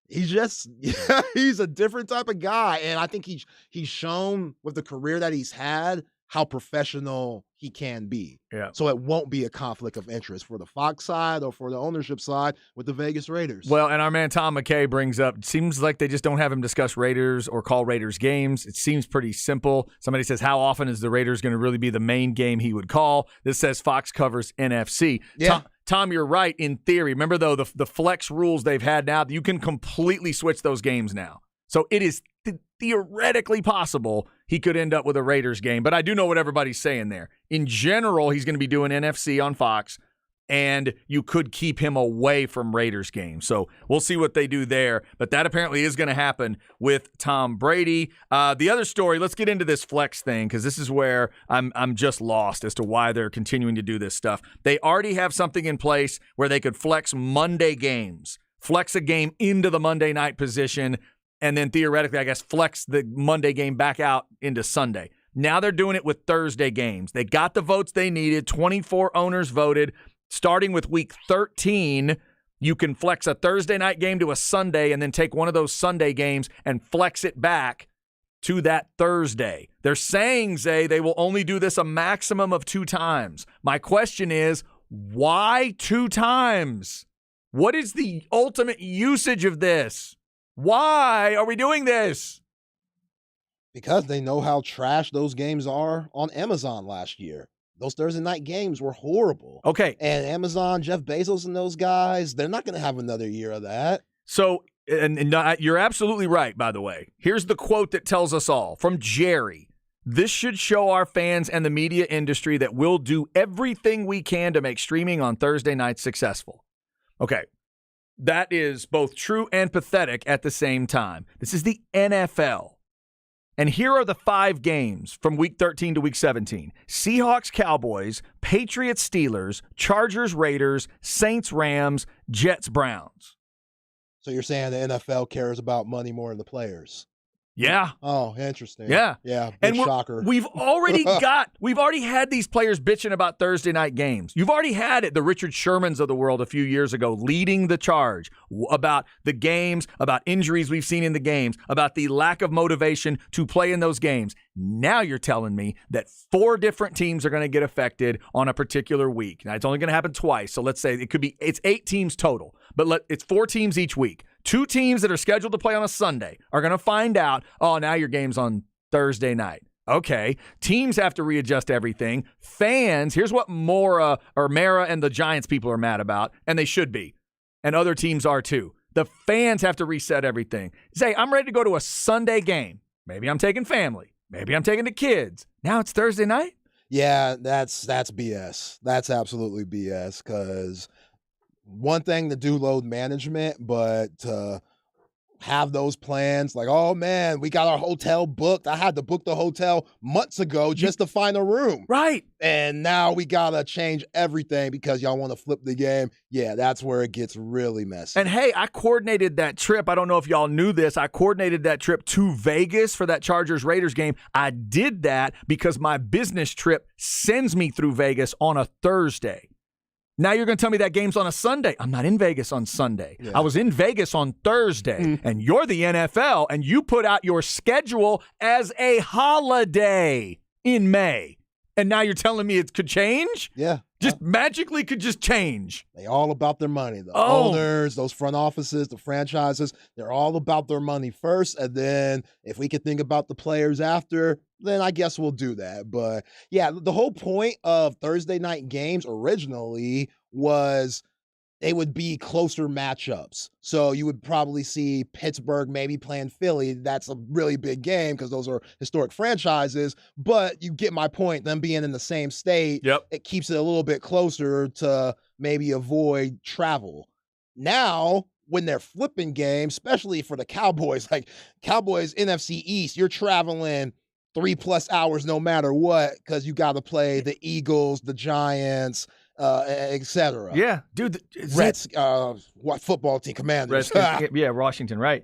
he's a different type of guy. And I think he's shown with the career that he's had how professional he can be. Yeah. So it won't be a conflict of interest for the Fox side or for the ownership side with the Vegas Raiders. Well, and our man Tom McKay brings up, it seems like they just don't have him discuss Raiders or call Raiders games. It seems pretty simple. Somebody says, how often is the Raiders going to really be the main game he would call? This says Fox covers NFC. Yeah. Tom, you're right in theory. Remember, though, the flex rules they've had now, you can completely switch those games now. So it is theoretically possible he could end up with a Raiders game. But I do know what everybody's saying there. In general, he's going to be doing NFC on Fox, and you could keep him away from Raiders games. So we'll see what they do there. But that apparently is going to happen with Tom Brady. The other story, let's get into this flex thing, because this is where I'm just lost as to why they're continuing to do this stuff. They already have something in place where they could flex Monday games, flex a game into the Monday night position, and then theoretically, I guess, flex the Monday game back out into Sunday. Now they're doing it with Thursday games. They got the votes they needed. 24 owners voted. Starting with week 13, you can flex a Thursday night game to a Sunday and then take one of those Sunday games and flex it back to that Thursday. They're saying, Zay, they will only do this a maximum of 2 times. My question is, why 2 times? What is the ultimate usage of this? Why are we doing this? Because they know how trash those games are on Amazon last year. Those Thursday night games were horrible. Okay. And Amazon, Jeff Bezos and those guys, they're not going to have another year of that. So, and you're absolutely right, by the way. Here's the quote that tells us all from Jerry. This should show our fans and the media industry that we'll do everything we can to make streaming on Thursday nights successful. Okay. That is both true and pathetic at the same time. This is the NFL. And here are the 5 games from week 13 to week 17. Seahawks, Cowboys, Patriots, Steelers, Chargers, Raiders, Saints, Rams, Jets, Browns. So you're saying the NFL cares about money more than the players? Yeah. Oh, interesting. Yeah. Yeah. And shocker. We've already had these players bitching about Thursday night games. You've already had it. The Richard Shermans of the world a few years ago leading the charge about the games, about injuries we've seen in the games, about the lack of motivation to play in those games. Now you're telling me that 4 different teams are going to get affected on a particular week. Now it's only going to happen twice. So let's say it's 8 teams total, but it's 4 teams each week. 2 teams that are scheduled to play on a Sunday are going to find out, oh, now your game's on Thursday night. Okay. Teams have to readjust everything. Fans, here's what Mara and the Giants people are mad about, and they should be. And other teams are too. The fans have to reset everything. Say, I'm ready to go to a Sunday game. Maybe I'm taking family. Maybe I'm taking the kids. Now it's Thursday night? Yeah, that's BS. That's absolutely BS, because one thing to do load management, but to have those plans like, oh man, we got our hotel booked. I had to book the hotel months ago just to find a room. Right. And now we got to change everything because y'all want to flip the game. Yeah, that's where it gets really messy. And hey, I coordinated that trip. I don't know if y'all knew this. I coordinated that trip to Vegas for that Chargers-Raiders game. I did that because my business trip sends me through Vegas on a Thursday. Now you're going to tell me that game's on a Sunday. I'm not in Vegas on Sunday. Yeah. I was in Vegas on Thursday. And you're the NFL, and you put out your schedule as a holiday in May. And now you're telling me it could change? Yeah. Just magically could just change. They all about their money. The Oh. owners, those front offices, the franchises, they're all about their money first. And then if we could think about the players after, then I guess we'll do that. But yeah, the whole point of Thursday night games originally was they would be closer matchups. So you would probably see Pittsburgh maybe playing Philly. That's a really big game because those are historic franchises. But you get my point, them being in the same state, Yep. it keeps it a little bit closer to maybe avoid travel. Now, when they're flipping games, especially for the Cowboys, like Cowboys NFC East, you're traveling 3+ hours no matter what because you got to play the Eagles, the Giants, etc. Yeah. Dude. Reds, what football team? Commanders. Redskins, yeah, Washington, right.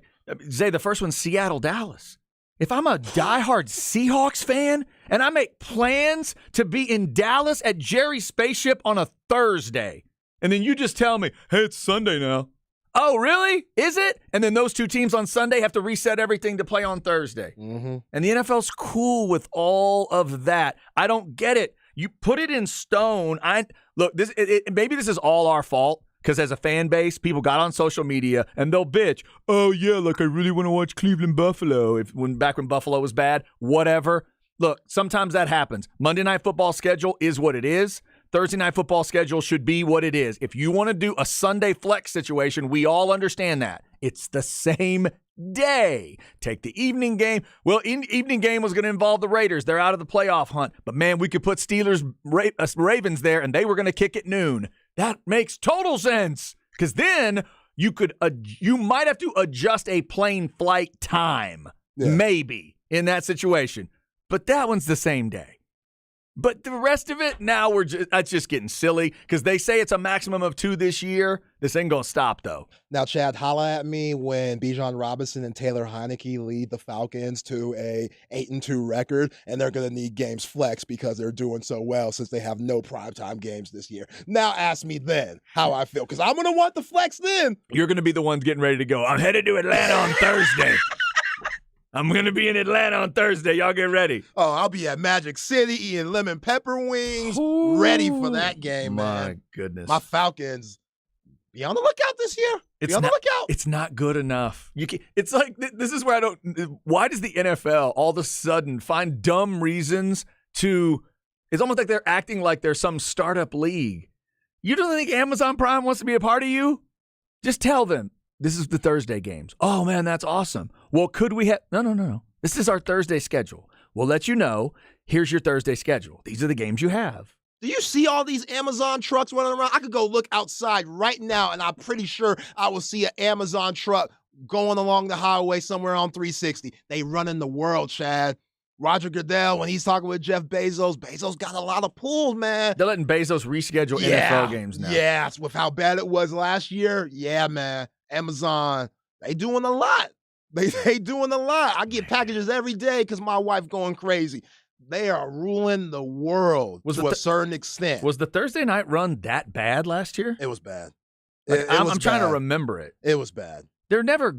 Zay, the first one's Seattle, Dallas. If I'm a diehard Seahawks fan and I make plans to be in Dallas at Jerry's Spaceship on a Thursday, and then you just tell me, hey, it's Sunday now. Oh, really? Is it? And then those two teams on Sunday have to reset everything to play on Thursday. Mm-hmm. And the NFL's cool with all of that. I don't get it. You put it in stone. Maybe this is all our fault because as a fan base, people got on social media and they'll bitch. Oh yeah, like I really want to watch Cleveland Buffalo. Back when Buffalo was bad, whatever. Look, sometimes that happens. Monday Night Football schedule is what it is. Thursday Night Football schedule should be what it is. If you want to do a Sunday flex situation, we all understand that. It's the same day. Take the evening game. Well, evening game was going to involve the Raiders. They're out of the playoff hunt. But, man, we could put Steelers, Ravens there, and they were going to kick at noon. That makes total sense because then you might have to adjust a plane flight time, maybe, in that situation. But that one's the same day. But the rest of it, now that's just getting silly because they say it's a maximum of 2 this year. This ain't going to stop, though. Now, Chad, holla at me when Bijan Robinson and Taylor Heineke lead the Falcons to a 8-2 record, and they're going to need games flex because they're doing so well since they have no primetime games this year. Now ask me then how I feel because I'm going to want the flex then. You're going to be the ones getting ready to go. I'm headed to Atlanta on Thursday. I'm going to be in Atlanta on Thursday. Y'all get ready. Oh, I'll be at Magic City eating lemon pepper wings, ready for that game, man. My goodness. My Falcons, be on the lookout this year. Be on the lookout. It's not good enough. It's like, this is where why does the NFL all of a sudden find dumb reasons it's almost like they're acting like they're some startup league. You don't think Amazon Prime wants to be a part of you? Just tell them. This is the Thursday games. Oh, man, that's awesome. Well, could we have... No. This is our Thursday schedule. We'll let you know. Here's your Thursday schedule. These are the games you have. Do you see all these Amazon trucks running around? I could go look outside right now, and I'm pretty sure I will see an Amazon truck going along the highway somewhere on 360. They running the world, Chad. Roger Goodell, when he's talking with Jeff Bezos got a lot of pulls, man. They're letting Bezos reschedule NFL games now. Yeah, with how bad it was last year. Yeah, man. Amazon, they doing a lot. They doing a lot. I get packages every day because my wife going crazy. They are ruling the world to a certain extent. Was the Thursday night run that bad last year? It was bad. I'm trying to remember it. It was bad. They're never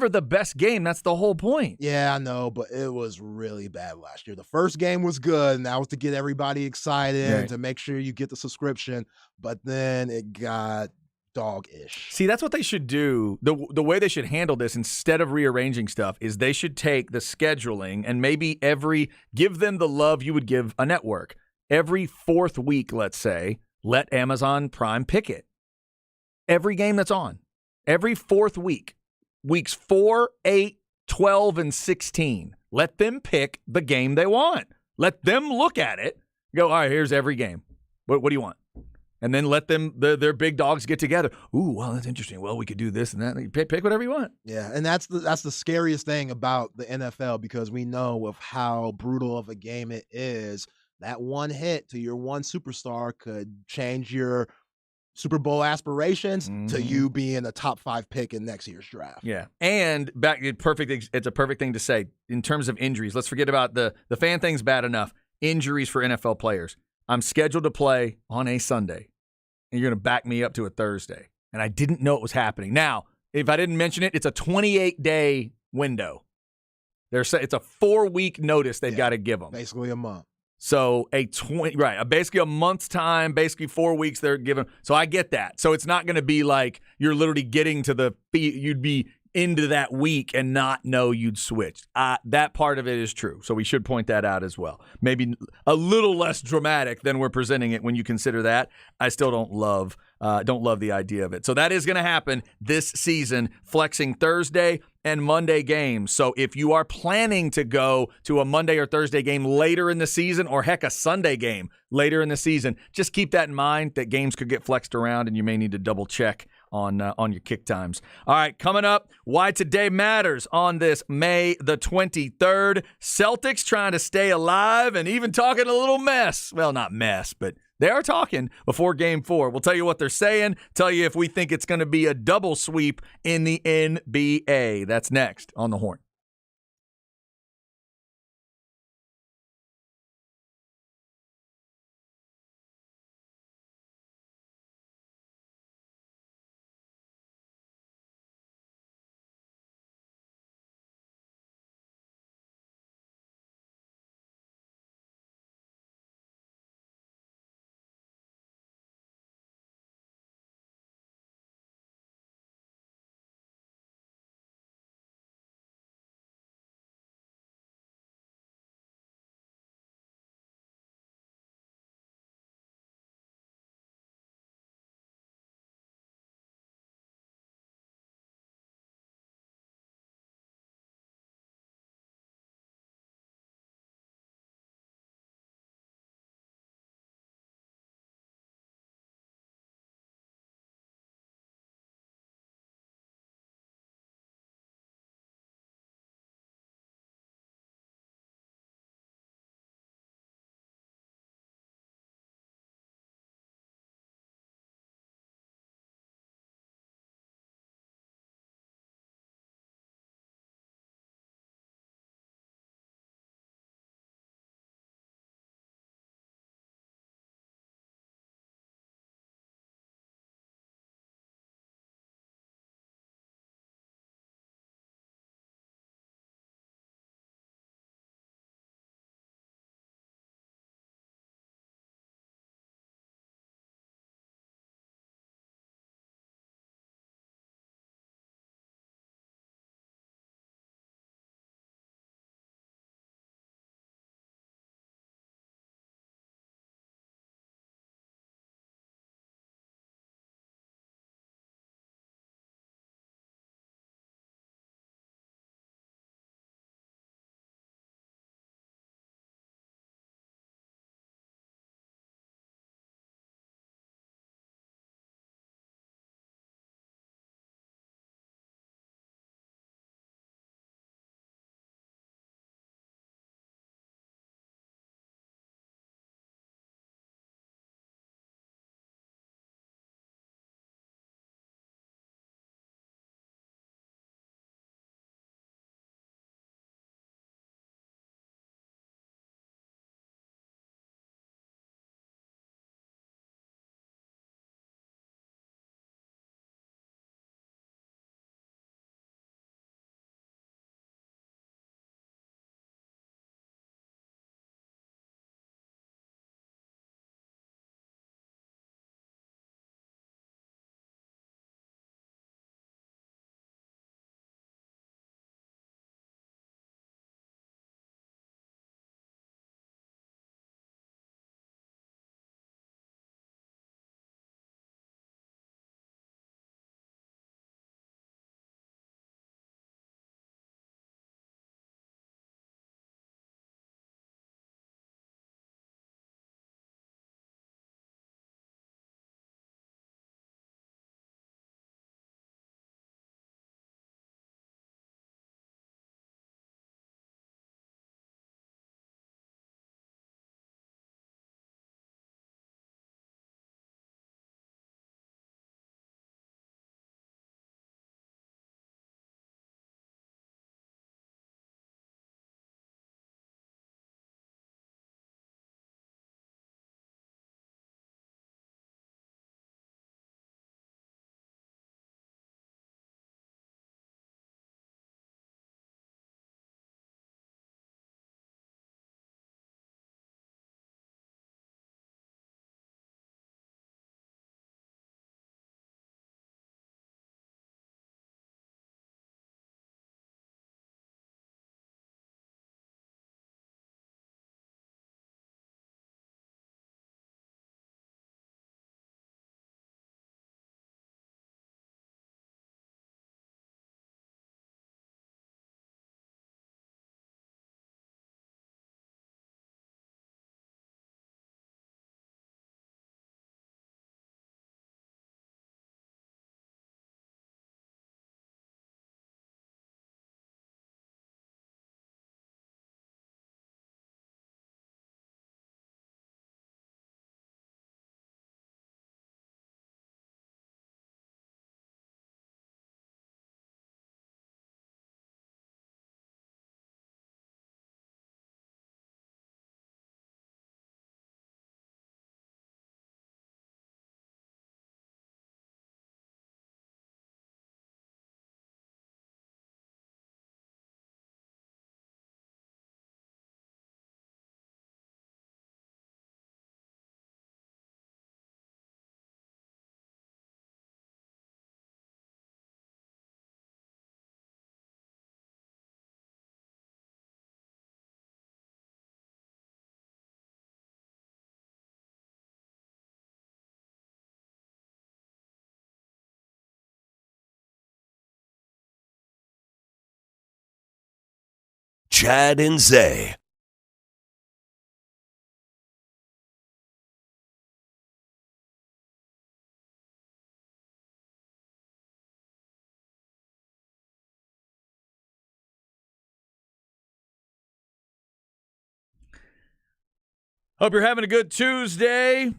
the best game. That's the whole point. Yeah, I know, but it was really bad last year. The first game was good, and that was to get everybody excited and to make sure you get the subscription. But then it got dog-ish. See, that's what they should do. The way they should handle this instead of rearranging stuff is they should take the scheduling and maybe give them the love you would give a network. Every 4th week, let's say, let Amazon Prime pick it. Every game that's on. Every 4th week. Weeks 4, 8, 12, and 16. Let them pick the game they want. Let them look at it. Go, all right, here's every game. What do you want? And then let them, their big dogs get together. Ooh, well, that's interesting. Well, we could do this and that. Pick whatever you want. Yeah, and that's the scariest thing about the NFL, because we know of how brutal of a game it is. That one hit to your one superstar could change your Super Bowl aspirations to you being a top 5 pick in next year's draft. Yeah. And it's a perfect thing to say in terms of injuries. Let's forget about the fan thing's bad enough. Injuries for NFL players. I'm scheduled to play on a Sunday, and you're going to back me up to a Thursday. And I didn't know it was happening. Now, if I didn't mention it, it's a 28-day window. It's a 4-week notice they've got to give them. Basically a month. So basically a month's time, basically 4 weeks they're given. So I get that. So it's not going to be like you're literally getting to you'd be into that week and not know you'd switched. That part of it is true. So we should point that out as well. Maybe a little less dramatic than we're presenting it when you consider that. I still don't love the idea of it. So that is going to happen this season, flexing Thursday and Monday games. So if you are planning to go to a Monday or Thursday game later in the season, or heck, a Sunday game later in the season, just keep that in mind that games could get flexed around and you may need to double check on your kick times. All right, coming up, why today matters on this May the 23rd. Celtics trying to stay alive and even talking a little mess. Well, not mess, but they are talking before Game 4. We'll tell you what they're saying, tell you if we think it's going to be a double sweep in the NBA. That's next on The Horn. Chad and Zay. Hope you're having a good Tuesday.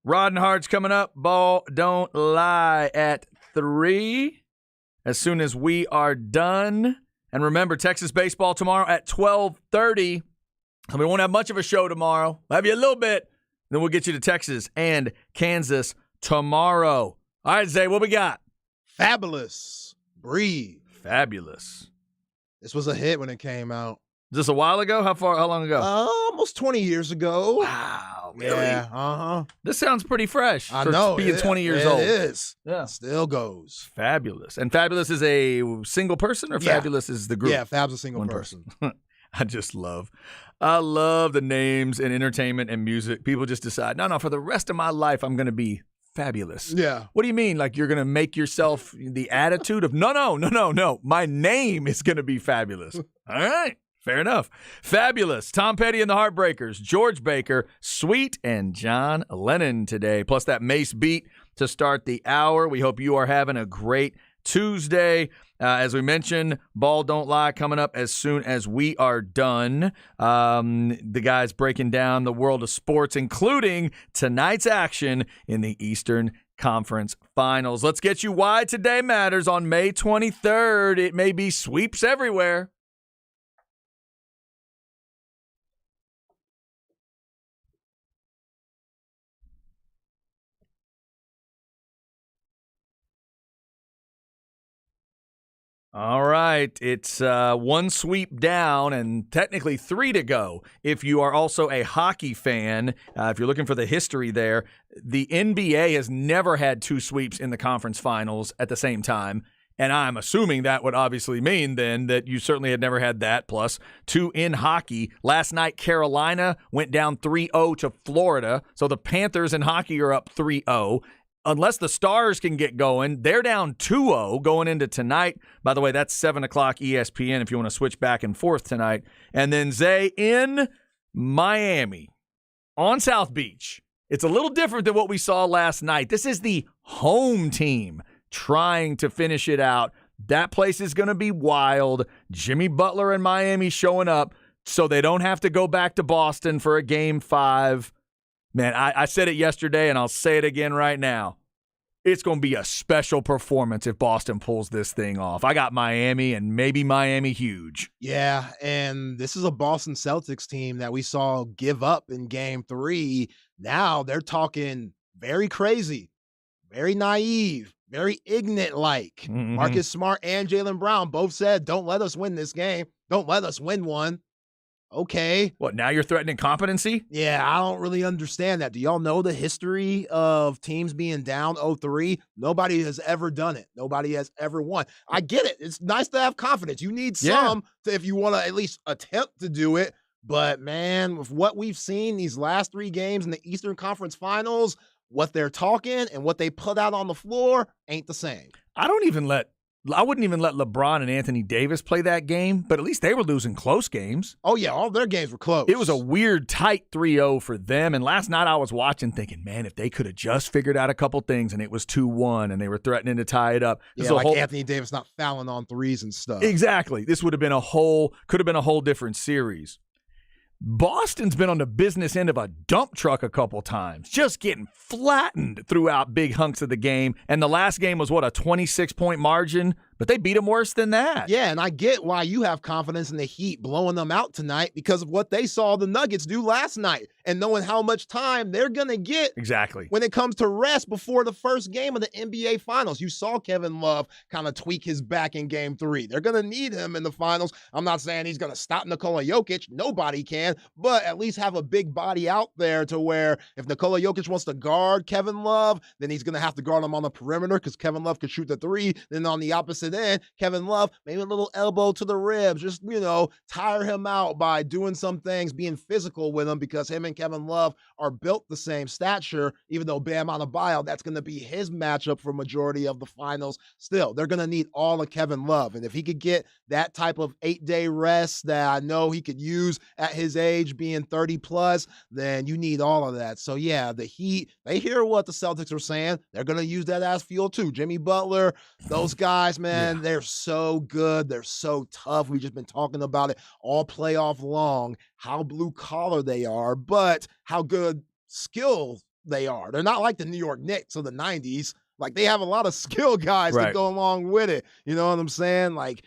Rod and Hard's coming up. Ball Don't Lie at 3 as soon as we are done. And remember, Texas baseball tomorrow at 12:30. And we won't have much of a show tomorrow. We'll have you a little bit. Then we'll get you to Texas and Kansas tomorrow. All right, Zay, what we got? Fabulous. Breathe. Fabulous. This was a hit when it came out. Is this a while ago? How long ago? Almost 20 years ago. Wow, really? Yeah, uh-huh. This sounds pretty fresh. I for know. being 20 years old. It is. Yeah. Still goes. Fabulous. And Fabulous is a single person, or Yeah. Fabulous is the group? Yeah, Fab's a single One person. I love the names in entertainment and music. People just decide, no, for the rest of my life, I'm going to be fabulous. Yeah. What do you mean? Like you're going to make yourself the attitude of, no. My name is going to be fabulous. All right. Fair enough. Fabulous. Tom Petty and the Heartbreakers, George Baker, Sweet, and John Lennon today. Plus that Mace beat to start the hour. We hope you are having a great Tuesday. As we mentioned, Ball Don't Lie coming up as soon as we are done. The guys breaking down the world of sports, including tonight's action in the Eastern Conference Finals. Let's get you why today matters on May 23rd. It may be sweeps everywhere. All right, it's one sweep down and technically 3 to go. If you are also a hockey fan, if you're looking for the history there, the NBA has never had 2 sweeps in the conference finals at the same time. And I'm assuming that would obviously mean then that you certainly had never had that, plus 2 in hockey. Last night, Carolina went down 3-0 to Florida, so the Panthers in hockey are up 3-0. Unless the Stars can get going, they're down 2-0 going into tonight. By the way, that's 7 o'clock ESPN if you want to switch back and forth tonight. And then Zay in Miami on South Beach. It's a little different than what we saw last night. This is the home team trying to finish it out. That place is going to be wild. Jimmy Butler and Miami showing up so they don't have to go back to Boston for a Game 5. Man, I said it yesterday, and I'll say it again right now. It's going to be a special performance if Boston pulls this thing off. I got Miami, and maybe Miami huge. Yeah, and this is a Boston Celtics team that we saw give up in Game 3. Now they're talking very crazy, very naive, very ignorant-like. Mm-hmm. Marcus Smart and Jaylen Brown both said, don't let us win this game. Don't let us win one. Okay. What, now you're threatening competency? Yeah, I don't really understand that. Do y'all know the history of teams being down 0-3? Nobody has ever done it. Nobody has ever won. I get it. It's nice to have confidence. You need some if you want to at least attempt to do it. But, man, with what we've seen these last 3 games in the Eastern Conference Finals, what they're talking and what they put out on the floor ain't the same. I wouldn't even let LeBron and Anthony Davis play that game, but at least they were losing close games. Oh, yeah, all their games were close. It was a weird, tight 3-0 for them. And last night I was watching thinking, man, if they could have just figured out a couple things and it was 2-1 and they were threatening to tie it up. Yeah, like Anthony Davis not fouling on threes and stuff. Exactly. This could have been a whole different series. Boston's been on the business end of a dump truck a couple times, just getting flattened throughout big hunks of the game. And the last game was, a 26-point margin? But they beat them worse than that. Yeah, and I get why you have confidence in the Heat blowing them out tonight because of what they saw the Nuggets do last night and knowing how much time they're going to get exactly when it comes to rest before the first game of the NBA Finals. You saw Kevin Love kind of tweak his back in Game 3. They're going to need him in the Finals. I'm not saying he's going to stop Nikola Jokic. Nobody can, but at least have a big body out there to where if Nikola Jokic wants to guard Kevin Love, then he's going to have to guard him on the perimeter because Kevin Love can shoot the 3. Then on the opposite it in. Kevin Love, maybe a little elbow to the ribs, just, tire him out by doing some things, being physical with him, because him and Kevin Love are built the same stature, even though Bam Adebayo, that's going to be his matchup for majority of the finals. Still, they're going to need all of Kevin Love. And if he could get that type of 8-day rest that I know he could use at his age, being 30 plus, then you need all of that. So yeah, the Heat, they hear what the Celtics are saying. They're going to use that as fuel too. Jimmy Butler, those guys, man, they're so good. They're so tough. We've just been talking about it all playoff long, how blue collar they are, but how good skill they are. They're not like the New York Knicks of the 90s. Like, they have a lot of skill guys that go along with it. You know what I'm saying? Like,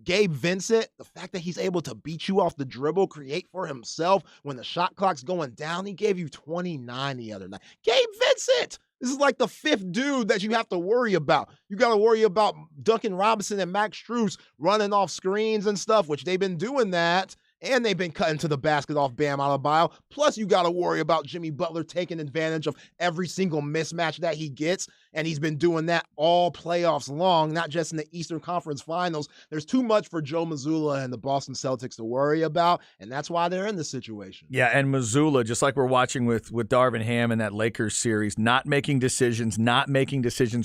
Gabe Vincent, the fact that he's able to beat you off the dribble, create for himself when the shot clock's going down. He gave you 29 the other night. Gabe Vincent! This is like the fifth dude that you have to worry about. You got to worry about Duncan Robinson and Max Strus running off screens and stuff, which they've been doing that. And they've been cutting to the basket off Bam Adebayo. Plus, you got to worry about Jimmy Butler taking advantage of every single mismatch that he gets. And he's been doing that all playoffs long, not just in the Eastern Conference Finals. There's too much for Joe Mazzulla and the Boston Celtics to worry about, and that's why they're in this situation. Yeah, and Mazzulla, just like we're watching with Darvin Ham in that Lakers series, not making decisions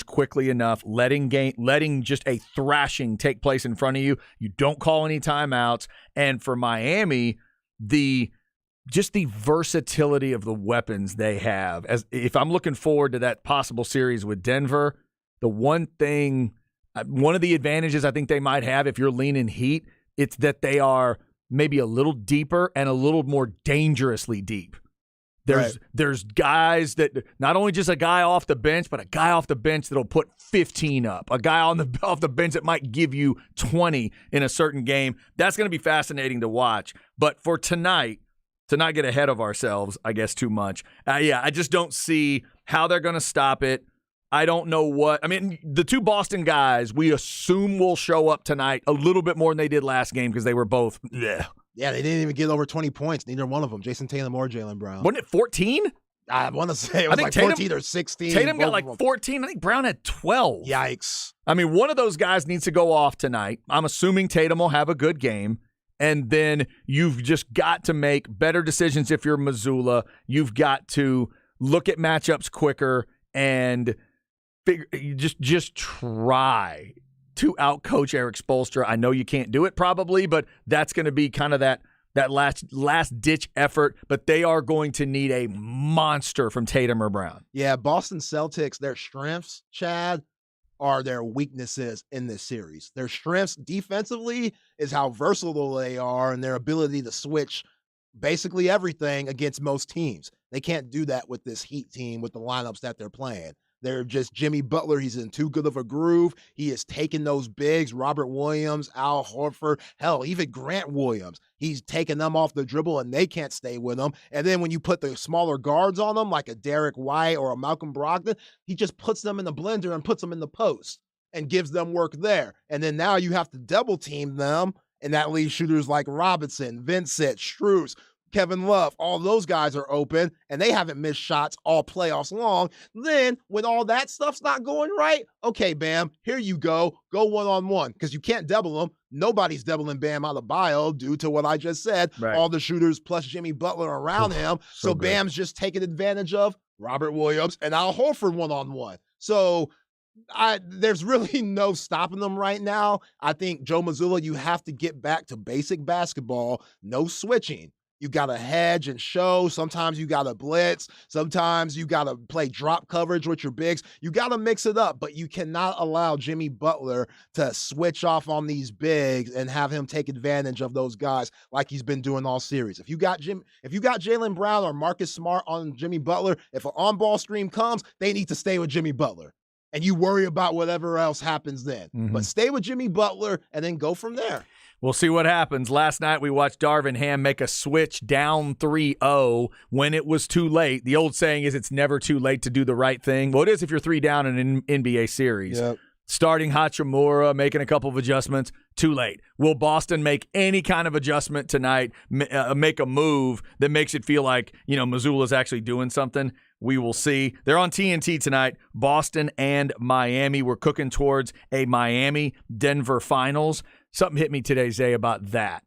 quickly enough, letting just a thrashing take place in front of you. You don't call any timeouts. And for Miami, the versatility of the weapons they have. As if I'm looking forward to that possible series with Denver, one of the advantages I think they might have if you're leaning Heat, it's that they are maybe a little deeper and a little more dangerously deep. There's guys that not only just a guy off the bench, but a guy off the bench that'll put 15 up, a guy off the bench that might give you 20 in a certain game. That's going to be fascinating to watch. But for tonight, to not get ahead of ourselves, I guess, too much. I just don't see how they're going to stop it. I don't know what – I mean, the two Boston guys we assume will show up tonight a little bit more than they did last game because they were both bleh. Yeah, they didn't even get over 20 points, neither one of them, Jason Tatum or Jaylen Brown. Wasn't it 14? I want to say it was like 14 or 16. Tatum got like 14. I think Brown had 12. Yikes. I mean, one of those guys needs to go off tonight. I'm assuming Tatum will have a good game. And then you've just got to make better decisions if you're Mazzulla. You've got to look at matchups quicker and just try to outcoach Eric Spoelstra. I know you can't do it probably, but that's going to be kind of that last-ditch effort. But they are going to need a monster from Tatum or Brown. Yeah, Boston Celtics, their strengths, Chad, are their weaknesses in this series. Their strengths defensively is how versatile they are and their ability to switch basically everything against most teams. They can't do that with this Heat team with the lineups that they're playing. They're just Jimmy Butler. He's in too good of a groove. He is taking those bigs, Robert Williams, Al Horford, hell, even Grant Williams. He's taking them off the dribble and they can't stay with them. And then when you put the smaller guards on them, like a Derek White or a Malcolm Brogdon, he just puts them in the blender and puts them in the post and gives them work there. And then now you have to double team them, and that leaves shooters like Robinson, Vincent, Strus, Kevin Love, all those guys are open, and they haven't missed shots all playoffs long. Then, when all that stuff's not going right, okay, Bam, here you go. Go one-on-one, because you can't double them. Nobody's doubling Bam Adebayo due to what I just said. Right. All the shooters plus Jimmy Butler around him. So Bam's just taking advantage of Robert Williams and Al Horford one-on-one. So there's really no stopping them right now. I think, Joe Mazzulla, you have to get back to basic basketball, no switching. You got to hedge and show. Sometimes you got to blitz. Sometimes you got to play drop coverage with your bigs. You got to mix it up, but you cannot allow Jimmy Butler to switch off on these bigs and have him take advantage of those guys like he's been doing all series. If you got Jaylen Brown or Marcus Smart on Jimmy Butler, if an on-ball stream comes, they need to stay with Jimmy Butler. And you worry about whatever else happens then. Mm-hmm. But stay with Jimmy Butler and then go from there. We'll see what happens. Last night we watched Darvin Ham make a switch down 3-0 when it was too late. The old saying is it's never too late to do the right thing. Well, it is if you're 3 down in an NBA series. Yep. Starting Hachimura, making a couple of adjustments, too late. Will Boston make any kind of adjustment tonight, make a move that makes it feel like, Mazzulla's actually doing something? We will see. They're on TNT tonight. Boston and Miami. We're cooking towards a Miami-Denver finals. Something hit me today, Zay, about that.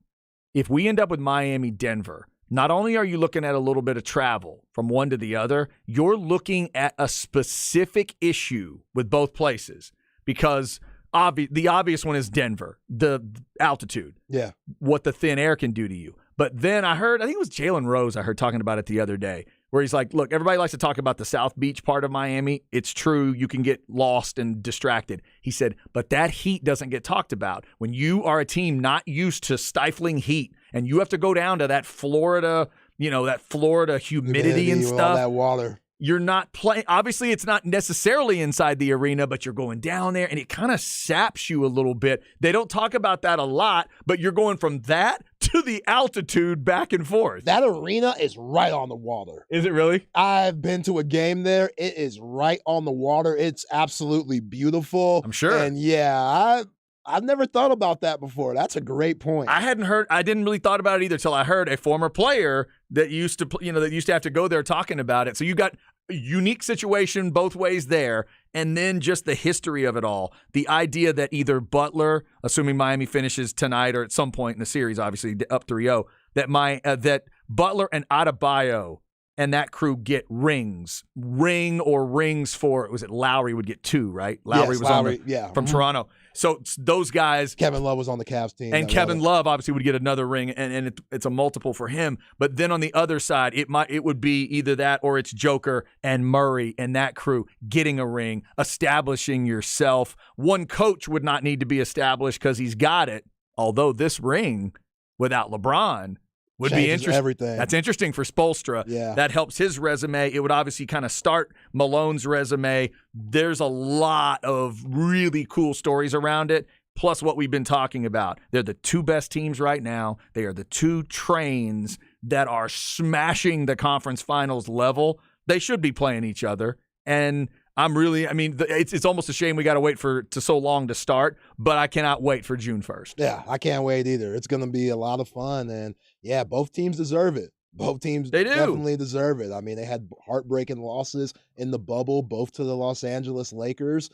If we end up with Miami-Denver, not only are you looking at a little bit of travel from one to the other, you're looking at a specific issue with both places because the obvious one is Denver, the altitude. Yeah. What the thin air can do to you. But then I think it was Jalen Rose I heard talking about it the other day, where he's like, look, everybody likes to talk about the South Beach part of Miami. It's true. You can get lost and distracted. He said, but that heat doesn't get talked about. When you are a team not used to stifling heat and you have to go down to that Florida, humidity and with stuff. all that water. You're not playing. Obviously, it's not necessarily inside the arena, but you're going down there and it kind of saps you a little bit. They don't talk about that a lot, but you're going from that to the altitude back and forth. That arena is right on the water. Is it really? I've been to a game there. It is right on the water. It's absolutely beautiful. I'm sure. And yeah, I've never thought about that before. That's a great point. I didn't really thought about it either till I heard a former player that used to have to go there talking about it. So you got a unique situation both ways there, and then just the history of it all. The idea that either Butler, assuming Miami finishes tonight or at some point in the series, obviously up 3-0, that Butler and Adebayo and that crew get rings for, was it Lowry would get 2, right? Lowry from Toronto. So those guys. Kevin Love was on the Cavs team. And Kevin Love obviously would get another ring, and it's a multiple for him. But then on the other side, it would be either that or it's Joker and Murray and that crew getting a ring, establishing yourself. One coach would not need to be established because he's got it, although this ring without LeBron would changes be interesting. Everything. That's interesting for Spoelstra. Yeah. That helps his resume. It would obviously kind of start Malone's resume. There's a lot of really cool stories around it, plus what we've been talking about. They're the 2 best teams right now. They are the 2 trains that are smashing the conference finals level. They should be playing each other. And it's almost a shame we got to wait for so long to start, but I cannot wait for June 1st. Yeah, I can't wait either. It's going to be a lot of fun, and yeah, both teams deserve it. Both teams definitely deserve it. I mean, they had heartbreaking losses in the bubble, both to the Los Angeles Lakers.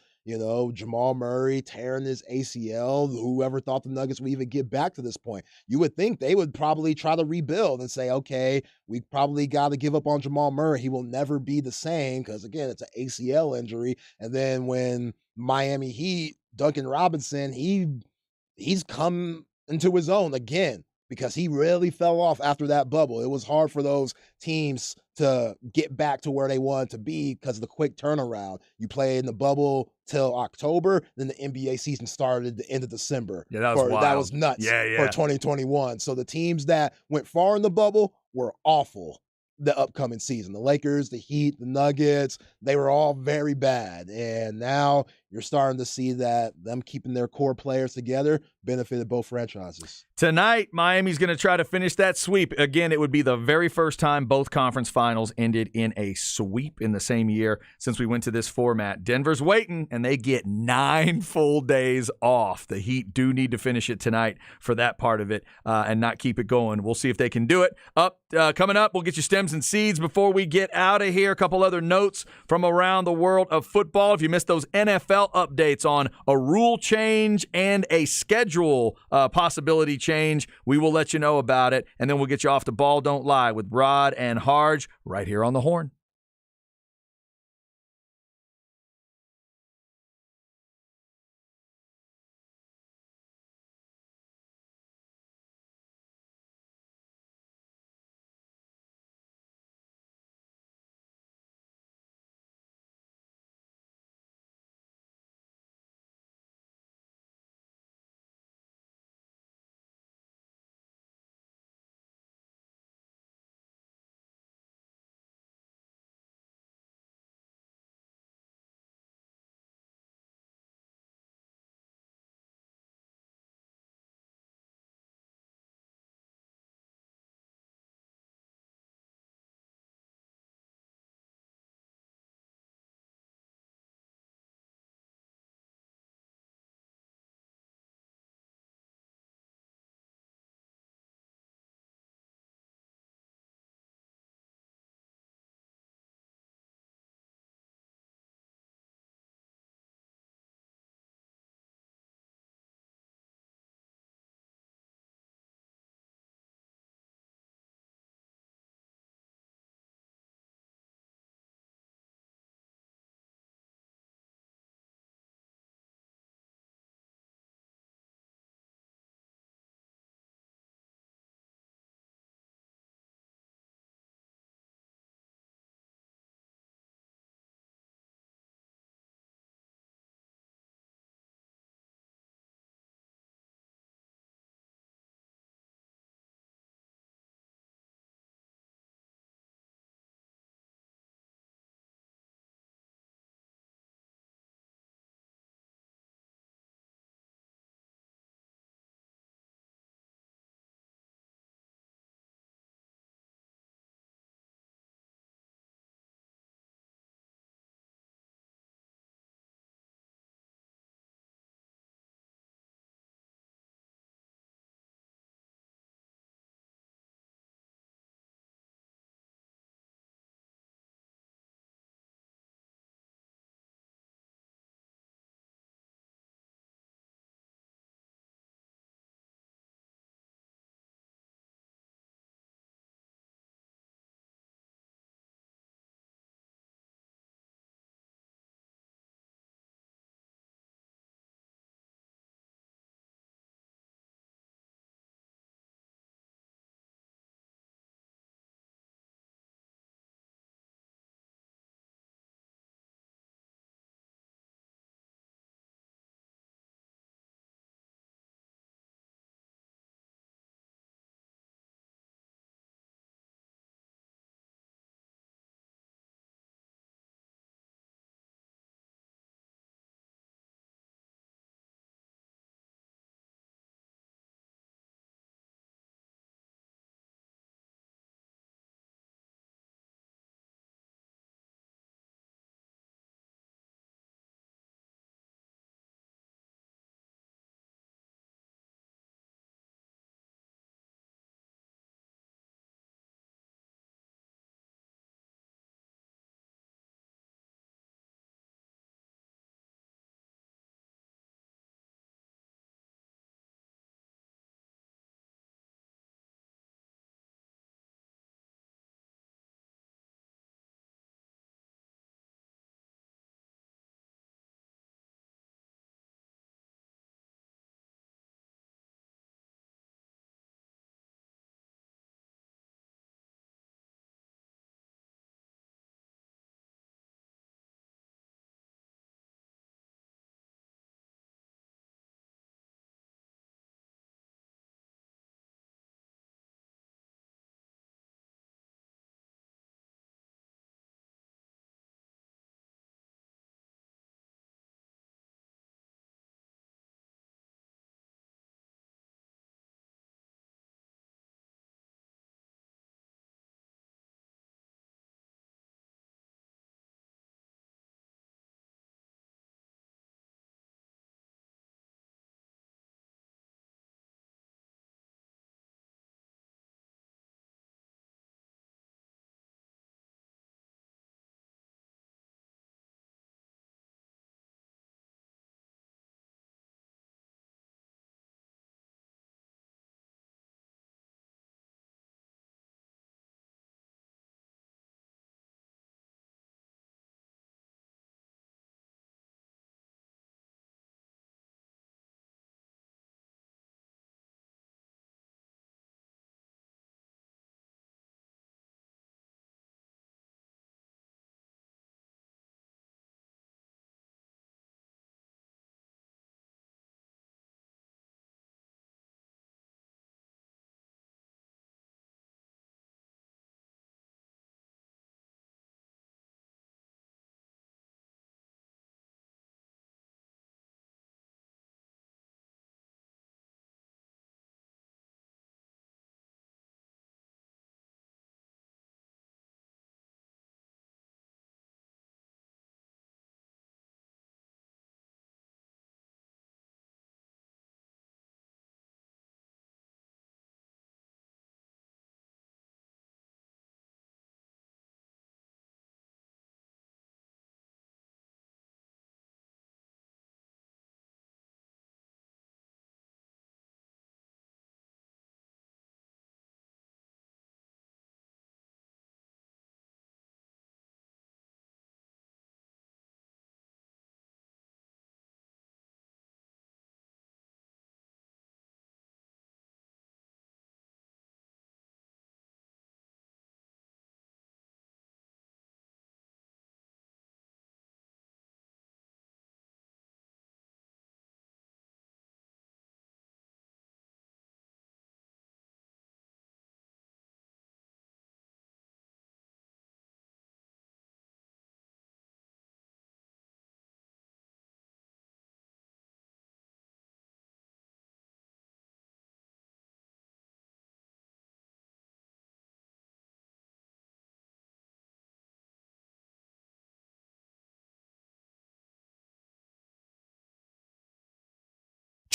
Jamal Murray tearing his ACL. Whoever thought the Nuggets would even get back to this point? You would think they would probably try to rebuild and say, okay, we probably got to give up on Jamal Murray. He will never be the same because, again, it's an ACL injury. And then when Miami Heat, Duncan Robinson, he's come into his own again because he really fell off after that bubble. It was hard for those teams to get back to where they wanted to be because of the quick turnaround. You play in the bubble till October, then the NBA season started at the end of December. Yeah, that was wild. That was nuts for 2021. So the teams that went far in the bubble were awful the upcoming season. The Lakers, the Heat, the Nuggets, they were all very bad. And now you're starting to see that them keeping their core players together benefited both franchises. Tonight, Miami's going to try to finish that sweep. Again, it would be the very first time both conference finals ended in a sweep in the same year since we went to this format. Denver's waiting, and they get 9 full days off. The Heat do need to finish it tonight for that part of it and not keep it going. We'll see if they can do it. Coming up, we'll get you stems and seeds before we get out of here. A couple other notes from around the world of football. If you missed those NFL updates on a rule change and a schedule possibility change, we will let you know about it, and then we'll get you off the Ball Don't Lie with Rod and Harj right here on the Horn.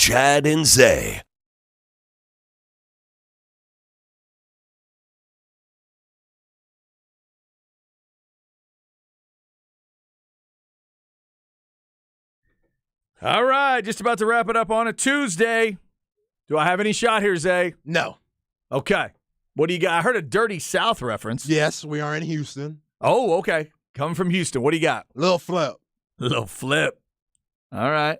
Chad and Zay. All right, just about to wrap it up on a Tuesday. Do I have any shot here, Zay? No. Okay. What do you got? I heard a Dirty South reference. Yes, we are in Houston. Oh, okay. Coming from Houston. What do you got? Little flip. Little Flip. All right.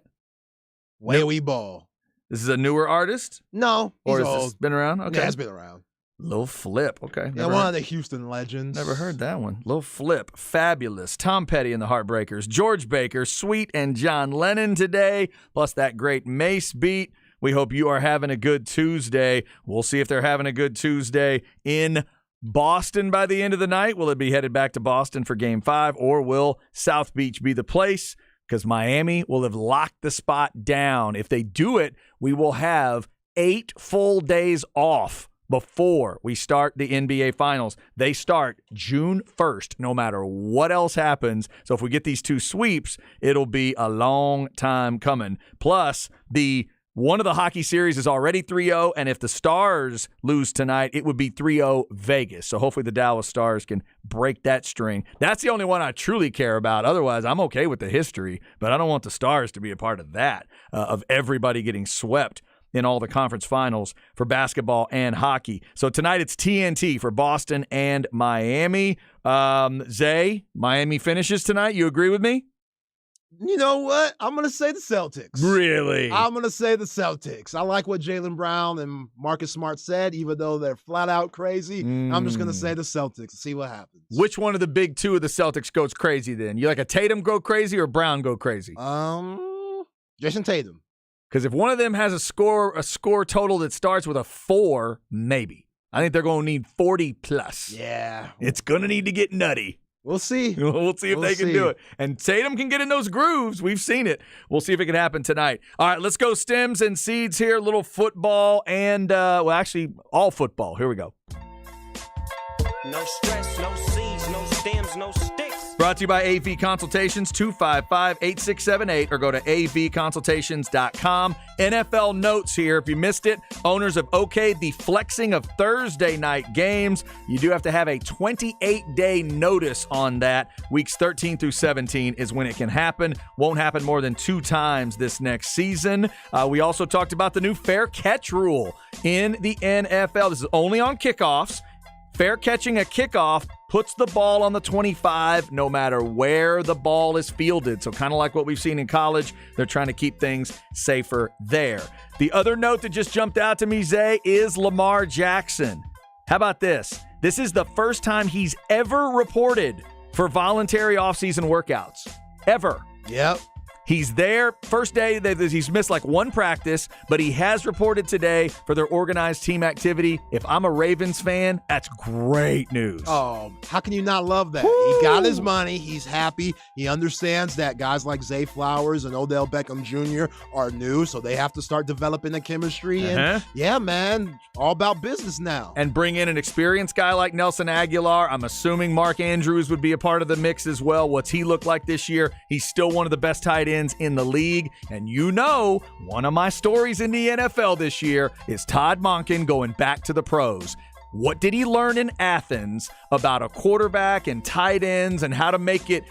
Way we ball. This is a newer artist? No, Or he's has old. this been around? Okay. Yeah, it's been around. Lil Flip. Okay. Yeah, one of the Houston legends. Never heard that one. Lil Flip. Fabulous. Tom Petty and the Heartbreakers. George Baker, Sweet, and John Lennon today, plus that great Mace beat. We hope you are having a good Tuesday. We'll see if they're having a good Tuesday in Boston by the end of the night. Will it be headed back to Boston for Game 5, or will South Beach be the place? Because Miami will have locked the spot down. If they do it, we will have 8 full days off before we start the NBA Finals. They start June 1st, no matter what else happens. So if we get these 2 sweeps, it'll be a long time coming. Plus, one of the hockey series is already 3-0, and if the Stars lose tonight, it would be 3-0 Vegas. So hopefully the Dallas Stars can break that string. That's the only one I truly care about. Otherwise, I'm okay with the history, but I don't want the Stars to be a part of that, of everybody getting swept in all the conference finals for basketball and hockey. So tonight it's TNT for Boston and Miami. Zay, Miami finishes tonight. You agree with me? You know what? I'm going to say the Celtics. Really? I'm going to say the Celtics. I like what Jaylen Brown and Marcus Smart said, even though they're flat out crazy. I'm just going to say the Celtics and see what happens. Which one of the big 2 of the Celtics goes crazy then? You like a Tatum go crazy or Brown go crazy? Jason Tatum. Because if one of them has a score total that starts with a 4, maybe. I think they're going to need 40 plus. Yeah. It's going to need to get nutty. We'll see. We'll see if they can do it. And Tatum can get in those grooves. We've seen it. We'll see if it can happen tonight. All right, let's go stems and seeds here. A little football and, actually, all football. Here we go. No stress, no seeds, no stems, no sticks. Brought to you by AV Consultations, 255-8678, or go to avconsultations.com. NFL notes here. If you missed it, owners have okayed the flexing of Thursday night games. You do have to have a 28-day notice on that. Weeks 13 through 17 is when it can happen. Won't happen more than 2 times this next season. We also talked about the new fair catch rule in the NFL. This is only on kickoffs. Fair catching a kickoff puts the ball on the 25 no matter where the ball is fielded. So kind of like what we've seen in college, they're trying to keep things safer there. The other note that just jumped out to me, Zay, is Lamar Jackson. How about this? This is the first time he's ever reported for voluntary offseason workouts. Ever. Yep. He's there. First day, he's missed like 1 practice, but he has reported today for their organized team activity. If I'm a Ravens fan, that's great news. Oh, how can you not love that? Woo! He got his money. He's happy. He understands that guys like Zay Flowers and Odell Beckham Jr. are new, so they have to start developing the chemistry. And yeah, man, all about business now. And bring in an experienced guy like Nelson Aguilar. I'm assuming Mark Andrews would be a part of the mix as well. What's he look like this year? He's still one of the best tight ends in the league. And you know, one of my stories in the NFL this year is Todd Monken going back to the pros. What did he learn in Athens about a quarterback and tight ends and how to make a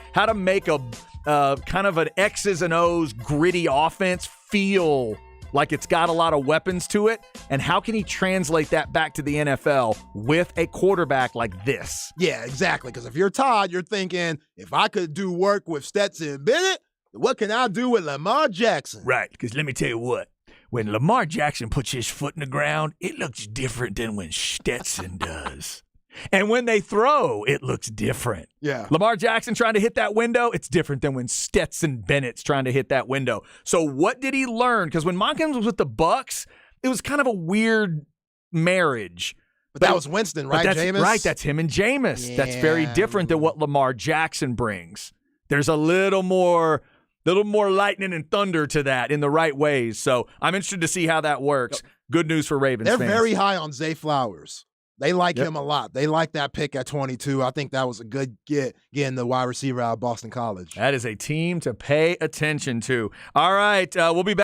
kind of an X's and O's gritty offense feel like it's got a lot of weapons to it? And how can he translate that back to the NFL with a quarterback like this? Yeah, exactly. Because if you're Todd, you're thinking, if I could do work with Stetson Bennett, what can I do with Lamar Jackson? Right, because let me tell you what. When Lamar Jackson puts his foot in the ground, it looks different than when Stetson does. And when they throw, it looks different. Yeah. Lamar Jackson trying to hit that window, it's different than when Stetson Bennett's trying to hit that window. So what did he learn? Because when Monken was with the Bucs, it was kind of a weird marriage. But that was Winston, right, Jameis? Right, that's him and Jameis. Yeah. That's very different than what Lamar Jackson brings. There's a little more lightning and thunder to that in the right ways. So I'm interested to see how that works. Good news for Ravens fans. They're very high on Zay Flowers. They like him a lot. They like that pick at 22. I think that was a good getting the wide receiver out of Boston College. That is a team to pay attention to. All right, we'll be back.